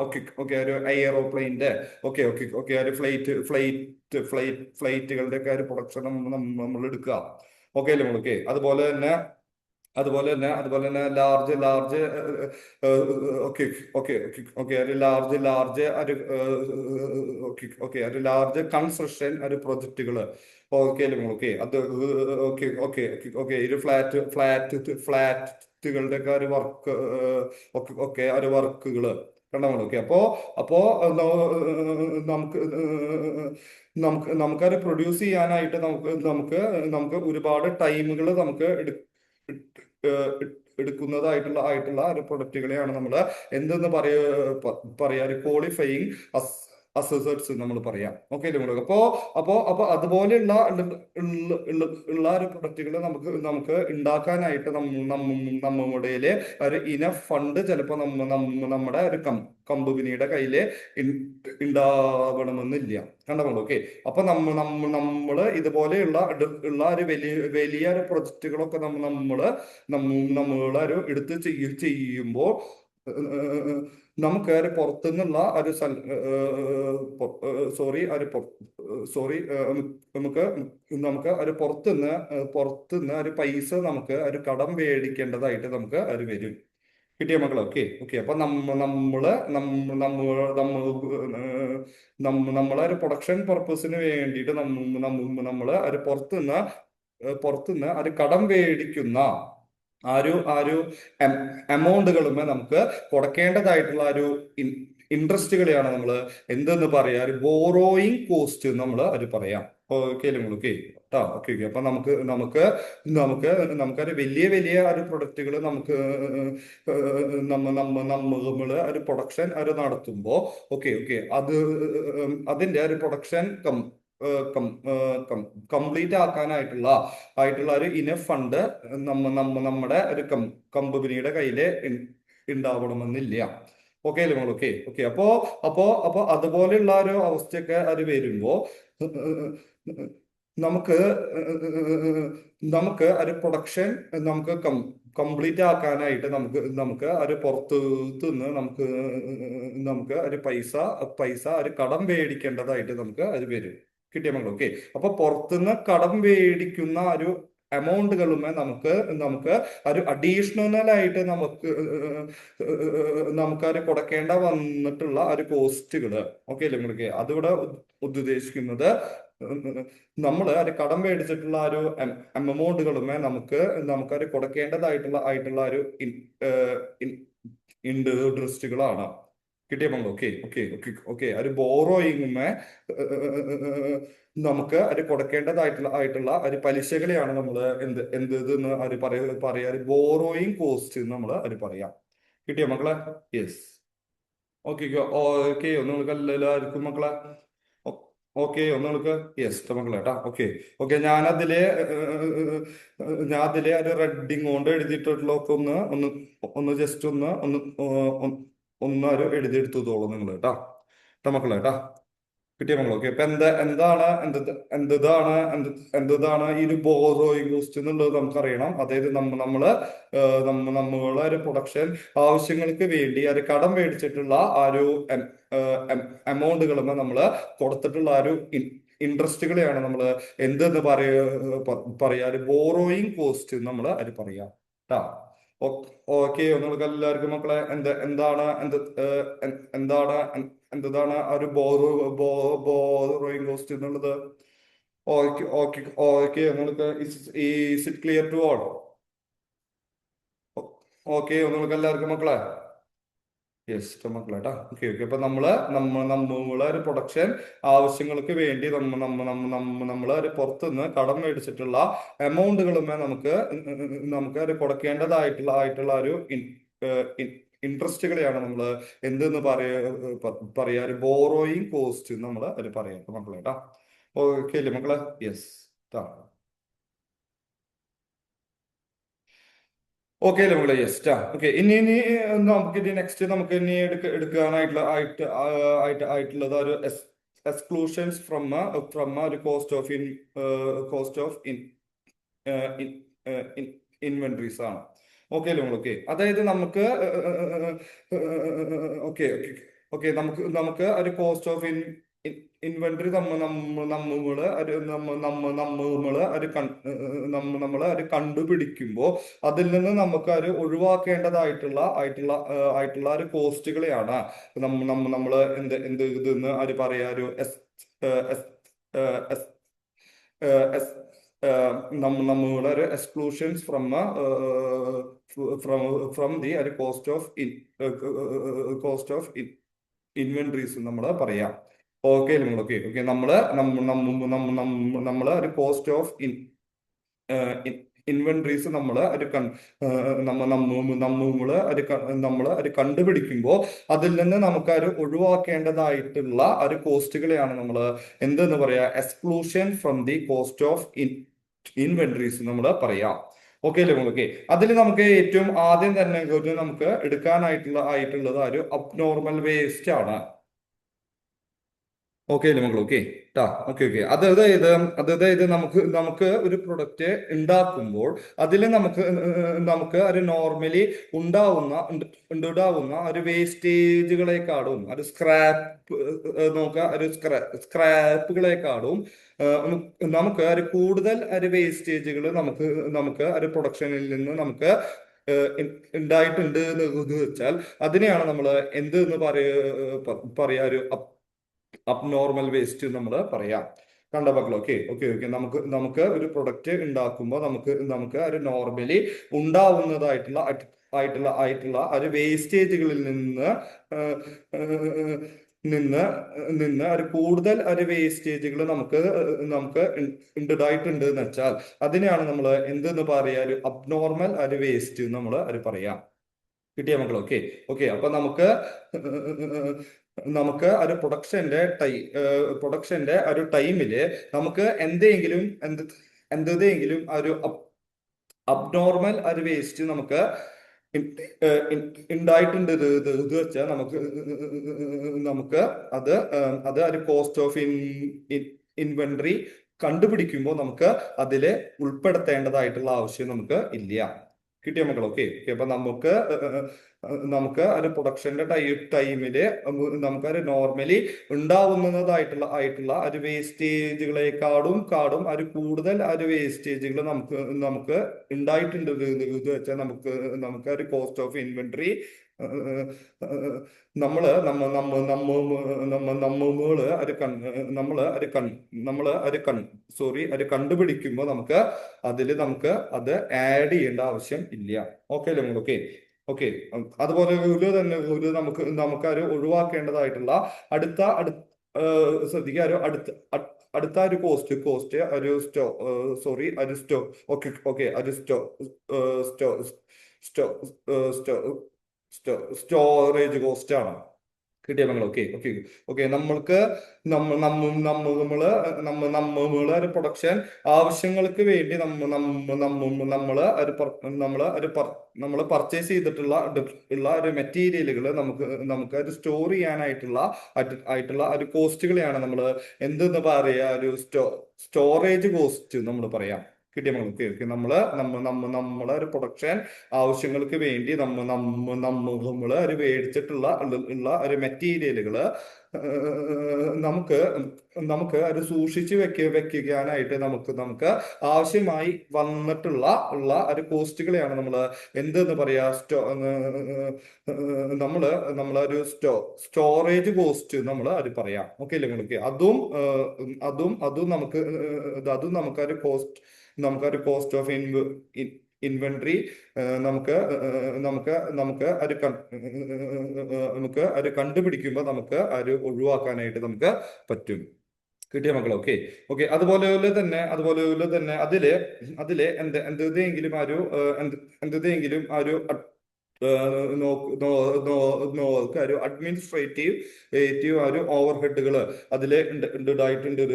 ഓക്കെ ഓക്കെ ഒരു എയറോപ്ലെയിന്റെ ഓക്കെ ഓക്കെ ഓക്കെ ഒരു ഫ്ലൈറ്റുകളുടെ ഒക്കെ ഒരു പ്രൊഡക്ഷൻ നമ്മൾ എടുക്കുക. ഓക്കെ അല്ലേ ഓക്കെ? അതുപോലെ തന്നെ ലാർജ് ഓക്കെ ഓക്കെ ഓക്കെ ഒരു ലാർജ് ഒരു ഓക്കെ ഒരു ലാർജ് കൺസ്ട്രക്ഷൻ ഒരു പ്രൊജക്ടുകള്. ഓക്കെ അല്ലേ ഓക്കെ? അത് ഓക്കെ ഓക്കെ ഓക്കെ ഒരു ഫ്ലാറ്റുകളുടെ ഒക്കെ ഒരു വർക്ക് ഒക്കെ ഒരു വർക്കുകള് കണ്ടാൽ ഓക്കെ. അപ്പോ നമുക്ക് നമുക്കത് പ്രൊഡ്യൂസ് ചെയ്യാനായിട്ട് നമുക്ക് ഒരുപാട് ടൈമുകൾ നമുക്ക് എടുക്കുന്നതായിട്ടുള്ള ഒരു പ്രൊഡക്റ്റുകളെയാണ് നമ്മൾ എന്തെന്ന് പറയാ ഒരു ക്വാളിഫയിങ് അസറ്റ്സ് നമ്മൾ പറയാം. ഓക്കെ അല്ലേ നമ്മൾ? അപ്പോ അതുപോലെയുള്ള ഒരു പ്രൊഡക്റ്റുകൾ നമുക്ക് ഉണ്ടാക്കാനായിട്ട് നമ്മുടെ ഒരു ഇനഫ് ഫണ്ട് ചിലപ്പോൾ നമ്മുടെ ഒരു കമ്പനിയുടെ കയ്യില് ഉണ്ടാവണമെന്നില്ല. കണ്ടോ? ഓക്കെ. അപ്പൊ നമ്മള് ഇതുപോലെയുള്ള ഒരു വലിയ ഒരു പ്രൊജക്റ്റുകളൊക്കെ നമ്മളൊരു എടുത്ത് ചെയ്യുമ്പോൾ നമുക്ക് ഒരു പുറത്തുനിന്നുള്ള ഒരു സോറി സോറി നമുക്ക് നമുക്ക് ഒരു പുറത്തുനിന്ന് ഒരു പൈസ നമുക്ക് ഒരു കടം മേടിക്കേണ്ടതായിട്ട് നമുക്ക് അത് വരും. കിട്ടിയ മക്കളെ? Okay okay. അപ്പൊ നമ്മളെ ഒരു പ്രൊഡക്ഷൻ പർപ്പസിന് വേണ്ടിയിട്ട് നമ്മള് ഒരു പുറത്തുനിന്ന് ഒരു കടം മേടിക്കുന്ന ആ ഒരു എമൗണ്ടുകളുമേ നമുക്ക് കൊടുക്കേണ്ടതായിട്ടുള്ള ഒരു ഇൻട്രസ്റ്റുകളെയാണ് നമ്മൾ എന്തെന്ന് പറയാ ഒരു ബോറോയിങ് കോസ്റ്റ് നമ്മൾ അത് പറയാം. ഓക്കെ അല്ലേ ഓക്കെ? കേട്ടോ? Okay okay. അപ്പൊ നമുക്കൊരു വലിയ ഒരു പ്രൊഡക്റ്റുകൾ നമ്മള് ഒരു പ്രൊഡക്ഷൻ അത് നടത്തുമ്പോ ഓക്കെ ഓക്കെ അതിന്റെ ഒരു പ്രൊഡക്ഷൻ കംപ്ലീറ്റ് ആക്കാനായിട്ടുള്ള ഒരു ഇനഫ് ഫണ്ട് നമ്മുടെ ഒരു കമ്പനിയുടെ കയ്യില് ഉണ്ടാവണമെന്നില്ല. ഓക്കെ അല്ലേ മോൾ? Okay okay. അപ്പോ അതുപോലെയുള്ള ഒരു അവസ്ഥയൊക്കെ അത് വരുമ്പോ നമുക്ക് ഒരു പ്രൊഡക്ഷൻ നമുക്ക് കംപ്ലീറ്റ് ആക്കാനായിട്ട് നമുക്ക് ഒരു പുറത്തുനിന്ന് നമുക്ക് ഒരു പൈസ ഒരു കടം മേടിക്കേണ്ടതായിട്ട് നമുക്ക് അത് വരും. കിട്ടിയ മക്കൾ? ഓക്കെ. അപ്പൊ പുറത്തുനിന്ന് കടം മേടിക്കുന്ന ഒരു എമൗണ്ടുകളുമേ നമുക്ക് ഒരു അഡീഷണൽ ആയിട്ട് നമുക്കത് കൊടുക്കേണ്ട വന്നിട്ടുള്ള ഒരു കോസ്റ്റുകള്. ഓക്കെ അല്ലേ നിങ്ങൾക്ക്? അതിവിടെ ഉദ്ദേശിക്കുന്നത് നമ്മൾ ഒരു കടം മേടിച്ചിട്ടുള്ള ഒരു എമൗണ്ടുകളുമേ നമുക്കത് കൊടുക്കേണ്ടതായിട്ടുള്ള ഒരു ഇൻട്രസ്റ്റുകളാണ്. കിട്ടിയ മക്കൾ? Okay okay okay okay. ഒരു ബോറോയിങ്ങുമേ നമുക്ക് അത് കൊടുക്കേണ്ടതായിട്ടുള്ള ഒരു പലിശകളെയാണ് നമ്മൾ എന്തെന്ന് അത് പറയാ ബോറോയിങ് കോസ്റ്റ് നമ്മൾ അത് പറയാം. കിട്ടിയ മക്കളെ? യെസ്. Okay okay. ഒന്നുങ്ങൾക്ക് എല്ലാവർക്കും മക്കളെ ഓക്കെ ഒന്നുങ്ങൾക്ക് യെസ് മക്കളെ കേട്ടാ? Okay okay. ഞാൻ അതിലെ ഒരു റെഡിങ് കൊണ്ട് എഴുതിയിട്ടുള്ളതൊക്കെ ഒന്ന് ജസ്റ്റ് ഒന്ന് ഒരു എഴുതിയെടുത്തോളൂ നിങ്ങൾ കേട്ടാ? മക്കളെ കേട്ടാ? കിട്ടിയ മക്കളെ? ഓക്കെ. അപ്പൊ എന്താണ് ഈ ഒരു ബോറോയിങ് കോസ്റ്റ് എന്നുള്ളത് നമുക്കറിയണം. അതായത് നമ്മളെ ഒരു പ്രൊഡക്ഷൻ ആവശ്യങ്ങൾക്ക് വേണ്ടി ഒരു കടം മേടിച്ചിട്ടുള്ള ആ ഒരു എമൗണ്ടുകളും നമ്മൾ കൊടുത്തിട്ടുള്ള ആ ഒരു ഇൻട്രസ്റ്റുകളെയാണ് നമ്മൾ എന്തെന്ന് പറയാ ഒരു ബോറോയിങ് കോസ്റ്റ് നമ്മൾ അത് പറയാം കേട്ടാ? ഓക്കെ, നിങ്ങൾക്ക് എല്ലാവർക്കും മക്കളെ എന്താണ് ആ ഒരു ബോറോയിങ് കോസ്റ്റ് എന്നുള്ളത്? ഓക്കെ ഓക്കെ ഓക്കെ, നിങ്ങൾക്ക് it clear to all? Okay, നിങ്ങൾക്ക് എല്ലാവർക്കും മക്കളെ യെസ് മക്കളെ കേട്ടോ. ഓക്കെ ഓക്കെ, അപ്പൊ നമ്മളെ ഒരു പ്രൊഡക്ഷൻ ആവശ്യങ്ങൾക്ക് വേണ്ടി നമ്മള് ഒരു പുറത്തുനിന്ന് കടം മേടിച്ചിട്ടുള്ള എമൗണ്ടുകളുമേ നമുക്ക് ഒരു കൊടുക്കേണ്ടതായിട്ടുള്ള ഒരു ഇൻട്രസ്റ്റുകളെയാണ് നമ്മൾ എന്തെന്ന് പറയാ ഒരു ബോറോയിങ് കോസ്റ്റ് നമ്മൾ അത് പറയാം മക്കളെ കേട്ടോ. ഓക്കെ അല്ലേ മക്കളെ? യെസ്. ഓക്കെ അല്ലേ മക്കളെ? യെസ്. ഓക്കെ, ഇനി നമുക്ക് ഇനി നെക്സ്റ്റ് നമുക്ക് ഇനി ആയിട്ടുള്ളത് ഒരു എക്സ്ക്ലൂഷൻസ് ഫ്രം ഒരു കോസ്റ്റ് ഓഫ് ഇൻവെന്ററീസ് ആണ്. ഓക്കെ അല്ലേ ഓക്കെ? അതായത് നമുക്ക് ഓക്കെ ഓക്കെ ഓക്കെ, നമുക്ക് നമുക്ക് ഒരു കോസ്റ്റ് ഓഫ് ഇൻവെന്ററി നമ്മള് ഒരു കണ്ടുപിടിക്കുമ്പോൾ അതിൽ നിന്ന് നമുക്ക് ഒരു ഒഴിവാക്കേണ്ടതായിട്ടുള്ള ഒരു കോസ്റ്റുകളെയാണ് നമ്മള് ഇതെന്ന് അവര് പറയാ ഒരു നമ്മളൊരു എക്സ്ക്ലൂഷൻസ് ഫ്രം ഫ്രം ദി ഒരു കോസ്റ്റ് ഓഫ് ഇൻവെന്ററീസ് നമ്മൾ പറയാം. ഓക്കെ ഓക്കെ ഓക്കെ, നമ്മള് ഒരു കോസ്റ്റ് ഓഫ് ഇൻവെന്ററീസ് നമ്മള് ഒരു കണ്ടുപിടിക്കുമ്പോൾ അതിൽ നിന്ന് നമുക്ക് ഒരു ഒഴിവാക്കേണ്ടതായിട്ടുള്ള ഒരു കോസ്റ്റുകളെയാണ് നമ്മൾ എന്തെന്ന് പറയാ exclusion from the cost of inventories നമ്മൾ പറയാം. ഓക്കെ അല്ലേ ഓക്കെ? അതിൽ നമുക്ക് ഏറ്റവും ആദ്യം തന്നെ നമുക്ക് എടുക്കാനായിട്ടുള്ളത് ഒരു അബ്നോർമൽ വേസ്റ്റ് ആണ്. ഓക്കെ അല്ലേ മക്കൾ? ഓക്കെ ട്ടാ. ഓക്കെ ഓക്കെ, അതായത് നമുക്ക് നമുക്ക് ഒരു പ്രൊഡക്റ്റ് ഉണ്ടാക്കുമ്പോൾ അതിൽ നമുക്ക് ഒരു നോർമലി ഉണ്ടാവുന്ന ഒരു വേസ്റ്റേജുകളെക്കാളും ഒരു സ്ക്രാപ്പുകളെക്കാളും നമുക്ക് ഒരു കൂടുതൽ ഒരു വേസ്റ്റേജുകൾ നമുക്ക് ഒരു പ്രൊഡക്ഷനിൽ നിന്ന് നമുക്ക് ഉണ്ടായിട്ടുണ്ട് എന്ന് വെച്ചാൽ അതിനെയാണ് നമ്മൾ എന്ത് എന്ന് പറയാ ഒരു അബ്നോർമൽ വേസ്റ്റ് നമ്മൾ പറയാം. കണ്ട മക്കൾ? ഓക്കെ ഓക്കെ ഓക്കെ, നമുക്ക് ഒരു പ്രൊഡക്റ്റ് ഉണ്ടാക്കുമ്പോൾ നമുക്ക് ഒരു നോർമലി ഉണ്ടാവുന്നതായിട്ടുള്ള ഒരു വേസ്റ്റേജുകളിൽ ഏർ, ഏർ, നിന്ന് നിന്ന് ഒരു കൂടുതൽ ഒരു വേസ്റ്റേജുകൾ നമുക്ക് ഉണ്ടായിട്ടുണ്ട് എന്ന് വെച്ചാൽ അതിനെയാണ് നമ്മൾ എന്തെന്ന് പറയാ ഒരു അബ്നോർമൽ ഒരു വേസ്റ്റ് നമ്മൾ അത് പറയാം. കിട്ടിയ മക്കൾ? ഓക്കെ ഓക്കെ, അപ്പൊ നമുക്ക് ഒരു പ്രൊഡക്ഷന്റെ ഒരു ടൈമില് നമുക്ക് എന്തെങ്കിലും ഒരു അബ്നോർമൽ ഒരു വേസ്റ്റ് നമുക്ക് ഉണ്ടായിട്ടുണ്ട് ഇത് വെച്ചാൽ നമുക്ക് അത് ഒരു കോസ്റ്റ് ഓഫ് ഇൻവെന്ററി കണ്ടുപിടിക്കുമ്പോൾ നമുക്ക് അതില് ഉൾപ്പെടുത്തേണ്ടതായിട്ടുള്ള ആവശ്യം നമുക്ക് ഇല്ല. കിട്ടിയ മക്കൾ? ഓക്കെ ഓക്കെ, അപ്പൊ നമുക്ക് ഒരു പ്രൊഡക്ഷന്റെ ടൈമില് നമുക്കൊരു നോർമലി ഉണ്ടാവുന്നതായിട്ടുള്ള ഒരു വേസ്റ്റേജുകളെക്കാളും ഒരു കൂടുതൽ ഒരു വേസ്റ്റേജുകൾ നമുക്ക് ഉണ്ടായിട്ടുണ്ട് ഇത് വെച്ചാൽ നമുക്ക് ഒരു കോസ്റ്റ് ഓഫ് ഇൻവെന്ററി നമ്മള് നമ്മ നമ്മ നമ്മ നമ്മ നമ്മള് ഒരു കൺ നമ്മള് ഒരു കൺ നമ്മള് ഒരു കൺ സോറി ഒരു കണ്ടുപിടിക്കുമ്പോൾ നമുക്ക് അത് ആഡ് ചെയ്യേണ്ട ആവശ്യം ഇല്ല. ഓക്കെ അല്ലേ? ഓക്കെ ഓക്കെ, അതുപോലെ നമുക്ക് ഒരു ഒഴിവാക്കേണ്ടതായിട്ടുള്ള ശ്രദ്ധിക്കുക ഒരു അടുത്ത ഒരു കോസ്റ്റ് ഒരു സോറി ഒരു ഓക്കെ ഓക്കെ ഒരു സ്റ്റോ സ്റ്റോറേജ് കോസ്റ്റ് ആണ്. കിട്ടിയ മക്കൾ? ഓക്കെ ഓക്കെ ഓക്കെ, നമ്മള് ഒരു പ്രൊഡക്ഷൻ ആവശ്യങ്ങൾക്ക് വേണ്ടി നമ്മള് പർച്ചേസ് ചെയ്തിട്ടുള്ള ഒരു മെറ്റീരിയലുകൾ നമുക്ക് അത് സ്റ്റോർ ചെയ്യാനായിട്ടുള്ള ഒരു കോസ്റ്റുകളെയാണ് നമ്മൾ എന്തെന്ന് പറയാ ഒരു സ്റ്റോറേജ് കോസ്റ്റ് നമ്മൾ പറയാം. കിട്ടിയ മക്കൾക്ക് ഓക്കെ നമ്മളെ ഒരു പ്രൊഡക്ഷൻ ആവശ്യങ്ങൾക്ക് വേണ്ടി നമ്മള് ഒരു മേടിച്ചിട്ടുള്ള ഒരു മെറ്റീരിയലുകള് നമുക്ക് നമുക്ക് അത് സൂക്ഷിച്ച് വെക്കാനായിട്ട് നമുക്ക് ആവശ്യമായി വന്നിട്ടുള്ള ഒരു കോസ്റ്റുകളെയാണ് നമ്മൾ എന്തെന്ന് പറയാ നമ്മളൊരു സ്റ്റോറേജ് കോസ്റ്റ് നമ്മൾ അത് പറയാം. ഓക്കെ അല്ലേ നിങ്ങൾക്ക്? അതും നമുക്കൊരു കോസ്റ്റ് ഓഫ് ഇൻവെന്ററി നമുക്ക് നമുക്ക് നമുക്ക് അത് നമുക്ക് അത് കണ്ടുപിടിക്കുമ്പോൾ നമുക്ക് അത് ഒഴിവാക്കാനായിട്ട് നമുക്ക് പറ്റും. കിട്ടിയ മക്കൾ ഓക്കെ ഓക്കെ. അതുപോലെ തന്നെ എന്തെങ്കിലും ഒരു നോക്ക് ഒരു അഡ്മിനിസ്ട്രേറ്റീവ് ഒരു ഓവർഹെഡുകൾ അതില് ഉണ്ടായിട്ടുണ്ട് ഇത്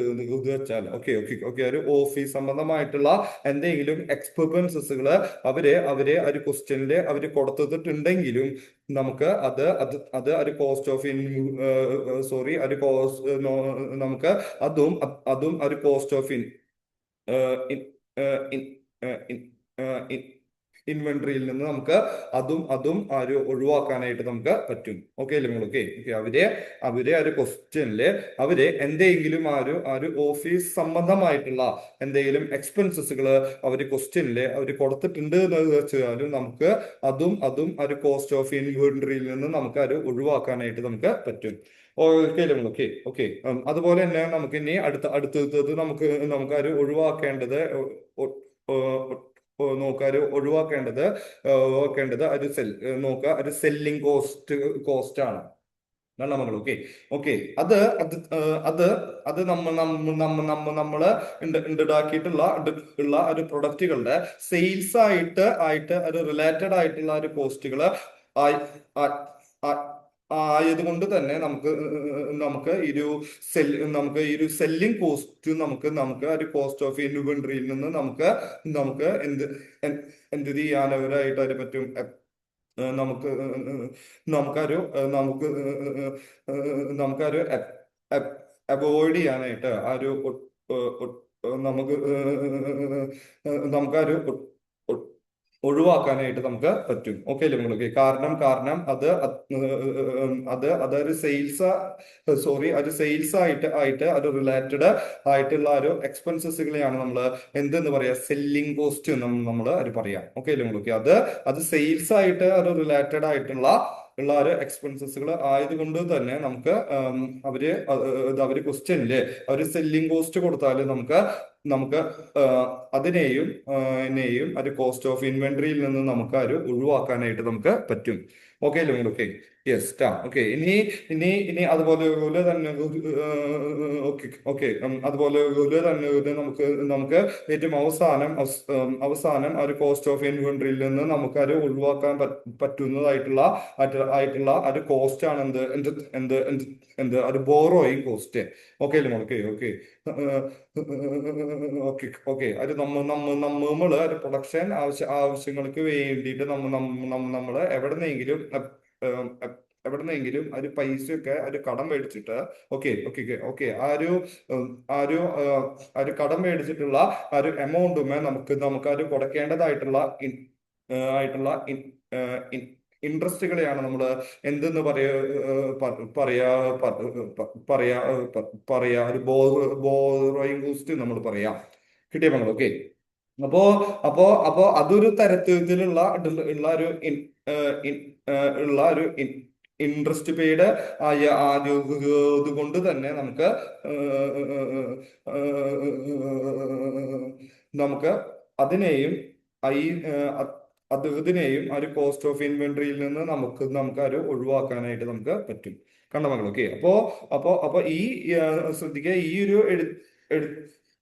വെച്ചാൽ ഓക്കെ ഓക്കെ ഓക്കെ ഒരു ഓഫീസ് സംബന്ധമായിട്ടുള്ള എന്തെങ്കിലും എക്സ്പെൻസസുകൾ അവരെ ഒരു ക്വസ്റ്റ്യനില് അവര് കൊടുത്തിട്ടുണ്ടെങ്കിലും നമുക്ക് അത് ഒരു കോസ്റ്റ് ഓഫ് സോറി ഒരു കോസ്റ്റ് നമുക്ക് അതും ഒരു കോസ്റ്റ് ഓഫ് ഇൻവെന്ററിയിൽ നിന്ന് നമുക്ക് അതും ഒരു ഒഴിവാക്കാനായിട്ട് നമുക്ക് പറ്റും. ഓക്കെ അല്ലേ നിങ്ങൾ? Okay okay. അവരെ ഒരു ക്വസ്റ്റ്യനില് എന്തെങ്കിലും ഒരു ഓഫീസ് സംബന്ധമായിട്ടുള്ള എന്തെങ്കിലും എക്സ്പെൻസസുകൾ ക്വസ്റ്റ്യനില് കൊടുത്തിട്ടുണ്ട് എന്ന് വെച്ചാലും നമുക്ക് അതും ഒരു കോസ്റ്റ് ഓഫ് ഇൻവെന്ററിയിൽ നിന്ന് നമുക്ക് അത് ഒഴിവാക്കാനായിട്ട് നമുക്ക് പറ്റും. ഓക്കെ അല്ലേ? Okay okay. അതുപോലെ തന്നെ നമുക്ക് ഇനി അടുത്തത് നമുക്ക് അത് ഒഴിവാക്കേണ്ടത് ഒഴിവാക്കേണ്ടത് ഒരു സെല്ലിംഗ് കോസ്റ്റ് ആണ്. നല്ല മകൾ ഓക്കെ ഓക്കെ. അത് നമ്മള് ഉണ്ടാക്കിയിട്ടുള്ള ഒരു പ്രൊഡക്റ്റുകളുടെ സെയിൽസ് ആയിട്ട് ഒരു റിലേറ്റഡ് ആയിട്ടുള്ള ഒരു കോസ്റ്റുകള് ആയതുകൊണ്ട് തന്നെ നമുക്ക് ഈ ഒരു സെല്ലിംഗ് കോസ്റ്റ് നമുക്ക് ഒരു കോസ്റ്റ് ഓഫ് ഇൻവെന്ററിയിൽ നിന്ന് നമുക്ക് എന്ത് ചെയ്യാനവരായിട്ട് അത് പറ്റും. നമുക്ക് നമുക്കൊരു നമുക്ക് നമുക്കൊരു അവോയ്ഡ് ചെയ്യാനായിട്ട് നമുക്ക് നമുക്കൊരു ഒഴിവാക്കാനായിട്ട് നമുക്ക് പറ്റും. ഓക്കെ അല്ലേ നിങ്ങൾക്ക്? കാരണം അതൊരു സെയിൽസ് ആയിട്ട് അത് റിലേറ്റഡ് ആയിട്ടുള്ള ഒരു എക്സ്പെൻസസുകളെയാണ് നമ്മൾ എന്തെന്ന് പറയാ സെല്ലിംഗ് കോസ്റ്റ് നമ്മൾ അത് പറയാം. ഓക്കെ അല്ലേ നിങ്ങൾക്ക്? അത് സെയിൽസ് ആയിട്ട് അത് റിലേറ്റഡ് ആയിട്ടുള്ള ഒരു എക്സ്പെൻസസുകൾ ആയതുകൊണ്ട് തന്നെ നമുക്ക് അവര് ക്വസ്റ്റ്യനില് ഒരു സെല്ലിംഗ് കോസ്റ്റ് കൊടുത്താൽ നമുക്ക് അതിനെയും ഒരു കോസ്റ്റ് ഓഫ് ഇൻവെന്ററിയിൽ നിന്ന് നമുക്ക് ഒഴിവാക്കാനായിട്ട് നമുക്ക് പറ്റും. ഓക്കെ അല്ലേ? Okay yes okay. ഇനി അതുപോലെ തന്നെ ഓക്കെ ഓക്കെ. അതുപോലെ തന്നെ നമുക്ക് ഏറ്റവും അവസാനം ഒരു കോസ്റ്റ് ഓഫ് ഇൻവെന്ററിയിൽ നിന്ന് നമുക്ക് ഒഴിവാക്കാൻ പറ്റുന്നതായിട്ടുള്ള ഒരു കോസ്റ്റ് ആണ് എന്ത് ഒരു ബോറോയിങ് കോസ്റ്റ്. ഓക്കെ അല്ലേ? Okay okay okay okay. അത് നമ്മള് ഒരു പ്രൊഡക്ഷൻ ആവശ്യങ്ങൾക്ക് വേണ്ടിയിട്ട് നമ്മള് എവിടെന്നെങ്കിലും ഒരു പൈസയൊക്കെ ഒരു കടം മേടിച്ചിട്ട് ഓക്കെ ഓക്കെ ഓക്കെ ഒരു കടം മേടിച്ചിട്ടുള്ള ഒരു എമൗണ്ടുമേ നമുക്ക് അത് കൊടുക്കേണ്ടതായിട്ടുള്ള ഇൻട്രസ്റ്റുകളെയാണ് നമ്മൾ എന്തെന്ന് പറയാ പറയാ പറയാ ഒരു ബോറോയിങ് കോസ്റ്റ് നമ്മൾ പറയാം. കിട്ടിയ മകൾ ഓക്കെ. അപ്പോ അതൊരു തരത്തിലുള്ള ഒരു ഉള്ള ഒരു ഇൻട്രസ്റ്റ് പെയ്ഡ് അതുകൊണ്ട് തന്നെ നമുക്ക് അതിനെയും ഐ അതിനെയും ഒരു കോസ്റ്റ് ഓഫ് ഇൻവെന്ററിയിൽ നിന്ന് നമുക്ക് അത് ഒഴിവാക്കാനായിട്ട് നമുക്ക് പറ്റും. കണ്ട മക്കൾ ഓക്കെ. അപ്പോ ഈ ശ്രദ്ധിക്കുക, ഈ ഒരു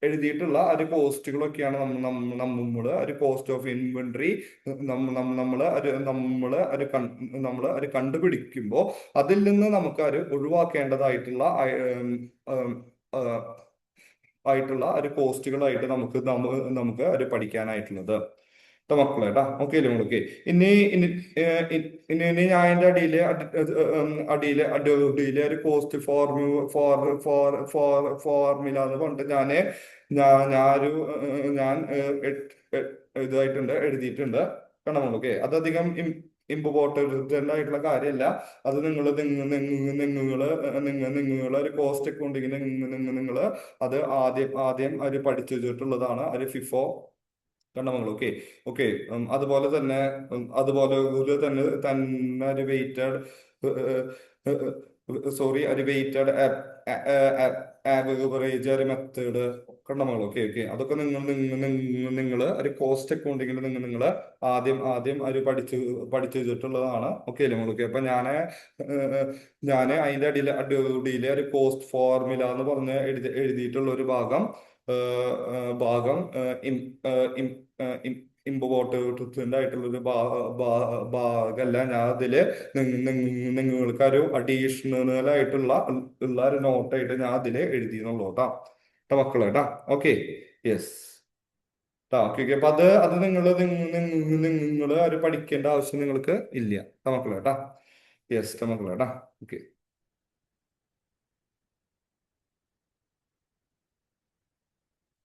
എഴുതിയിട്ടുള്ള ഒരു കോസ്റ്റുകളൊക്കെയാണ് നമ്മള് ഒരു കോസ്റ്റ് ഓഫ് ഇൻവെന്ററി നമ്മള് അത് കണ്ടുപിടിക്കുമ്പോൾ അതിൽ നിന്ന് നമുക്ക് അത് ഒഴിവാക്കേണ്ടതായിട്ടുള്ള ഒരു കോസ്റ്റുകളായിട്ട് നമുക്ക് അത് പഠിക്കാനായിട്ടുള്ളത്. ട്ടോ മക്കളെ ട്ടാ. ഓക്കെ അല്ലേ മോളൊക്കെ? ഇനി ഇനി ഏഹ് ഇ- ഇനി ഇനി ഞാൻ അതിന്റെ അടിയിലെ ഒരു കോസ്റ്റ് ഫോർമുല എന്ന് പറഞ്ഞിട്ട് ഞാനൊരു ഞാൻ ഇതായിട്ടുണ്ട്, എഴുതിയിട്ടുണ്ട്. കണ്ടോ മോളൊക്കെ? അതധികം ഇമ്പോർട്ടൻ്റ് ആയിട്ടുള്ള കാര്യമല്ല. അത് നിങ്ങള് ഒരു കോസ്റ്റ് അക്കൗണ്ടിങ്ങിന് നിങ്ങള് അത് ആദ്യം ഒരു പഠിച്ചു വെച്ചിട്ടുള്ളതാണ്. ഒരു ഫിഫോ കണ്ടമംഗലം. ഓക്കെ. ഓക്കെ. അതുപോലെ തന്നെ ഒരു വെയിറ്റഡ് സോറി ഒരു വെയിറ്റഡ് ആവറേജ് ഒരു മെത്തേഡ് കണ്ടമംഗലം. ഓക്കെ. ഓക്കെ. അതൊക്കെ നിങ്ങൾ ഒരു കോസ്റ്റ് അക്കൗണ്ടിങ്ങിൽ നിങ്ങൾ ആദ്യം ഒരു പഠിച്ചു വെച്ചിട്ടുള്ളതാണ്. ഓക്കെ അല്ലേ മോളൊക്കെ? അപ്പൊ ഞാന് അതിന്റെ അടിയിലെ ഒരു കോസ്റ്റ് ഫോർമുല എന്ന് പറഞ്ഞ് എഴുതിയിട്ടുള്ള ഒരു ഭാഗം ഇമ്പോർട്ടൻ്റ് ആയിട്ടുള്ള ഒരു ഭാഗമല്ല. ഞാൻ അതില് നിങ്ങൾക്ക് ഒരു അഡീഷണൽ ആയിട്ടുള്ള ഒരു നോട്ടായിട്ട് ഞാൻ അതില് എഴുതിയെന്നുള്ളൂ കേട്ടോ. കേട്ടോ മക്കളെ ട്ടാ. ഓക്കെ. യെസ്. ഓക്കെ. ഓക്കെ. അപ്പൊ അത് നിങ്ങള് ഒരു പഠിക്കേണ്ട ആവശ്യം നിങ്ങൾക്ക് ഇല്ല. ട്ടോ മക്കളെ ട്ടാ. യെസ്. ട്ടോ മക്കളെ ട്ടാ. ഓക്കെ.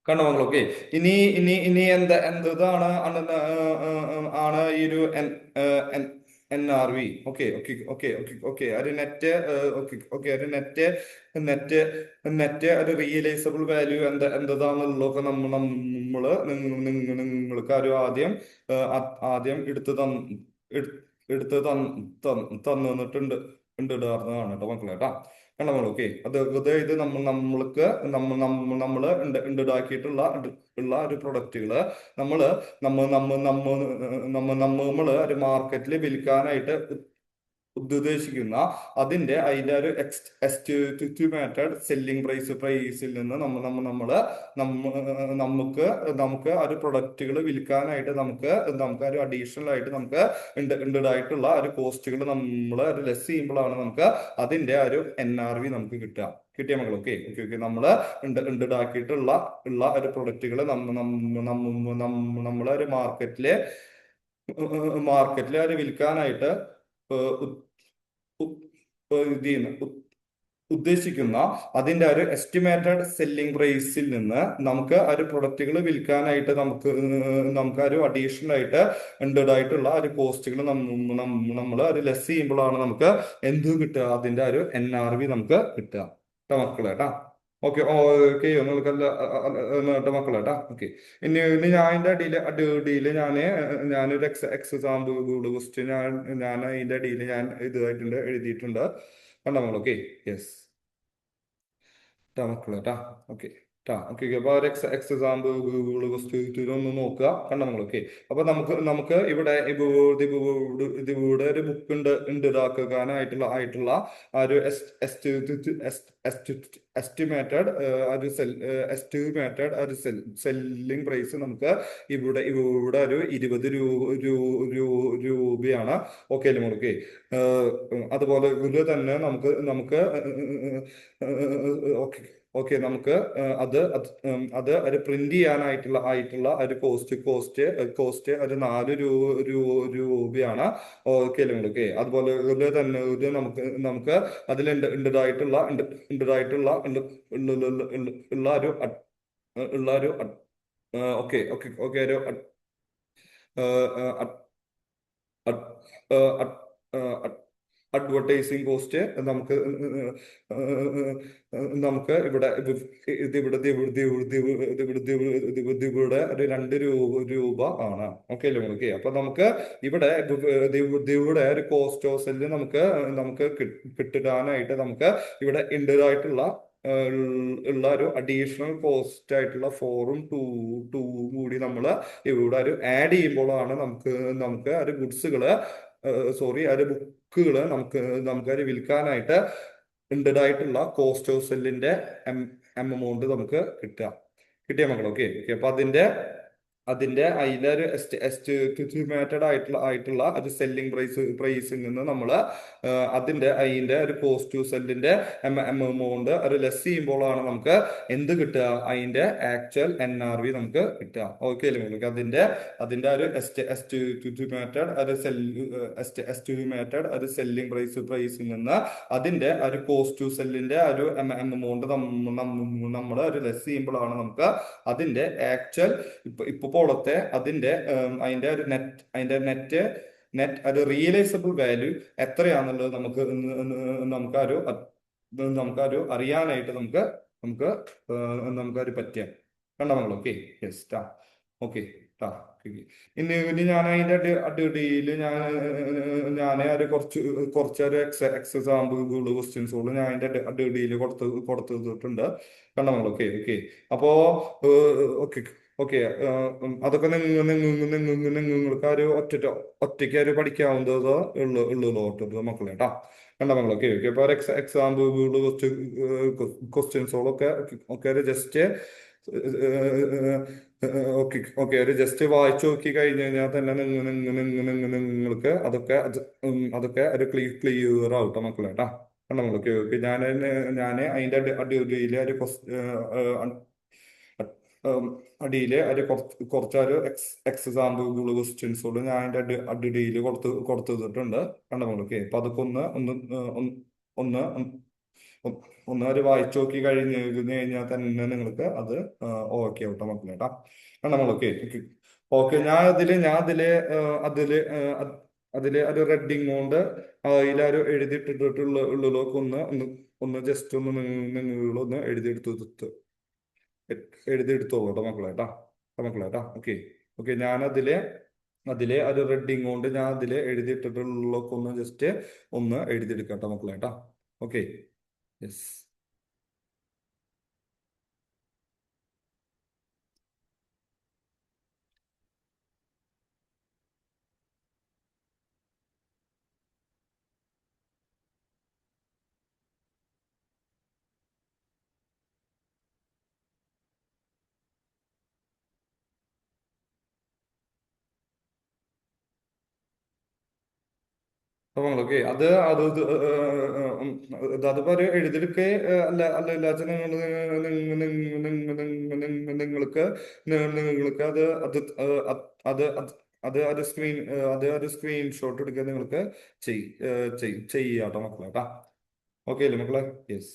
കണ്ടോ ഓക്കെ. ഇനി ഇനി ഇനി എന്താണ് ആണ് ഈ ഒരു NRV. Okay. Okay. Okay. Okay. Okay. ഒരു നെറ്റ്. ഓക്കെ. ഓക്കെ. ഒരു നെറ്റ് നെറ്റ് ഒരു റിയലൈസബിൾ വാല്യൂ എന്താണെന്നുള്ളതൊക്കെ നിങ്ങൾക്ക് ഒരു ആദ്യം എടുത്ത് തന്നിട്ടുണ്ട് ഇടാറുന്നതാണ് കേട്ടോ മക്കളെ ട്ടാ. കണ്ടോ ഓക്കെ. ഇത് നമ്മള് ഉണ്ടാക്കിയിട്ടുള്ള ഒരു പ്രൊഡക്റ്റുകള് നമ്മള് നമ്മള് ഒരു മാർക്കറ്റിൽ വിൽക്കാനായിട്ട് ഉദ്ദേശിക്കുന്ന അതിന്റെ ഒരു എസ്റ്റിമേറ്റഡ് സെല്ലിംഗ് പ്രൈസിൽ നിന്ന് നമുക്ക് ഒരു പ്രൊഡക്റ്റുകൾ വിൽക്കാനായിട്ട് നമുക്ക് ഒരു അഡീഷണൽ ആയിട്ട് നമുക്ക് ഉണ്ടായിട്ടുള്ള ഒരു കോസ്റ്റുകൾ നമ്മൾ ഒരു ലെസ് ചെയ്യുമ്പോഴാണ് നമുക്ക് അതിന്റെ ഒരു NRV നമുക്ക് കിട്ടിയ മക്കൾ. ഓക്കെ. ഓക്കെ. ഓക്കെ. നമ്മള് ഉണ്ടാക്കിയിട്ടുള്ള ഒരു പ്രൊഡക്റ്റുകൾ നമ്മളെ ഒരു മാർക്കറ്റിലെ ഒരു വിൽക്കാനായിട്ട് ഉ- ഇത് ചെയ്യുന്ന ഉദ്ദേശിക്കുന്ന അതിന്റെ ഒരു എസ്റ്റിമേറ്റഡ് സെല്ലിംഗ് പ്രൈസിൽ നിന്ന് നമുക്ക് ഒരു പ്രൊഡക്റ്റുകൾ വിൽക്കാനായിട്ട് നമുക്ക് ഒരു അഡീഷണൽ ആയിട്ട് ഉണ്ടായിട്ടുള്ള ഒരു കോസ്റ്റുകൾ നമ്മൾ ഒരു ലെസ് ചെയ്യുമ്പോഴാണ് നമുക്ക് എന്ത് കിട്ടുക? അതിന്റെ ഒരു NRV നമുക്ക് കിട്ടുക. കേട്ടോ മക്കളെ ട്ടാ. ഓക്കെ. ഓക്കെ. നിങ്ങൾക്ക് മക്കളെ ട്ടാ. ഓക്കെ. ഇനി ഞാൻ അതിന്റെ അടിയില് ഞാനൊരു എക്സാമ്പിൾ ക്വസ്റ്റ്യൻ ഞാൻ അതിന്റെ അടിയിൽ ഞാൻ ഇതായിട്ടുണ്ട്, എഴുതിയിട്ടുണ്ട്. കണ്ടോ മക്കൾ? ഓക്കെ. യെസ്. ട്ടാ മക്കളെ ട്ടാ. ഓക്കെ. ട്ടാ. ഓക്കെ. ഓക്കെ. അപ്പൊ ഒരു എക്സാമ്പിൾ ഒന്ന് നോക്കുക. കണ്ടോ നമ്മൾ? ഓക്കെ. അപ്പൊ നമുക്ക് ഇവിടെ ഇതിവിടെ ഒരു ബുക്ക് ഇതാക്കാനായിട്ടുള്ള ആ ഒരു എസ്റ്റിമേറ്റഡ് ഒരു സെല്ലിംഗ് പ്രൈസ് നമുക്ക് ഇവിടെ ഒരു 20 രൂപയാണ്. ഓക്കെ അല്ലേ മോൾക്ക്? അതുപോലെ ഇത് തന്നെ നമുക്ക് ഓക്കെ. ഓക്കെ. നമുക്ക് അത് ഒരു പ്രിന്റ് ചെയ്യാനായിട്ടുള്ള ഒരു കോസ്റ്റ് ഒരു 4 രൂപയാണ്. ഓക്കെ അല്ലേ മോൾക്ക്? അതുപോലെ ഇത് തന്നെ ഇത് നമുക്ക് അതിലുണ്ടായിട്ടുള്ള ഉള്ള ഒരു ഉള്ള ഒരു ഓക്കെ. ഓക്കെ. ഓക്കെ. ഒരു അഡ്വർടൈസിങ് കോസ്റ്റ് നമുക്ക് നമുക്ക് ഇവിടെ ഇവിടെ ഒരു 2 രൂപ ആണ്. ഓക്കെ അല്ലേ മോൾക്ക്? അപ്പൊ നമുക്ക് ഇവിടെ ഇവിടെ ഒരു കോസ്റ്റ് ഓഫ് സെല്ല് നമുക്ക് കിട്ടാനായിട്ട് നമുക്ക് ഇവിടെ ഉള്ളതായിട്ടുള്ള ഒരു അഡീഷണൽ കോസ്റ്റ് ആയിട്ടുള്ള 4ഉം 2 കൂടി നമ്മൾ ഇവിടെ ഒരു ആഡ് ചെയ്യുമ്പോഴാണ് നമുക്ക് ഒരു ഗുഡ്സുകള് ഒരു ബുക്കുകള് നമുക്ക് വിൽക്കാനായിട്ട് ഉണ്ടായിട്ടുള്ള കോസ്റ്റ് ഓഫ് സെല്ലിന്റെ എമൗണ്ട് നമുക്ക് കിട്ടിയ മക്കൾ. ഓക്കെ. ഓക്കെ. അപ്പൊ അതിന്റെ അതിലൊരു എസ്റ്റിമേറ്റഡ് ആയിട്ടുള്ള ഒരു സെല്ലിംഗ് പ്രൈസിൽ നിന്ന് നമ്മൾ അതിന്റെ ഒരു കോസ്റ്റ് ടു സെല്ലിന്റെ എമൗണ്ട് ഒരു ലെസ് ചെയ്യുമ്പോഴാണ് നമുക്ക് എന്ത് കിട്ടുക, അതിന്റെ ആക്ച്വൽ NRV നമുക്ക് കിട്ടുക. ഓക്കെ അല്ലേ നിങ്ങൾക്ക്? അതിന്റെ ഒരു എസ്റ്റിമേറ്റഡ് ഒരു സെല്ലിംഗ് പ്രൈസിൽ നിന്ന് അതിന്റെ ഒരു കോസ്റ്റ് ടു സെല്ലിന്റെ ഒരു എമൗണ്ട് നമ്മൾ ഒരു ലെസ് ചെയ്യുമ്പോഴാണ് നമുക്ക് അതിന്റെ ആക്ച്വൽ ഇപ്പോഴത്തെ അതിന്റെ ഒരു നെറ്റ് ഒരു റിയലൈസബിൾ വാല്യൂ എത്രയാണെന്നുള്ളത് നമുക്കൊരു അറിയാനായിട്ട് നമുക്ക് നമുക്കൊരു പറ്റിയ കണ്ട നമ്മൾ. ഓക്കെ, യെസ് ടാ. ഓക്കെ ടാ. ഇനി ഞാൻ അതിന്റെ അടിയിൽ ഞാൻ ഒരു കുറച്ചൊരു എക്സാമ്പിൾ ക്വസ്റ്റ്യൻസുകൾ ഞാൻ അതിന്റെ അടിയിൽ കൊടുത്തിട്ടുണ്ട് കണ്ട നമ്മൾ. Okay okay. അപ്പോ ഓക്കെ ഓക്കെ. അതൊക്കെ നിങ്ങൾക്ക് ഒരു ഒറ്റയ്ക്ക് ഒരു പഠിക്കാവുന്നതോ ഉള്ളു മക്കളെ കേട്ടാ. കണ്ട മക്കളെ. Okay okay. അപ്പൊ എക്സാമ്പിൾ ക്വസ്റ്റ്യൻസുകളൊക്കെ ഒക്കെ ഒരു ജസ്റ്റ് ഓക്കെ ഓക്കെ ഒരു ജസ്റ്റ് വായിച്ചു നോക്കി കഴിഞ്ഞു കഴിഞ്ഞാൽ തന്നെ നിങ്ങൾക്ക് അതൊക്കെ ഒരു ക്ലിയർ ആവട്ടെ മക്കളെ കേട്ടാ. കണ്ട മക്കളെ. Okay okay. ഞാൻ അതിന്റെ അടിയിൽ ഒരു അടിയില് ഒരു കുറച്ചൊരു എക്സാമ്പിൾ ക്വസ്റ്റ്യൻസുകൾ ഞാൻ അതിന്റെ അടിയിൽ കൊടുത്തിട്ടുണ്ട് കണ്ട മക്കളെ. ഓക്കെ. അപ്പൊ അതൊക്കെ ഒന്ന് ഒന്ന് ഒരു വായിച്ചു നോക്കി കഴിഞ്ഞാൽ തന്നെ നിങ്ങൾക്ക് അത് ഓക്കെ ആവട്ടെ മക്കളെ കേട്ടാ. നമ്മൾ ഓക്കെ ഓക്കെ. അതില് ഒരു റെഡിങ് കൊണ്ട് അതിലൊരു ഉള്ളിലൊക്കെ ഒന്ന് ജസ്റ്റ് നിങ്ങളൊന്ന് എഴുതിയെടുത്തോളൂ കേട്ടോ മക്കളെ കേട്ടാ. Okay okay. ഞാൻ അതിലെ ഒരു റെഡിങ് കൊണ്ട് ഞാൻ എഴുതിയിട്ടിട്ടുള്ളതൊക്കെ ഒന്ന് ജസ്റ്റ് ഒന്ന് എഴുതിയെടുക്കാം കേട്ടോ മക്കളെ കേട്ടാ. Okay, yes. ഓക്കെ. അതിപ്പോ ഒരു എഴുതിയെടുക്കെ അല്ല നിങ്ങൾക്ക് നിങ്ങൾക്ക് അത് ഒരു സ്ക്രീൻഷോട്ട് എടുക്കാൻ നിങ്ങൾക്ക് ചെയ്യാട്ടോ മക്കളെ കേട്ടാ. ഓക്കെ അല്ലേ മക്കളെ? യെസ്.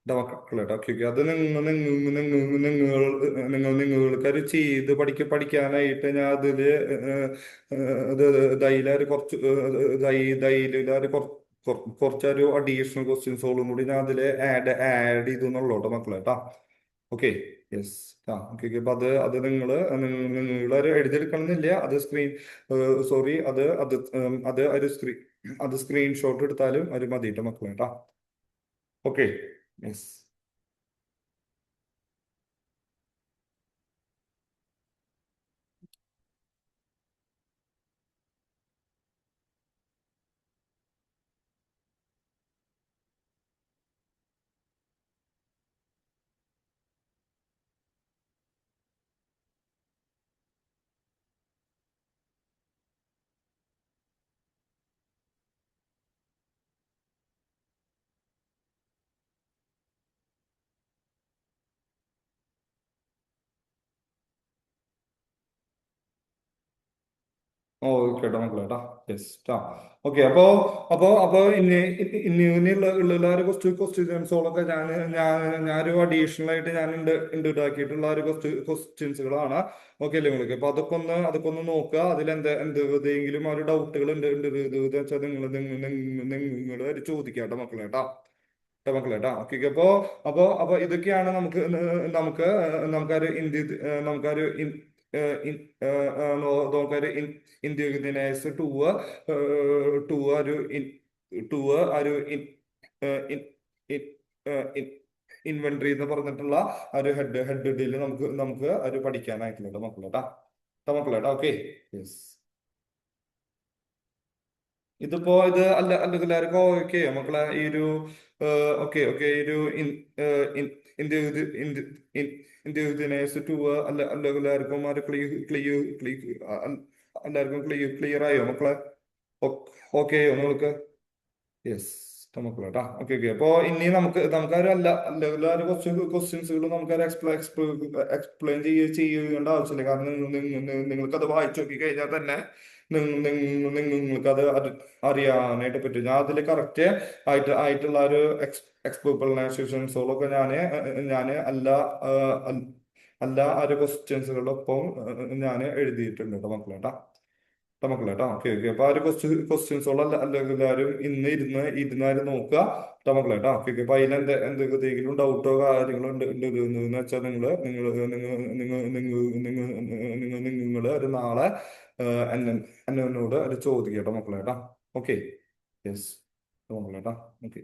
മക്കളേട്ടോ. Okay okay. അത് നിങ്ങൾക്കത് ചെയ്ത് പഠിക്കാനായിട്ട് ഞാൻ ദൈലൊരു കുറച്ച് ദൈലൊരു കുറച്ചൊരു അഡീഷണൽ ക്വസ്റ്റ്യൻസോളും കൂടി ഞാൻ ആഡ് ചെയ്തു എന്നുള്ളൂട്ടോ മക്കളേട്ടാ. Okay, yes. Okay okay. അപ്പൊ അത് നിങ്ങളൊരു എഴുതിയെടുക്കണമെന്നില്ല. അത് സോറി അത് ഒരു സ്ക്രീൻഷോട്ട് എടുത്താലും അത് മതിട്ടോ മക്കളേട്ടാ. Okay, yes. ഓ കേട്ടോ മക്കളേട്ടാ. യെസ്. ഓക്കെ. അപ്പോ ഇനിയുള്ള ഒരു ക്വസ്റ്റ്യൻസുകളൊക്കെ ഞാനൊരു അഡീഷണൽ ആയിട്ട് ഞാൻ ഉണ്ടാക്കിയിട്ടുള്ള ഒരു ക്വസ്റ്റ്യൻസുകളാണ്. ഓക്കെ അല്ലേ നിങ്ങൾക്ക്? അപ്പൊ അതൊക്കെ ഒന്ന് നോക്കുക. എന്തെങ്കിലും ഒരു ഡൗട്ടുകൾ വെച്ചാൽ നിങ്ങൾ ചോദിക്കാട്ടോ മക്കളേട്ടാ. മക്കളേട്ടാ. ഓക്കെ. അപ്പൊ ഇതൊക്കെയാണ് നമുക്ക് നമുക്കൊരു നമുക്കൊരു നമുക്കൊരു ഇന്ത്യസ് ടു ഒരു ടു ഒരു ഇൻവെന്ററി എന്ന് പറഞ്ഞിട്ടുള്ള ഒരു ഹെഡിൽ നമുക്ക് അത് പഠിക്കാനായിട്ടുള്ള മക്കളേട്ടാ. മക്കളേട്ടാ. Okay, yes. ഇതിപ്പോ ഇത് അല്ല അല്ലെങ്കിൽ എല്ലാവർക്കും ഓക്കെ മക്കളെ ഈ ഒരു ഓക്കെ ഓക്കെ ഈ ഒരു ഇന്ത്യ ഇത് ഇന്ത്യ ടു അല്ല അല്ലെങ്കിൽ എല്ലാവർക്കും ഒരു എല്ലാവർക്കും ക്ലിയർ ആയോ മക്കളെ? ഓക്കെ ആയോ നിങ്ങൾക്ക്? യെസ് നമുക്ക് കേട്ടാ ഓക്കെ ഓക്കെ അപ്പൊ ഇനി നമുക്കൊരു അല്ല അല്ലെങ്കിൽ ഒരു ക്വസ്റ്റ്യൻസുകൾ നമുക്കൊരു എക്സ്പ്ലെയിൻ ചെയ്യേണ്ട ആവശ്യമില്ല. കാരണം നിങ്ങൾക്കത് വായിച്ചു നോക്കി കഴിഞ്ഞാൽ തന്നെ നിങ്ങൾക്കത് അറിയാനായിട്ട് പറ്റും. ഞാൻ അതിൽ കറക്റ്റ് ആയിട്ടുള്ള ഒരു എക്സ്പ്ലനേഷൻസുകളൊക്കെ ഞാന് എല്ലാ ആ ഒരു ക്വസ്റ്റ്യൻസുകളൊപ്പം ഞാൻ എഴുതിയിട്ടുണ്ട് കേട്ടോ മക്കളേട്ടാ. മക്കളേട്ടാ ഓക്കെ ഓക്കെ അപ്പൊ ആ ഒരു ക്വസ്റ്റ്യൻസോളം എല്ലാവരും ഇരുന്നാലും നോക്കുക ട്ടോ മക്കളേട്ടാ. ഓക്കെ ഓക്കെ അപ്പൊ അതിൽ എന്തെങ്കിലും ഡൗട്ടോ കാര്യങ്ങളോ എന്ന് വെച്ചാൽ നിങ്ങൾ ഒരു നാളെ എന്നെ എന്നോട് അത് ചോദിക്കട്ടോ മക്കളേട്ടാ. ഓക്കെ യെസ് മക്കളേട്ടാ ഓക്കെ.